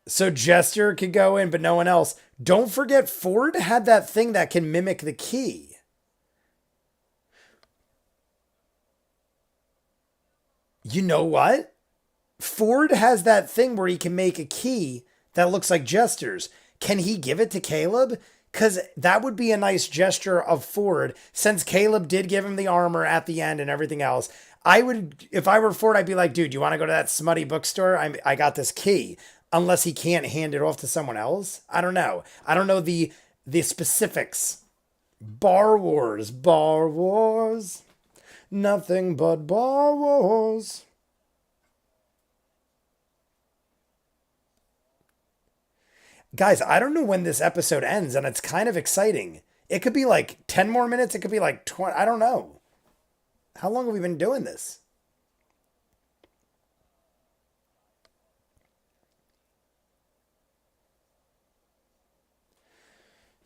So Jester could go in, but no one else. Don't forget, Ford had that thing that can mimic the key. You know what? Ford has that thing where he can make a key that looks like Jester's. Can he give it to Caleb? Because that would be a nice gesture of Ford, since Caleb did give him the armor at the end and everything else. I would, if I were Ford, I'd be like, dude, you want to go to that smutty bookstore? I got this key. Unless he can't hand it off to someone else. I don't know. I don't know the specifics. Bar Wars. Bar Wars. Nothing but Bar Wars. Guys, I don't know when this episode ends, and it's kind of exciting. It could be like 10 more minutes. It could be like 20. I don't know. How long have we been doing this?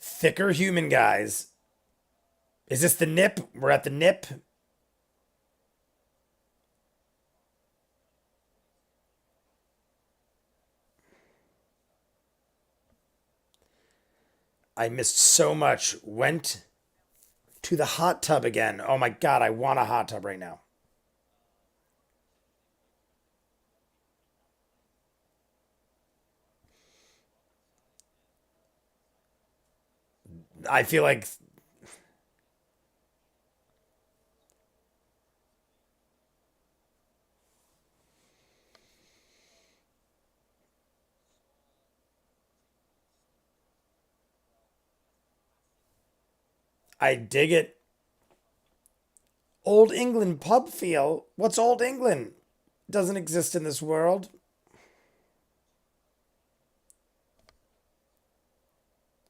Thicker human guys. Is this the nip? We're at the nip. I missed so much. Went to the hot tub again. Oh my God, I want a hot tub right now. I feel like I dig it. Old England pub feel. What's Old England? Doesn't exist in this world.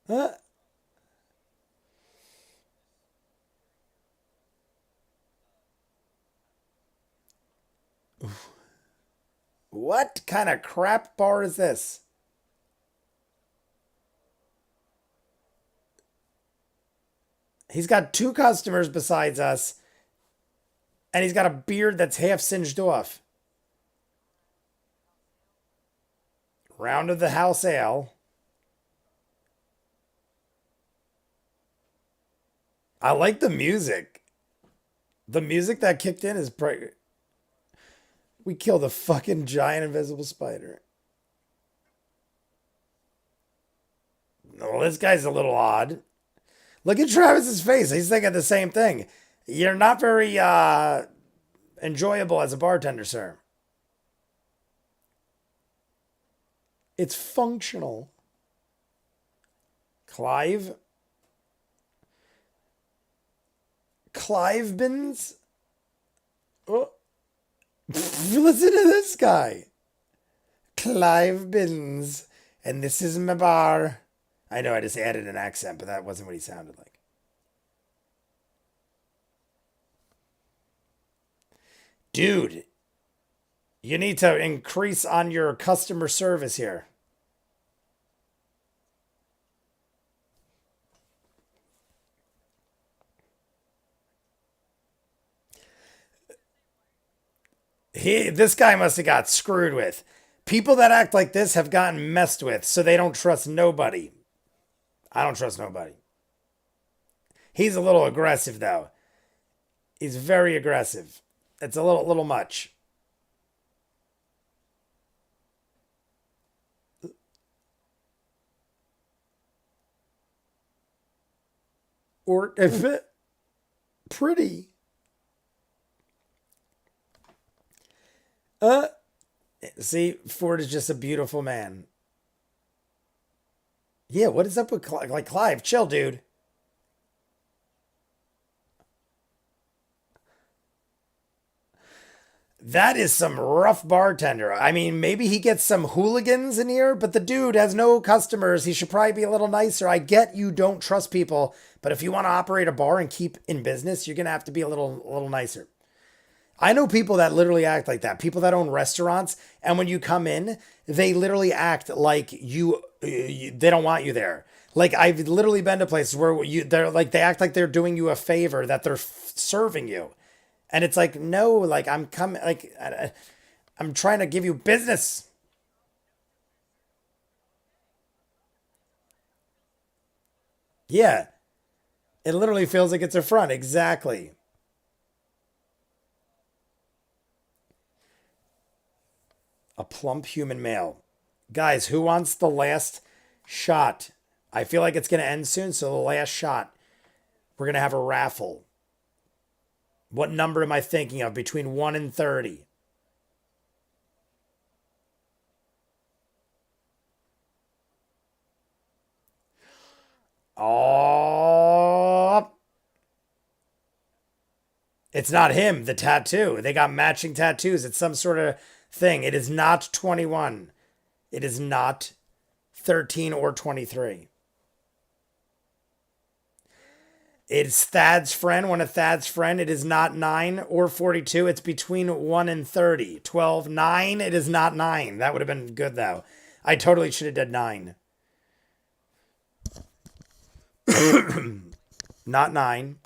Huh? What kind of crap bar is this? He's got two customers besides us, and he's got a beard that's half singed off. Round of the house ale. I like the music. The music that kicked in is pretty. We killed a fucking giant invisible spider. Well, this guy's a little odd. Look at Travis's face. He's thinking the same thing. You're not very enjoyable as a bartender, sir. It's functional. Clive. Clive Bins. Oh. Listen to this guy. Clive Bins. And this is my bar. I know I just added an accent, but that wasn't what he sounded like. Dude, you need to increase on your customer service here. This guy must have got screwed with. People that act like this have gotten messed with, so they don't trust nobody. I don't trust nobody. He's a little aggressive, though. He's very aggressive. It's a little much. Or if it pretty. See, Ford is just a beautiful man. Yeah, what is up with like Clive? Chill, dude. That is some rough bartender. I mean, maybe he gets some hooligans in here, but the dude has no customers. He should probably be a little nicer. I get you don't trust people, but if you want to operate a bar and keep in business, you're gonna have to be a little nicer. I know people that literally act like that. People that own restaurants, and when you come in, they literally act like they don't want you there. Like I've literally been to places where they act like they're doing you a favor, that they're serving you. And it's like, no, like I'm coming, like I'm trying to give you business. Yeah, it literally feels like it's a front. Exactly. A plump human male. Guys, who wants the last shot? I feel like it's going to end soon, so the last shot, we're going to have a raffle. What number am I thinking of between 1 and 30? Oh, it's not him, the tattoo. They got matching tattoos. It's some sort of thing. It is not 21. It is not 13 or 23. It's Thad's friend, one of Thad's friend. It is not 9 or 42. It's between 1 and 30. 12, 9. It is not 9. That would have been good, though. I totally should have done 9. Not 9.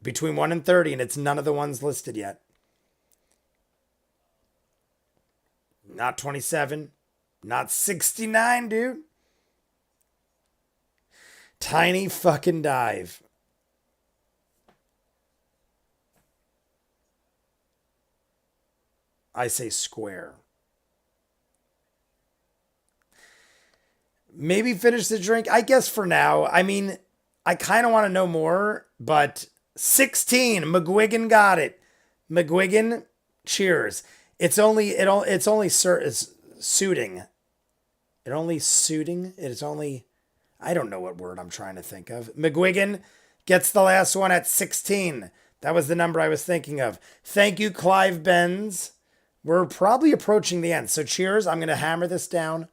Between 1 and 30, and it's none of the ones listed yet. Not 27. Not 69, dude. Tiny fucking dive. I say square. Maybe finish the drink. I guess for now. I mean, I kind of want to know more, but 16. McGuigan got it. McGuigan, cheers. It's only it's suiting. It only suiting. It's only, I don't know what word I'm trying to think of. McGuigan gets the last one at 16. That was the number I was thinking of. Thank you, Clive Benz. We're probably approaching the end. So cheers. I'm going to hammer this down.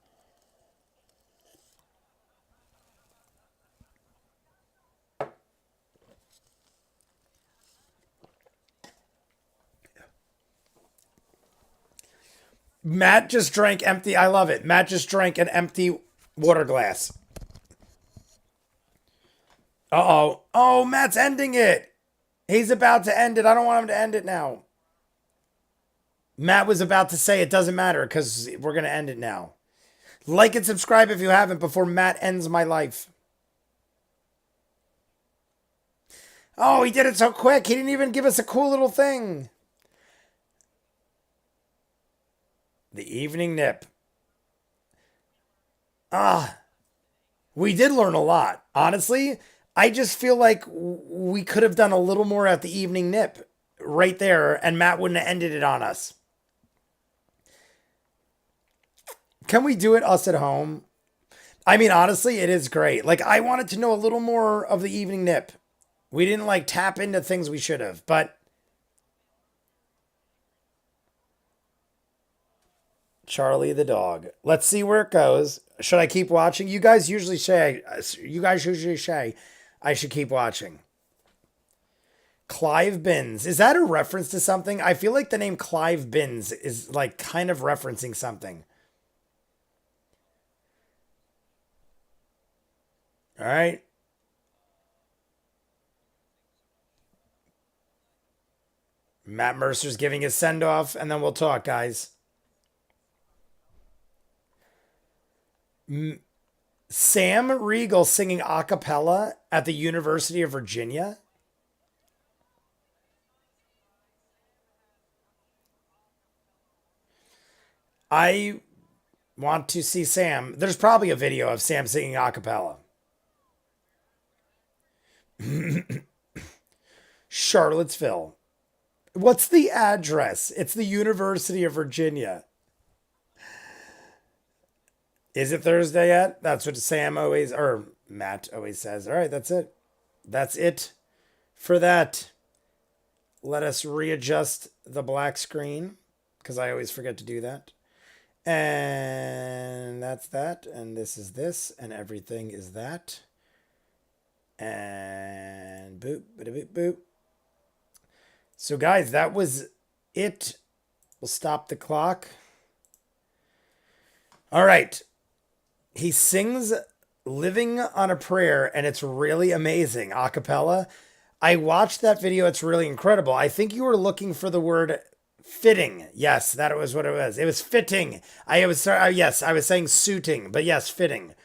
Matt just drank empty. I love it. Matt just drank an empty water glass. Uh-oh. Oh, Matt's ending it. He's about to end it. I don't want him to end it now. Matt was about to say it doesn't matter because we're going to end it now. Like and subscribe if you haven't before Matt ends my life. Oh, he did it so quick. He didn't even give us a cool little thing. The evening nip. We did learn a lot. Honestly, I just feel like we could have done a little more at the evening nip right there, and Matt wouldn't have ended it on us. Can we do it us at home? I mean, honestly, it is great. Like, I wanted to know a little more of the evening nip. We didn't like tap into things we should have, but Charlie the dog. Let's see where it goes. Should I keep watching? You guys usually say I should keep watching. Clive Bins. Is that a reference to something? I feel like the name Clive Bins is like kind of referencing something. All right. Matt Mercer's giving his send off, and then we'll talk, guys. Sam Riegel singing a cappella at the University of Virginia. I want to see Sam. There's probably a video of Sam singing a cappella. Charlottesville. What's the address? It's the University of Virginia. Is it Thursday yet? That's what Sam always, or Matt always says. All right, that's it. That's it for that. Let us readjust the black screen because I always forget to do that. And that's that. And this is this. And everything is that. And boop, boop, boop. So, guys, that was it. We'll stop the clock. All right. He sings Living on a Prayer, and it's really amazing. A cappella. I watched that video. It's really incredible. I think you were looking for the word fitting. Yes, that was what it was. It was fitting. I was sorry. Yes, I was saying suiting, but yes, fitting.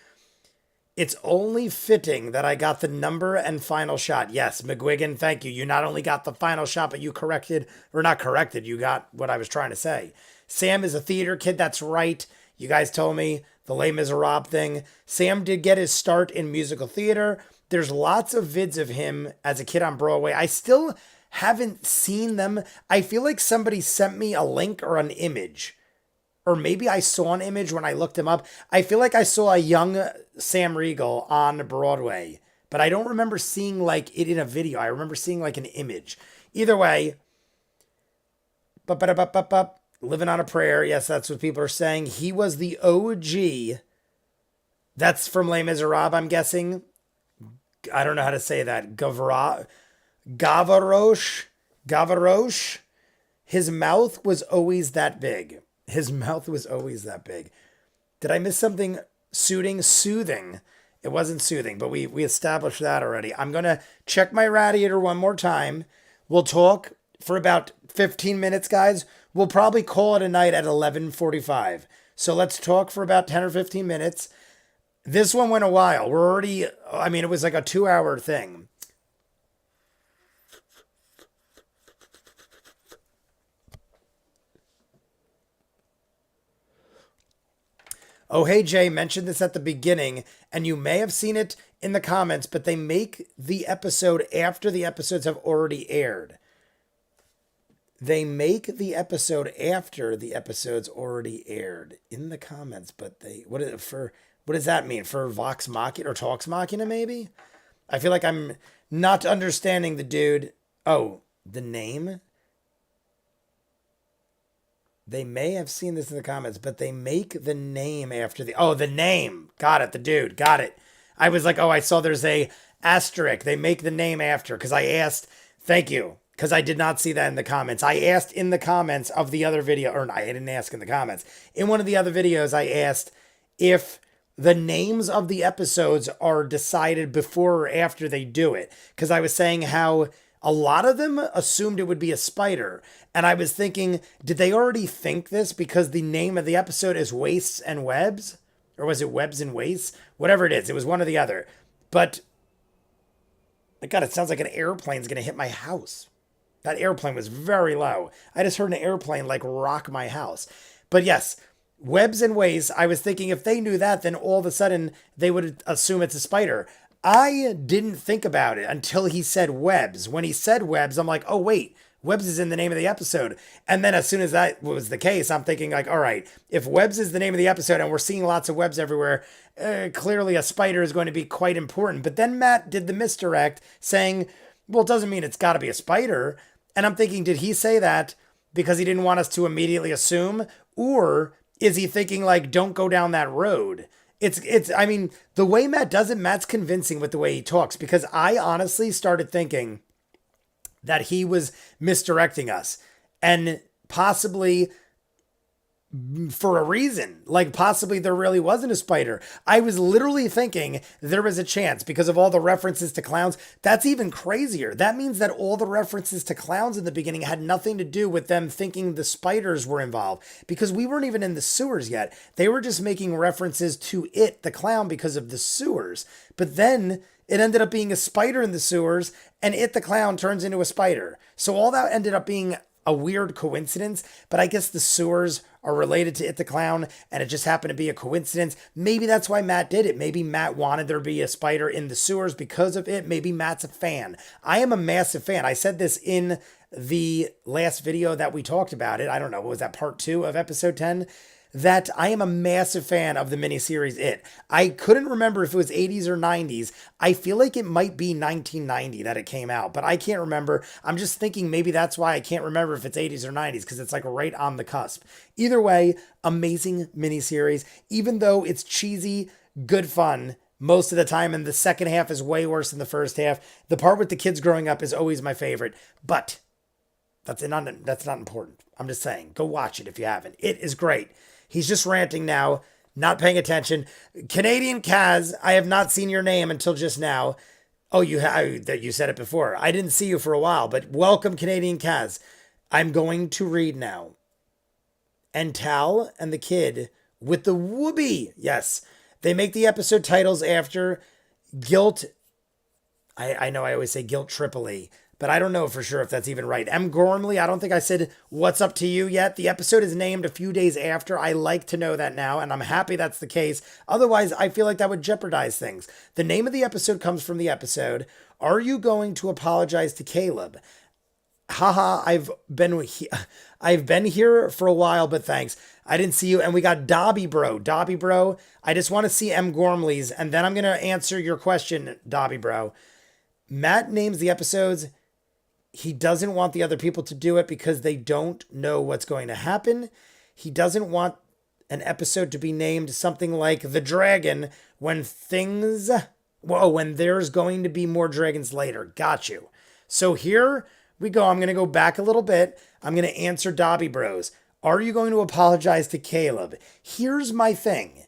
It's only fitting that I got the number and final shot. Yes, McGuigan, thank you. You not only got the final shot, but you corrected, or not corrected, you got what I was trying to say. Sam is a theater kid. That's right. You guys told me the Les Miserables thing. Sam did get his start in musical theater. There's lots of vids of him as a kid on Broadway. I still haven't seen them. I feel like somebody sent me a link or an image. Or maybe I saw an image when I looked him up. I feel like I saw a young Sam Riegel on Broadway, but I don't remember seeing like it in a video. I remember seeing like an image. Either way, Living on a Prayer. Yes, that's what people are saying. He was the OG. That's from Les Miserables, I'm guessing. I don't know how to say that. Gavroche. His mouth was always that big. His mouth was always that big. Did I miss something? Soothing. It wasn't soothing, but we established that already. I'm going to check my radiator one more time. We'll talk for about 15 minutes, guys. We'll probably call it a night at 11:45. So let's talk for about 10 or 15 minutes. This one went a while. It was like a 2-hour thing. Oh, hey, Jay, mentioned this at the beginning, and you may have seen it in the comments, but they make the episode after the episodes have already aired. They make the episode after the episode's already aired in the comments, but what does that mean? For Vox Machina or Talks Machina, maybe? I feel like I'm not understanding the dude. Oh, the name? They may have seen this in the comments, but they make the name after the name. Got it. The dude. Got it. I was like, I saw there's a asterisk. They make the name after because I asked, thank you, because I did not see that in the comments. I asked in the comments of the other video, or I didn't ask in the comments. In one of the other videos, I asked if the names of the episodes are decided before or after they do it. Because I was saying how a lot of them assumed it would be a spider. And I was thinking, did they already think this because the name of the episode is Wastes and Webs? Or was it Webs and Wastes? Whatever it is. It was one or the other. But, God, it sounds like an airplane's going to hit my house. That airplane was very low. I just heard an airplane like rock my house. But yes, Webs and Wastes, I was thinking if they knew that, then all of a sudden they would assume it's a spider. I didn't think about it until he said Webs. When he said Webs, I'm like, oh, wait, Webs is in the name of the episode. And then as soon as that was the case, I'm thinking like, all right, if Webs is the name of the episode and we're seeing lots of webs everywhere, clearly a spider is going to be quite important. But then Matt did the misdirect saying, well, it doesn't mean it's got to be a spider. And I'm thinking, did he say that because he didn't want us to immediately assume? Or is he thinking like, don't go down that road? I mean, the way Matt does it, Matt's convincing with the way he talks, because I honestly started thinking that he was misdirecting us, and possibly for a reason. Like, possibly there really wasn't a spider. I was literally thinking there was a chance because of all the references to clowns. That's even crazier. That means that all the references to clowns in the beginning had nothing to do with them thinking the spiders were involved, because we weren't even in the sewers yet. They were just making references to it, the clown, because of the sewers. But then it ended up being a spider in the sewers, and it, the clown, turns into a spider. So all that ended up being a weird coincidence, but I guess the sewers are related to It the Clown, and it just happened to be a coincidence. Maybe that's why Matt did it. Maybe Matt wanted there to be a spider in the sewers because of it. Maybe Matt's a fan. I am a massive fan. I said this in the last video that we talked about it. I don't know, what was that, part 2 of episode 10? That I am a massive fan of the miniseries It. I couldn't remember if it was 80s or 90s. I feel like it might be 1990 that it came out, but I can't remember. I'm just thinking maybe that's why I can't remember if it's 80s or 90s, because it's like right on the cusp. Either way, amazing miniseries. Even though it's cheesy, good fun most of the time, and the second half is way worse than the first half. The part with the kids growing up is always my favorite, but that's not important. I'm just saying, go watch it if you haven't. It is great. He's just ranting now, not paying attention. Canadian Kaz, I have not seen your name until just now. Oh, you said it before. I didn't see you for a while, but welcome, Canadian Kaz. I'm going to read now. And Tal and the kid with the whoopee. Yes, they make the episode titles after Guilt. I know I always say Guilt Tripoli, but I don't know for sure if that's even right. M. Gormley, I don't think I said what's up to you yet. The episode is named a few days after. I like to know that now, and I'm happy that's the case. Otherwise, I feel like that would jeopardize things. The name of the episode comes from the episode. Are you going to apologize to Caleb? Haha, I've been here for a while, but thanks. I didn't see you. And we got Dobby Bro. I just want to see M. Gormley's, and then I'm going to answer your question, Dobby Bro. Matt names the episodes. He doesn't want the other people to do it because they don't know what's going to happen. He doesn't want an episode to be named something like The Dragon when there's going to be more dragons later. Got you. So here we go. I'm going to go back a little bit. I'm going to answer Dobby Bros. Are you going to apologize to Caleb? Here's my thing.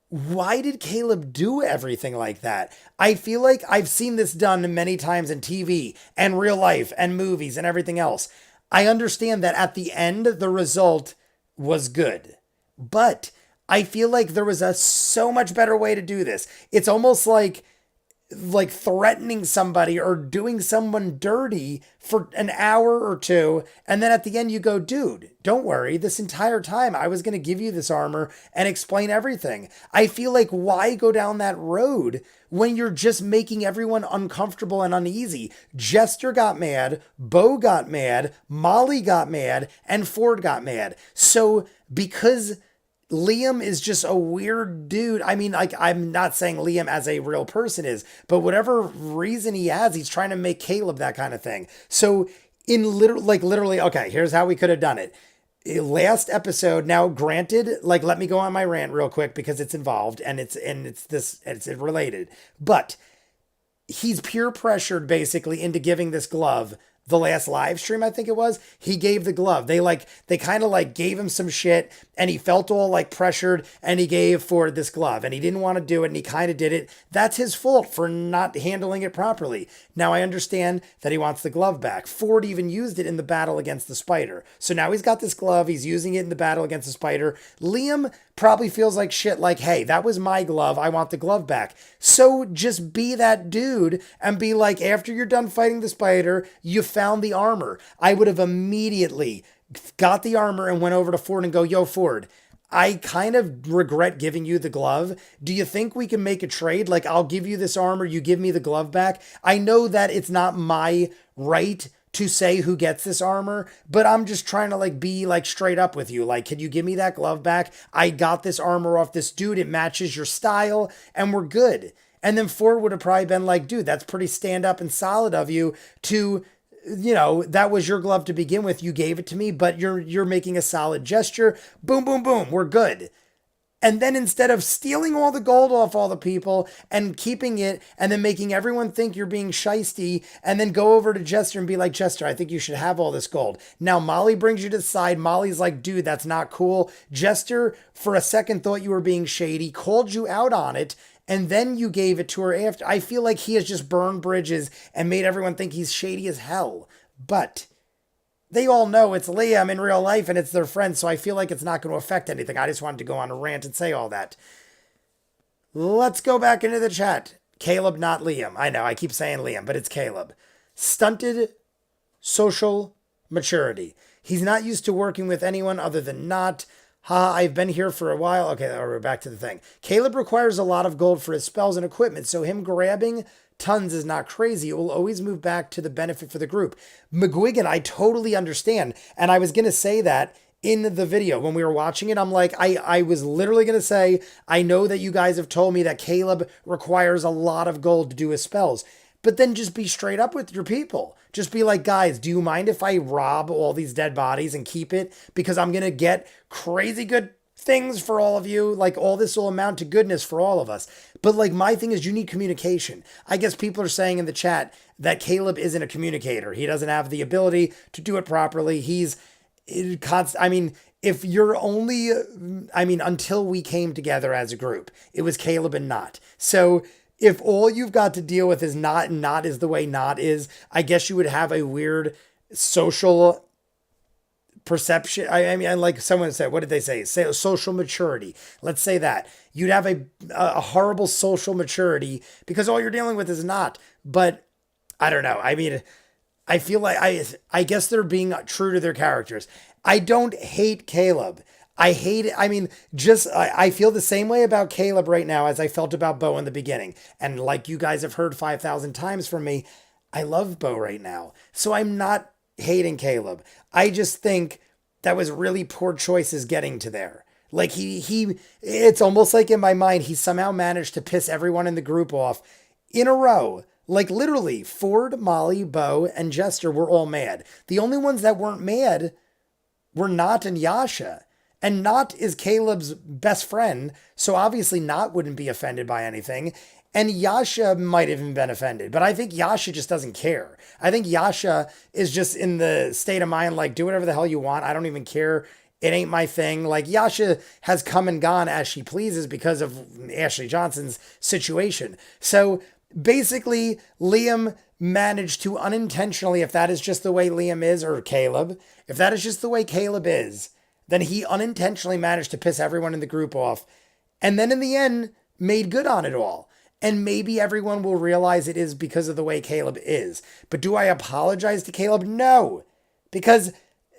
Why did Caleb do everything like that? I feel like I've seen this done many times in TV and real life and movies and everything else. I understand that at the end, the result was good. But I feel like there was a so much better way to do this. It's almost like threatening somebody or doing someone dirty for an hour or two. And then at the end you go, dude, don't worry. This entire time I was going to give you this armor and explain everything. I feel like why go down that road when you're just making everyone uncomfortable and uneasy? Jester got mad, Bo got mad, Molly got mad, and Ford got mad. So because Liam is just a weird dude. I mean, like, I'm not saying Liam as a real person is, but whatever reason he has, he's trying to make Caleb that kind of thing. So literally, okay, here's how we could have done it. Last episode, now granted, let me go on my rant real quick because it's involved and it's related, but he's peer pressured basically into giving this glove. The last live stream, I think it was, he gave the glove. They kind of gave him some shit and he felt all pressured and he gave Ford this glove and he didn't want to do it and he kind of did it. That's his fault for not handling it properly. Now I understand that he wants the glove back. Ford even used it in the battle against the spider. So now he's got this glove. He's using it in the battle against the spider. Liam probably feels like shit, hey, that was my glove. I want the glove back. So just be that dude and be like, after you're done fighting the spider, you found the armor. I would have immediately got the armor and went over to Ford and go, yo, Ford, I kind of regret giving you the glove. Do you think we can make a trade? I'll give you this armor, you give me the glove back. I know that it's not my right to say who gets this armor, but I'm just trying to be straight up with you. Can you give me that glove back? I got this armor off this dude. It matches your style and we're good. And then Ford would have probably been like, dude, that's pretty stand up and solid of you to, that was your glove to begin with. You gave it to me, but you're making a solid gesture. Boom, boom, boom. We're good. And then instead of stealing all the gold off all the people and keeping it and then making everyone think you're being shisty and then go over to Jester and be like, Jester, I think you should have all this gold. Now Molly brings you to the side. Molly's like, dude, that's not cool. Jester, for a second, thought you were being shady, called you out on it, and then you gave it to her after. I feel like he has just burned bridges and made everyone think he's shady as hell. But they all know it's Liam in real life and it's their friend, so I feel like it's not going to affect anything. I just wanted to go on a rant and say all that. Let's go back into the chat. Caleb, not Liam. I know, I keep saying Liam, but it's Caleb. Stunted social maturity. He's not used to working with anyone other than not. I've been here for a while. Okay, we're back to the thing. Caleb requires a lot of gold for his spells and equipment, so him grabbing tons is not crazy. It will always move back to the benefit for the group. McGuigan, I totally understand. And I was going to say that in the video when we were watching it. I'm like, I was literally going to say, I know that you guys have told me that Caleb requires a lot of gold to do his spells. But then just be straight up with your people. Just be like, guys, do you mind if I rob all these dead bodies and keep it? Because I'm going to get crazy good things for all of you. Like, all this will amount to goodness for all of us. But like, my thing is, you need communication. I guess people are saying in the chat that Caleb isn't a communicator. He doesn't have the ability to do it properly. If you're only, until we came together as a group, it was Caleb and Not. So if all you've got to deal with is Not, and Not is the way Not is, I guess you would have a weird social perception. Like someone said, what did they say? Say social maturity. Let's say that. You'd have a horrible social maturity because all you're dealing with is Not. But I don't know. I feel like I guess they're being true to their characters. I don't hate Caleb. I feel the same way about Caleb right now as I felt about Bo in the beginning. And like you guys have heard 5,000 times from me, I love Bo right now. So I'm not hating Caleb. I just think that was really poor choices getting to there. Like it's almost like in my mind, he somehow managed to piss everyone in the group off in a row. Like literally Ford, Molly, Bo, and Jester were all mad. The only ones that weren't mad were Not and Yasha. And Not is Caleb's best friend, so obviously Not wouldn't be offended by anything. And Yasha might have even been offended, but I think Yasha just doesn't care. I think Yasha is just in the state of mind, like, do whatever the hell you want. I don't even care. It ain't my thing. Like, Yasha has come and gone as she pleases because of Ashley Johnson's situation. So basically, Liam managed to unintentionally, if that is just the way Liam is, or Caleb, if that is just the way Caleb is, then he unintentionally managed to piss everyone in the group off. And then in the end, made good on it all. And maybe everyone will realize it is because of the way Caleb is. But do I apologize to Caleb? No. Because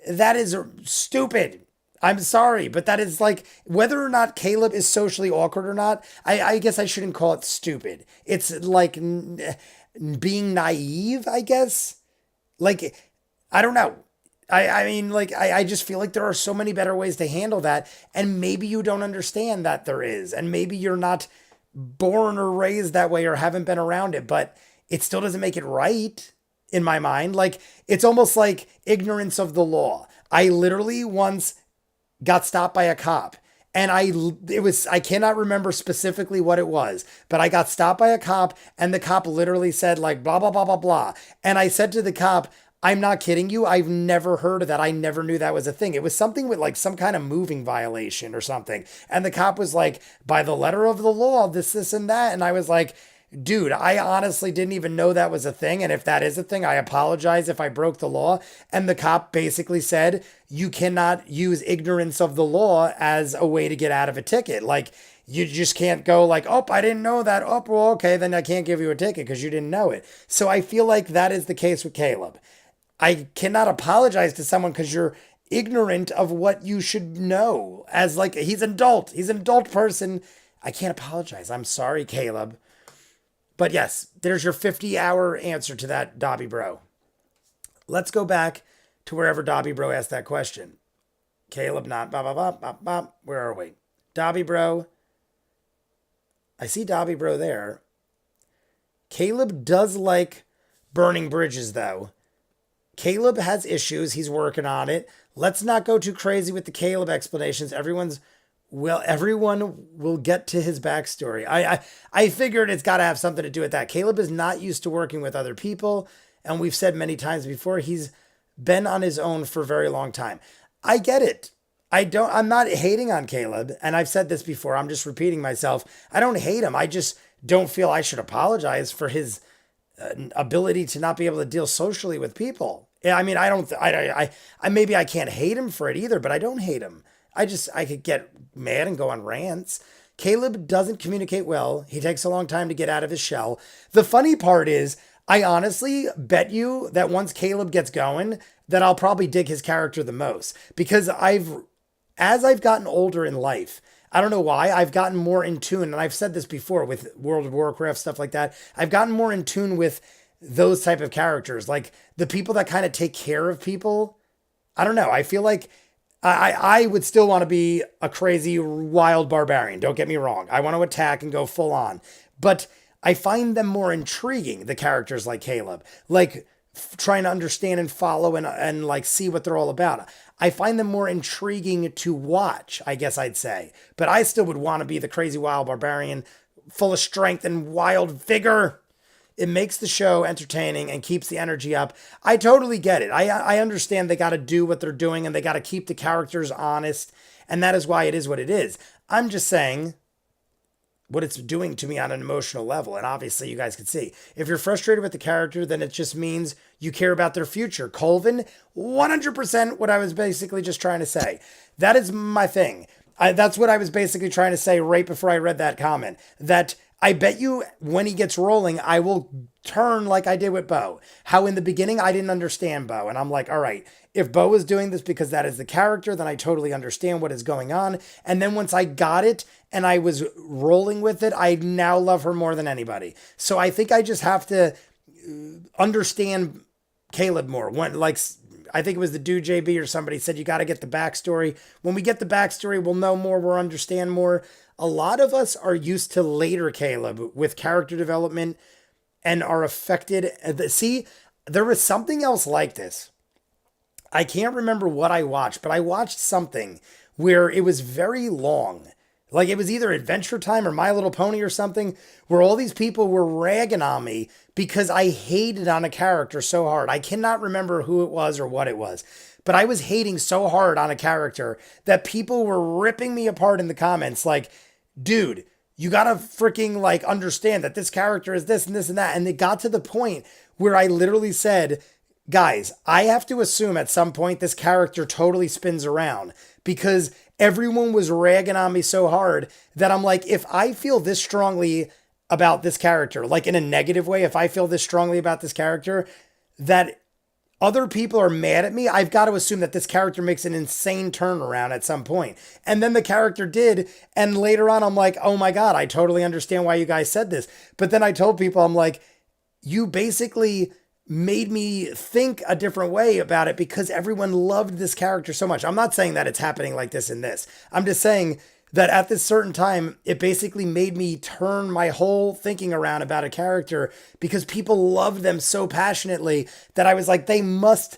that is stupid. I'm sorry, but that is like, whether or not Caleb is socially awkward or not, I guess I shouldn't call it stupid. It's like being naive, I guess. Like, I don't know. I just feel like there are so many better ways to handle that. And maybe you don't understand that there is. And maybe you're not born or raised that way or haven't been around it. But it still doesn't make it right in my mind. Like, it's almost like ignorance of the law. I literally once got stopped by a cop. And I cannot remember specifically what it was, but I got stopped by a cop and the cop literally said like, blah, blah, blah, blah, blah. And I said to the cop, I'm not kidding you. I've never heard of that. I never knew that was a thing. It was something with like some kind of moving violation or something. And the cop was like, by the letter of the law, this, and that. And I was like, dude, I honestly didn't even know that was a thing. And if that is a thing, I apologize if I broke the law. And the cop basically said, you cannot use ignorance of the law as a way to get out of a ticket. Like, you just can't go like, oh, I didn't know that. Oh, well, okay, then I can't give you a ticket because you didn't know it. So I feel like that is the case with Caleb. I cannot apologize to someone because you're ignorant of what you should know. As like, he's an adult. He's an adult person. I can't apologize. I'm sorry, Caleb. But yes, there's your 50-hour answer to that, Dobby Bro. Let's go back to wherever Dobby Bro asked that question. Caleb, not, bop, bop, bop, bop, bop. Where are we? Dobby Bro. I see Dobby Bro there. Caleb does like burning bridges, though. Caleb has issues. He's working on it. Let's not go too crazy with the Caleb explanations. Everyone's Well, everyone will get to his backstory. I figured it's got to have something to do with that. Caleb is not used to working with other people, and we've said many times before he's been on his own for a very long time. I get it. I'm not hating on Caleb, and I've said this before. I'm just repeating myself. I don't hate him. I just don't feel I should apologize for his ability to not be able to deal socially with people. Yeah, I mean, I don't, I maybe I can't hate him for it either, but I don't hate him. I could get mad and go on rants. Caleb doesn't communicate well. He takes a long time to get out of his shell. The funny part is, I honestly bet you that once Caleb gets going, that I'll probably dig his character the most because as I've gotten older in life, I don't know why, I've gotten more in tune. And I've said this before with World of Warcraft, stuff like that. I've gotten more in tune with those type of characters, like the people that kind of take care of people. I don't know. I feel like I would still want to be a crazy wild barbarian. Don't get me wrong. I want to attack and go full on. But I find them more intriguing, the characters like Caleb. Like trying to understand and follow and like see what they're all about. I find them more intriguing to watch, I guess I'd say. But I still would want to be the crazy wild barbarian, full of strength and wild vigor. It makes the show entertaining and keeps the energy up. I totally get it. I understand they got to do what they're doing and they got to keep the characters honest. And that is why it is what it is. I'm just saying what it's doing to me on an emotional level. And obviously you guys can see. If you're frustrated with the character, then it just means you care about their future. Colvin, 100% what I was basically just trying to say. That is my thing. That's what I was basically trying to say right before I read that comment. That I bet you when he gets rolling, I will turn like I did with Bo. How in the beginning, I didn't understand Bo. And I'm like, all right, if Bo is doing this because that is the character, then I totally understand what is going on. And then once I got it and I was rolling with it, I now love her more than anybody. So I think I just have to understand Caleb more. I think it was the dude JB or somebody said you got to get the backstory. When we get the backstory, we'll know more, we'll understand more. A lot of us are used to later Caleb with character development and are affected. See, there was something else like this. I can't remember what I watched, but I watched something where it was very long. Like it was either Adventure Time or My Little Pony or something, where all these people were ragging on me because I hated on a character so hard. I cannot remember who it was or what it was, but I was hating so hard on a character that people were ripping me apart in the comments. Like, dude, you gotta freaking like understand that this character is this and this and that. And it got to the point where I literally said, guys, I have to assume at some point this character totally spins around because everyone was ragging on me so hard that I'm like, if I feel this strongly about this character, like in a negative way, if I feel this strongly about this character, that other people are mad at me, I've got to assume that this character makes an insane turnaround at some point. And then the character did. And later on, I'm like, oh my God, I totally understand why you guys said this. But then I told people, I'm like, you basically made me think a different way about it because everyone loved this character so much. I'm not saying that it's happening like this in this. I'm just saying that at this certain time, it basically made me turn my whole thinking around about a character because people loved them so passionately that I was like, they must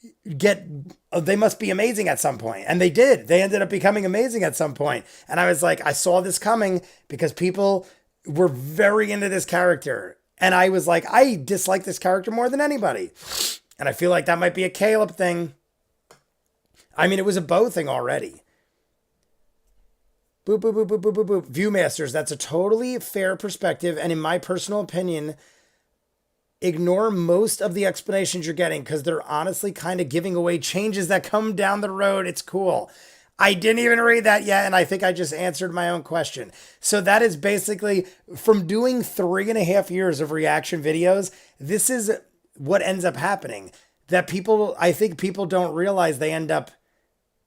be amazing at some point. And they did. They ended up becoming amazing at some point. And I was like, I saw this coming because people were very into this character. And I was like, I dislike this character more than anybody. And I feel like that might be a Caleb thing. I mean, it was a Bo thing already. Boop, boop, boop, boop, boop, boop, boop. ViewMasters, that's a totally fair perspective. And in my personal opinion, ignore most of the explanations you're getting because they're honestly kind of giving away changes that come down the road. It's cool. I didn't even read that yet, and I think I just answered my own question. So that is basically, from doing 3.5 years of reaction videos, this is what ends up happening. That I think people don't realize they end up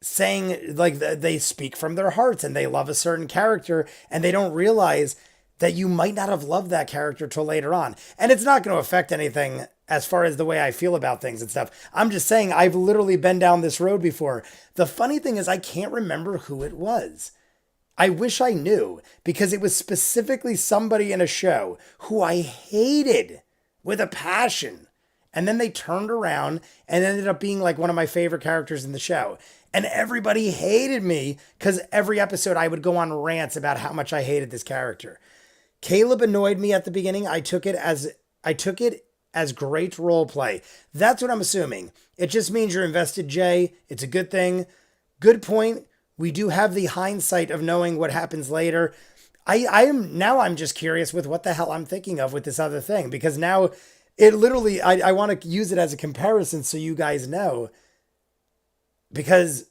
saying, like, they speak from their hearts and they love a certain character, and they don't realize that you might not have loved that character till later on. And it's not going to affect anything as far as the way I feel about things and stuff. I'm just saying I've literally been down this road before. The funny thing is I can't remember who it was. I wish I knew because it was specifically somebody in a show who I hated with a passion. And then they turned around and ended up being like one of my favorite characters in the show. And everybody hated me because every episode I would go on rants about how much I hated this character. Caleb annoyed me at the beginning. I took it as great role play. That's what I'm assuming. It just means you're invested, Jay. It's a good thing. Good point. We do have the hindsight of knowing what happens later. I'm just curious with what the hell I'm thinking of with this other thing, because now it literally, I want to use it as a comparison so you guys know, because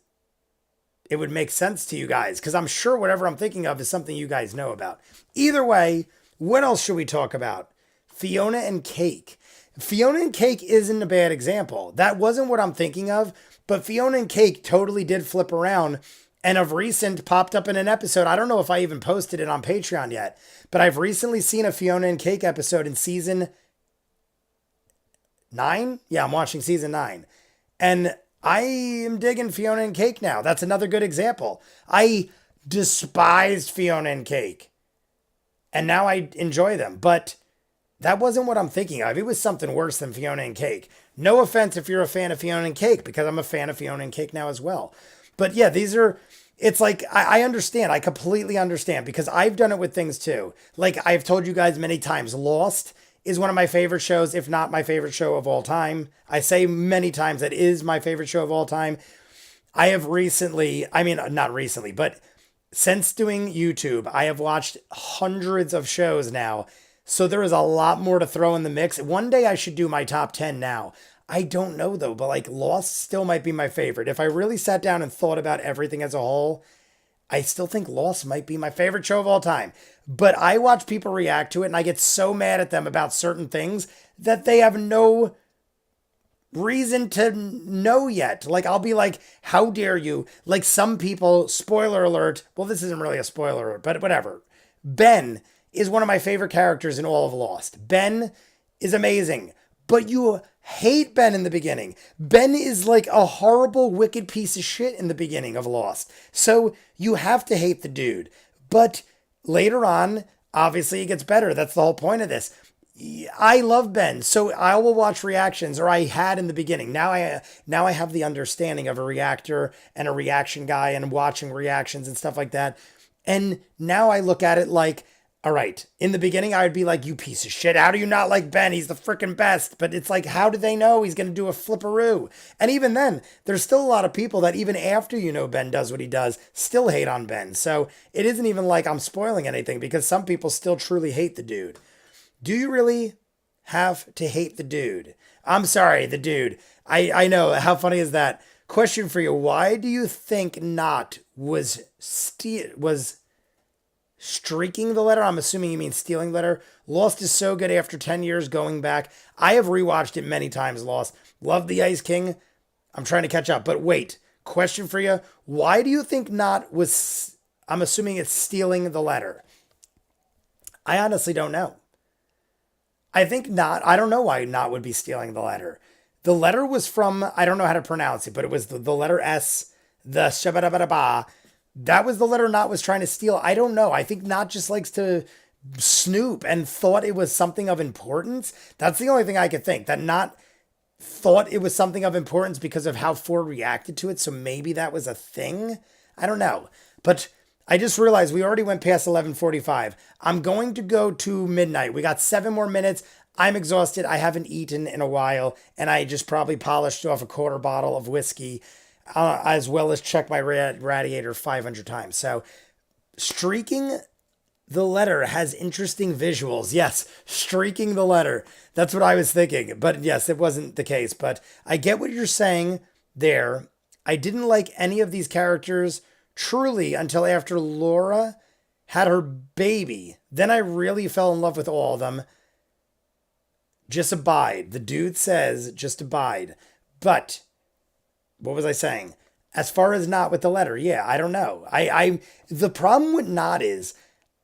it would make sense to you guys, because I'm sure whatever I'm thinking of is something you guys know about. Either way, what else should we talk about? Fiona and Cake. Fiona and Cake isn't a bad example. That wasn't what I'm thinking of, but Fiona and Cake totally did flip around, and of recent popped up in an episode. I don't know if I even posted it on Patreon yet, but I've recently seen a Fiona and Cake episode in season 9. Yeah, I'm watching season 9. And I am digging Fiona and Cake now. That's another good example. I despised Fiona and Cake, and now I enjoy them. But that wasn't what I'm thinking of. It was something worse than Fiona and Cake. No offense if you're a fan of Fiona and Cake, because I'm a fan of Fiona and Cake now as well. But yeah, it's like, I understand. I completely understand, because I've done it with things too. Like I've told you guys many times, Lost is one of my favorite shows, if not my favorite show of all time. I say many times that is my favorite show of all time. I have not recently, but since doing YouTube, I have watched hundreds of shows now. So there is a lot more to throw in the mix. One day I should do my top 10 now. I don't know though, but like Lost still might be my favorite. If I really sat down and thought about everything as a whole, I still think Lost might be my favorite show of all time. But I watch people react to it and I get so mad at them about certain things that they have no reason to know yet. Like I'll be like, how dare you? Like some people, spoiler alert. Well, this isn't really a spoiler alert, but whatever. Ben is one of my favorite characters in all of Lost. Ben is amazing, but you hate Ben in the beginning. Ben is like a horrible, wicked piece of shit in the beginning of Lost. So you have to hate the dude. But later on, obviously it gets better. That's the whole point of this. I love Ben, so I will watch reactions, or I had in the beginning. Now I have the understanding of a reactor and a reaction guy and watching reactions and stuff like that. And now I look at it like, all right, in the beginning, I would be like, you piece of shit. How do you not like Ben? He's the freaking best. But it's like, how do they know he's going to do a flipperoo? And even then, there's still a lot of people that even after you know Ben does what he does, still hate on Ben. So it isn't even like I'm spoiling anything, because some people still truly hate the dude. Do you really have to hate the dude? I'm sorry, the dude. I know. How funny is that? Question for you. Why do you think Not was streaking the letter? I'm assuming you mean stealing the letter. Lost is so good after 10 years going back. I have rewatched it many times, Lost. Love the Ice King. I'm trying to catch up. But wait, question for you. Why do you think Not was, I'm assuming it's stealing the letter? I honestly don't know. I think Not, I don't know why Not would be stealing the letter. The letter was from, I don't know how to pronounce it, but it was the letter S, the shabadabadaba. That was the letter Not was trying to steal. I don't know. I think Not just likes to snoop and thought it was something of importance. That's the only thing I could think. That Not thought it was something of importance because of how Ford reacted to it. So maybe that was a thing. I don't know. But I just realized we already went past 11:45. I'm going to go to midnight. We got 7 more minutes. I'm exhausted. I haven't eaten in a while. And I just probably polished off a quarter bottle of whiskey. As well as check my radiator 500 times. So streaking the letter has interesting visuals. Yes, streaking the letter. That's what I was thinking. But yes, it wasn't the case. But I get what you're saying there. I didn't like any of these characters truly until after Laura had her baby. Then I really fell in love with all of them. Just abide. The dude says, just abide. But what was I saying? As far as Not with the letter, yeah, I don't know. The problem with Not is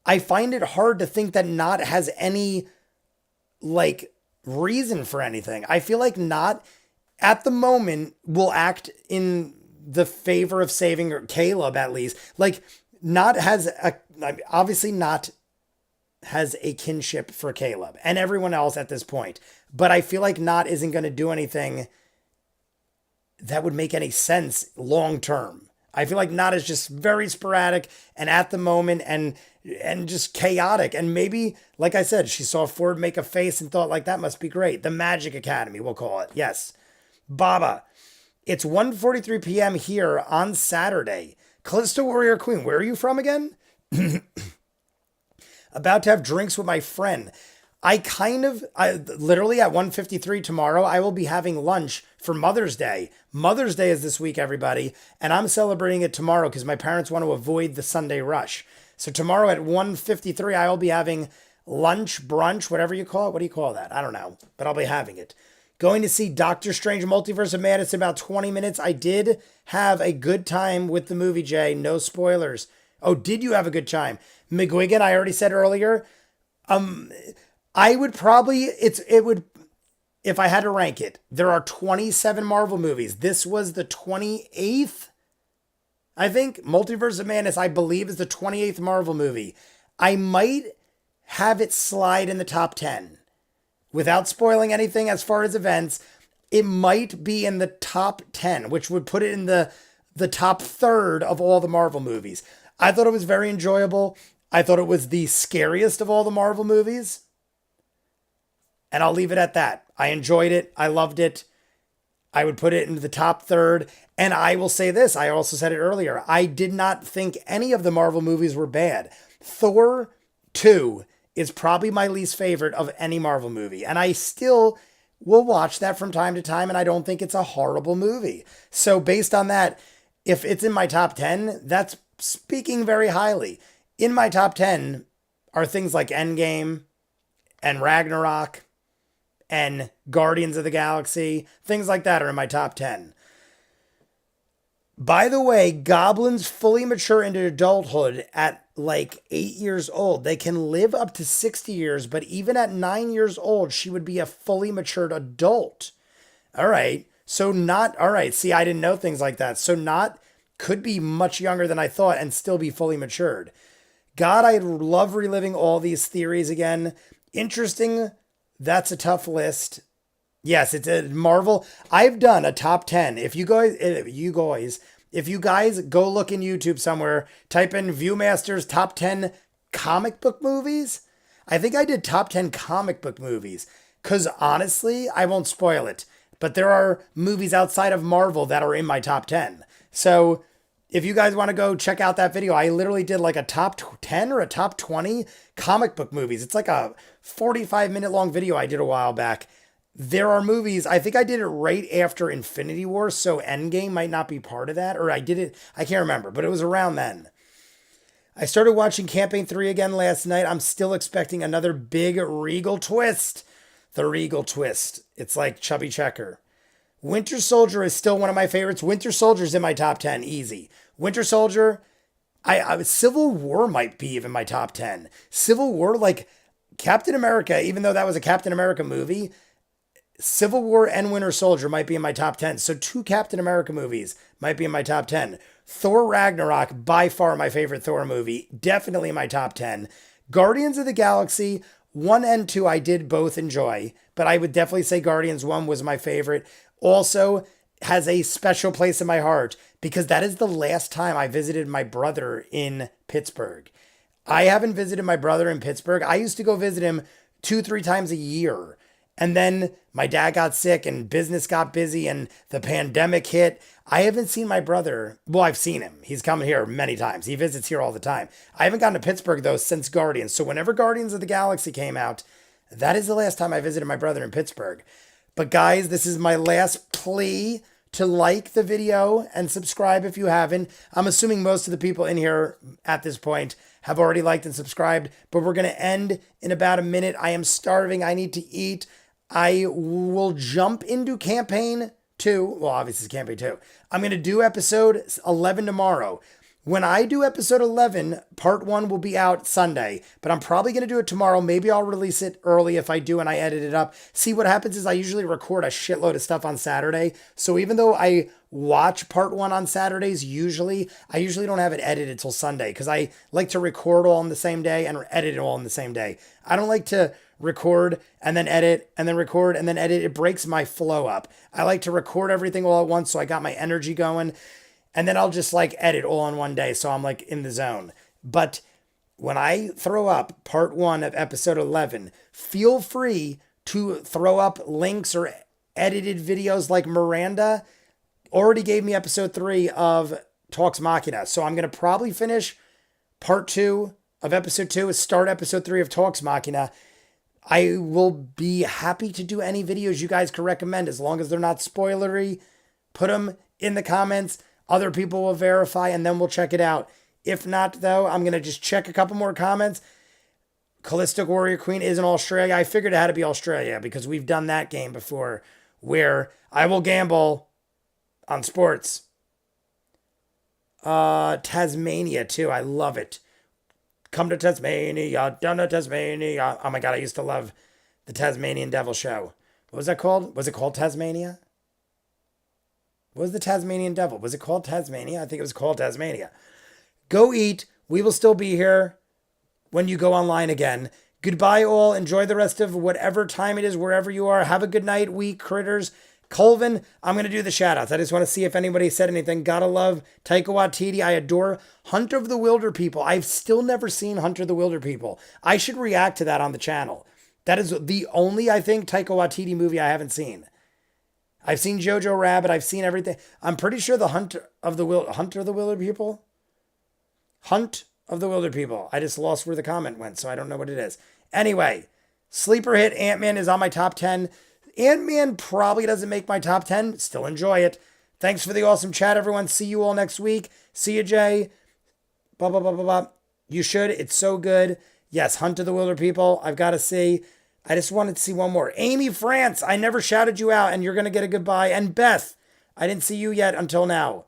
I find it hard to think that Not has any like reason for anything. I feel like Not at the moment will act in the favor of saving Caleb, at least. Like Not has obviously Not has a kinship for Caleb and everyone else at this point. But I feel like Not isn't going to do anything that would make any sense long term. I feel like Not is just very sporadic and at the moment and just chaotic. And maybe, like I said, she saw Ford make a face and thought like that must be great. The Magic Academy, we'll call it. Yes. Baba. It's 1:43 p.m. here on Saturday. Callisto Warrior Queen, where are you from again? About to have drinks with my friend. I literally at 1:53 tomorrow, I will be having lunch for Mother's Day. Mother's Day is this week, everybody. And I'm celebrating it tomorrow because my parents want to avoid the Sunday rush. So tomorrow at 1:53, I will be having lunch, brunch, whatever you call it. What do you call that? I don't know, but I'll be having it. Going to see Doctor Strange Multiverse of Madness in about 20 minutes. I did have a good time with the movie, Jay. No spoilers. Oh, did you have a good time? McGuigan, I already said earlier. I would probably, if I had to rank it, there are 27 Marvel movies. This was the 28th, I think. Multiverse of Madness, I believe, is the 28th Marvel movie. I might have it slide in the top 10. Without spoiling anything as far as events, it might be in the top 10, which would put it in the top third of all the Marvel movies. I thought it was very enjoyable. I thought it was the scariest of all the Marvel movies. And I'll leave it at that. I enjoyed it. I loved it. I would put it into the top third. And I will say this. I also said it earlier. I did not think any of the Marvel movies were bad. Thor 2 is probably my least favorite of any Marvel movie. And I still will watch that from time to time. And I don't think it's a horrible movie. So based on that, if it's in my top 10, that's speaking very highly. In my top 10 are things like Endgame and Ragnarok and Guardians of the Galaxy. Things like that are in my top 10. By the way, goblins fully mature into adulthood at like 8 years old. They can live up to 60 years, but even at 9 years old, she would be a fully matured adult. All right. So Not, all right. See, I didn't know things like that. So Not could be much younger than I thought and still be fully matured. God, I love reliving all these theories again. Interesting. That's a tough list. Yes, it's a Marvel. I've done a top 10. If you guys go look in YouTube somewhere, type in ViewMasters top 10 comic book movies. I think I did top 10 comic book movies. Because honestly, I won't spoil it. But there are movies outside of Marvel that are in my top 10. So if you guys want to go check out that video, I literally did like a top 10 or a top 20 comic book movies. It's like a 45-minute long video I did a while back. There are movies, I think I did it right after Infinity War, so Endgame might not be part of that, or I did it, I can't remember, but it was around then. I started watching Campaign 3 again last night. I'm still expecting another big Regal twist. The Regal twist. It's like Chubby Checker. Winter Soldier is still one of my favorites. Winter Soldier's in my top 10, easy. Winter Soldier, Civil War might be even my top 10. Civil War, like Captain America, even though that was a Captain America movie, Civil War and Winter Soldier might be in my top 10. So 2 Captain America movies might be in my top 10. Thor Ragnarok, by far my favorite Thor movie, definitely in my top 10. Guardians of the Galaxy, 1 and 2 I did both enjoy, but I would definitely say Guardians 1 was my favorite. Also has a special place in my heart because that is the last time I visited my brother in Pittsburgh. I haven't visited my brother in Pittsburgh. I used to go visit him 2-3 times a year. And then my dad got sick and business got busy and the pandemic hit. I haven't seen my brother. Well, I've seen him. He's come here many times. He visits here all the time. I haven't gone to Pittsburgh, though, since Guardians. So whenever Guardians of the Galaxy came out, that is the last time I visited my brother in Pittsburgh. But guys, this is my last plea to like the video and subscribe if you haven't. I'm assuming most of the people in here at this point have already liked and subscribed, but we're going to end in about a minute. I am starving. I need to eat. I will jump into campaign 2. Well, obviously it's campaign 2. I'm going to do episode 11 tomorrow. When I do episode 11, part 1 will be out Sunday, but I'm probably going to do it tomorrow. Maybe I'll release it early if I do and I edit it up. See, what happens is I usually record a shitload of stuff on Saturday. So even though I watch part 1 on Saturdays, I usually don't have it edited till Sunday because I like to record all on the same day and edit it all on the same day. I don't like to record and then edit and then record and then edit. It breaks my flow up. I like to record everything all at once so I got my energy going. And then I'll just like edit all in one day. So I'm like in the zone. But when I throw up part 1 of episode 11, feel free to throw up links or edited videos like Miranda already gave me episode 3 of Talks Machina. So I'm going to probably finish part 2 of episode 2 and start episode 3 of Talks Machina. I will be happy to do any videos you guys can recommend as long as they're not spoilery. Put them in the comments. Other people will verify and then we'll check it out. If not, though, I'm going to just check a couple more comments. Callisto Warrior Queen is in Australia. I figured it had to be Australia because we've done that game before where I will gamble on sports. Tasmania, too. I love it. Come to Tasmania, down to Tasmania. Oh, my God, I used to love the Tasmanian Devil show. What was that called? Was it called Tasmania? What was the Tasmanian Devil? Was it called Tasmania? I think it was called Tasmania. Go eat. We will still be here when you go online again. Goodbye, all. Enjoy the rest of whatever time it is, wherever you are. Have a good night, week, critters. Colvin, I'm going to do the shout-outs. I just want to see if anybody said anything. Gotta love Taika Waititi. I adore Hunt of the Wilder People. I've still never seen Hunt of the Wilder People. I should react to that on the channel. That is the only, I think, Taika Waititi movie I haven't seen. I've seen Jojo Rabbit. I've seen everything. I'm pretty sure the Hunt of the Wilder People? Hunt of the Wilder People. I just lost where the comment went, so I don't know what it is. Anyway, sleeper hit Ant-Man is on my top 10. Ant-Man probably doesn't make my top 10. Still enjoy it. Thanks for the awesome chat, everyone. See you all next week. See you, Jay. Blah, blah, blah, blah, blah. You should. It's so good. Yes, Hunt of the Wilder People. I've got to see. I just wanted to see one more. Amy France, I never shouted you out, and you're going to get a goodbye. And Beth, I didn't see you yet until now.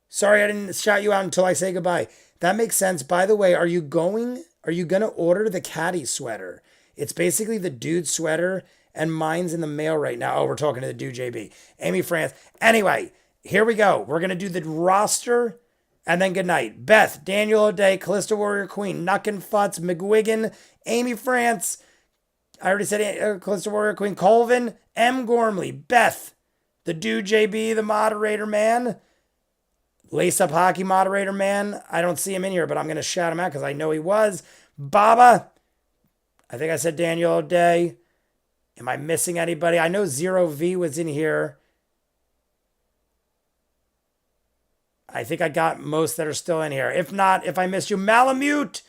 Sorry, I didn't shout you out until I say goodbye. That makes sense. By the way, are you going to order the caddy sweater? It's basically the dude sweater, and mine's in the mail right now. Oh, we're talking to the dude JB. Amy France. Anyway, here we go. We're going to do the roster, and then good night. Beth, Daniel O'Day, Callisto Warrior Queen, Nuckin Futz, McGuigan, Amy France, I already said Callisto Warrior Queen, Colvin, M. Gormley, Beth, the dude JB, the moderator man, Lace Up Hockey moderator man. I don't see him in here, but I'm going to shout him out because I know he was. Baba, I think I said Daniel O'Day. Am I missing anybody? I know Zero V was in here. I think I got most that are still in here. If not, if I missed you, Malamute,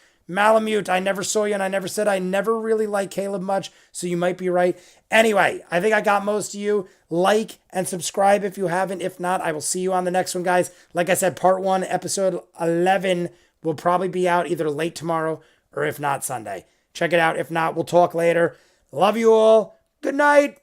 I never saw you and I never said I never really liked Caleb much, so you might be right. Anyway, I think I got most of you. Like and subscribe if you haven't. If not, I will see you on the next one, guys. Like I said, part 1, episode 11 will probably be out either late tomorrow or if not, Sunday. Check it out. If not, we'll talk later. Love you all. Good night.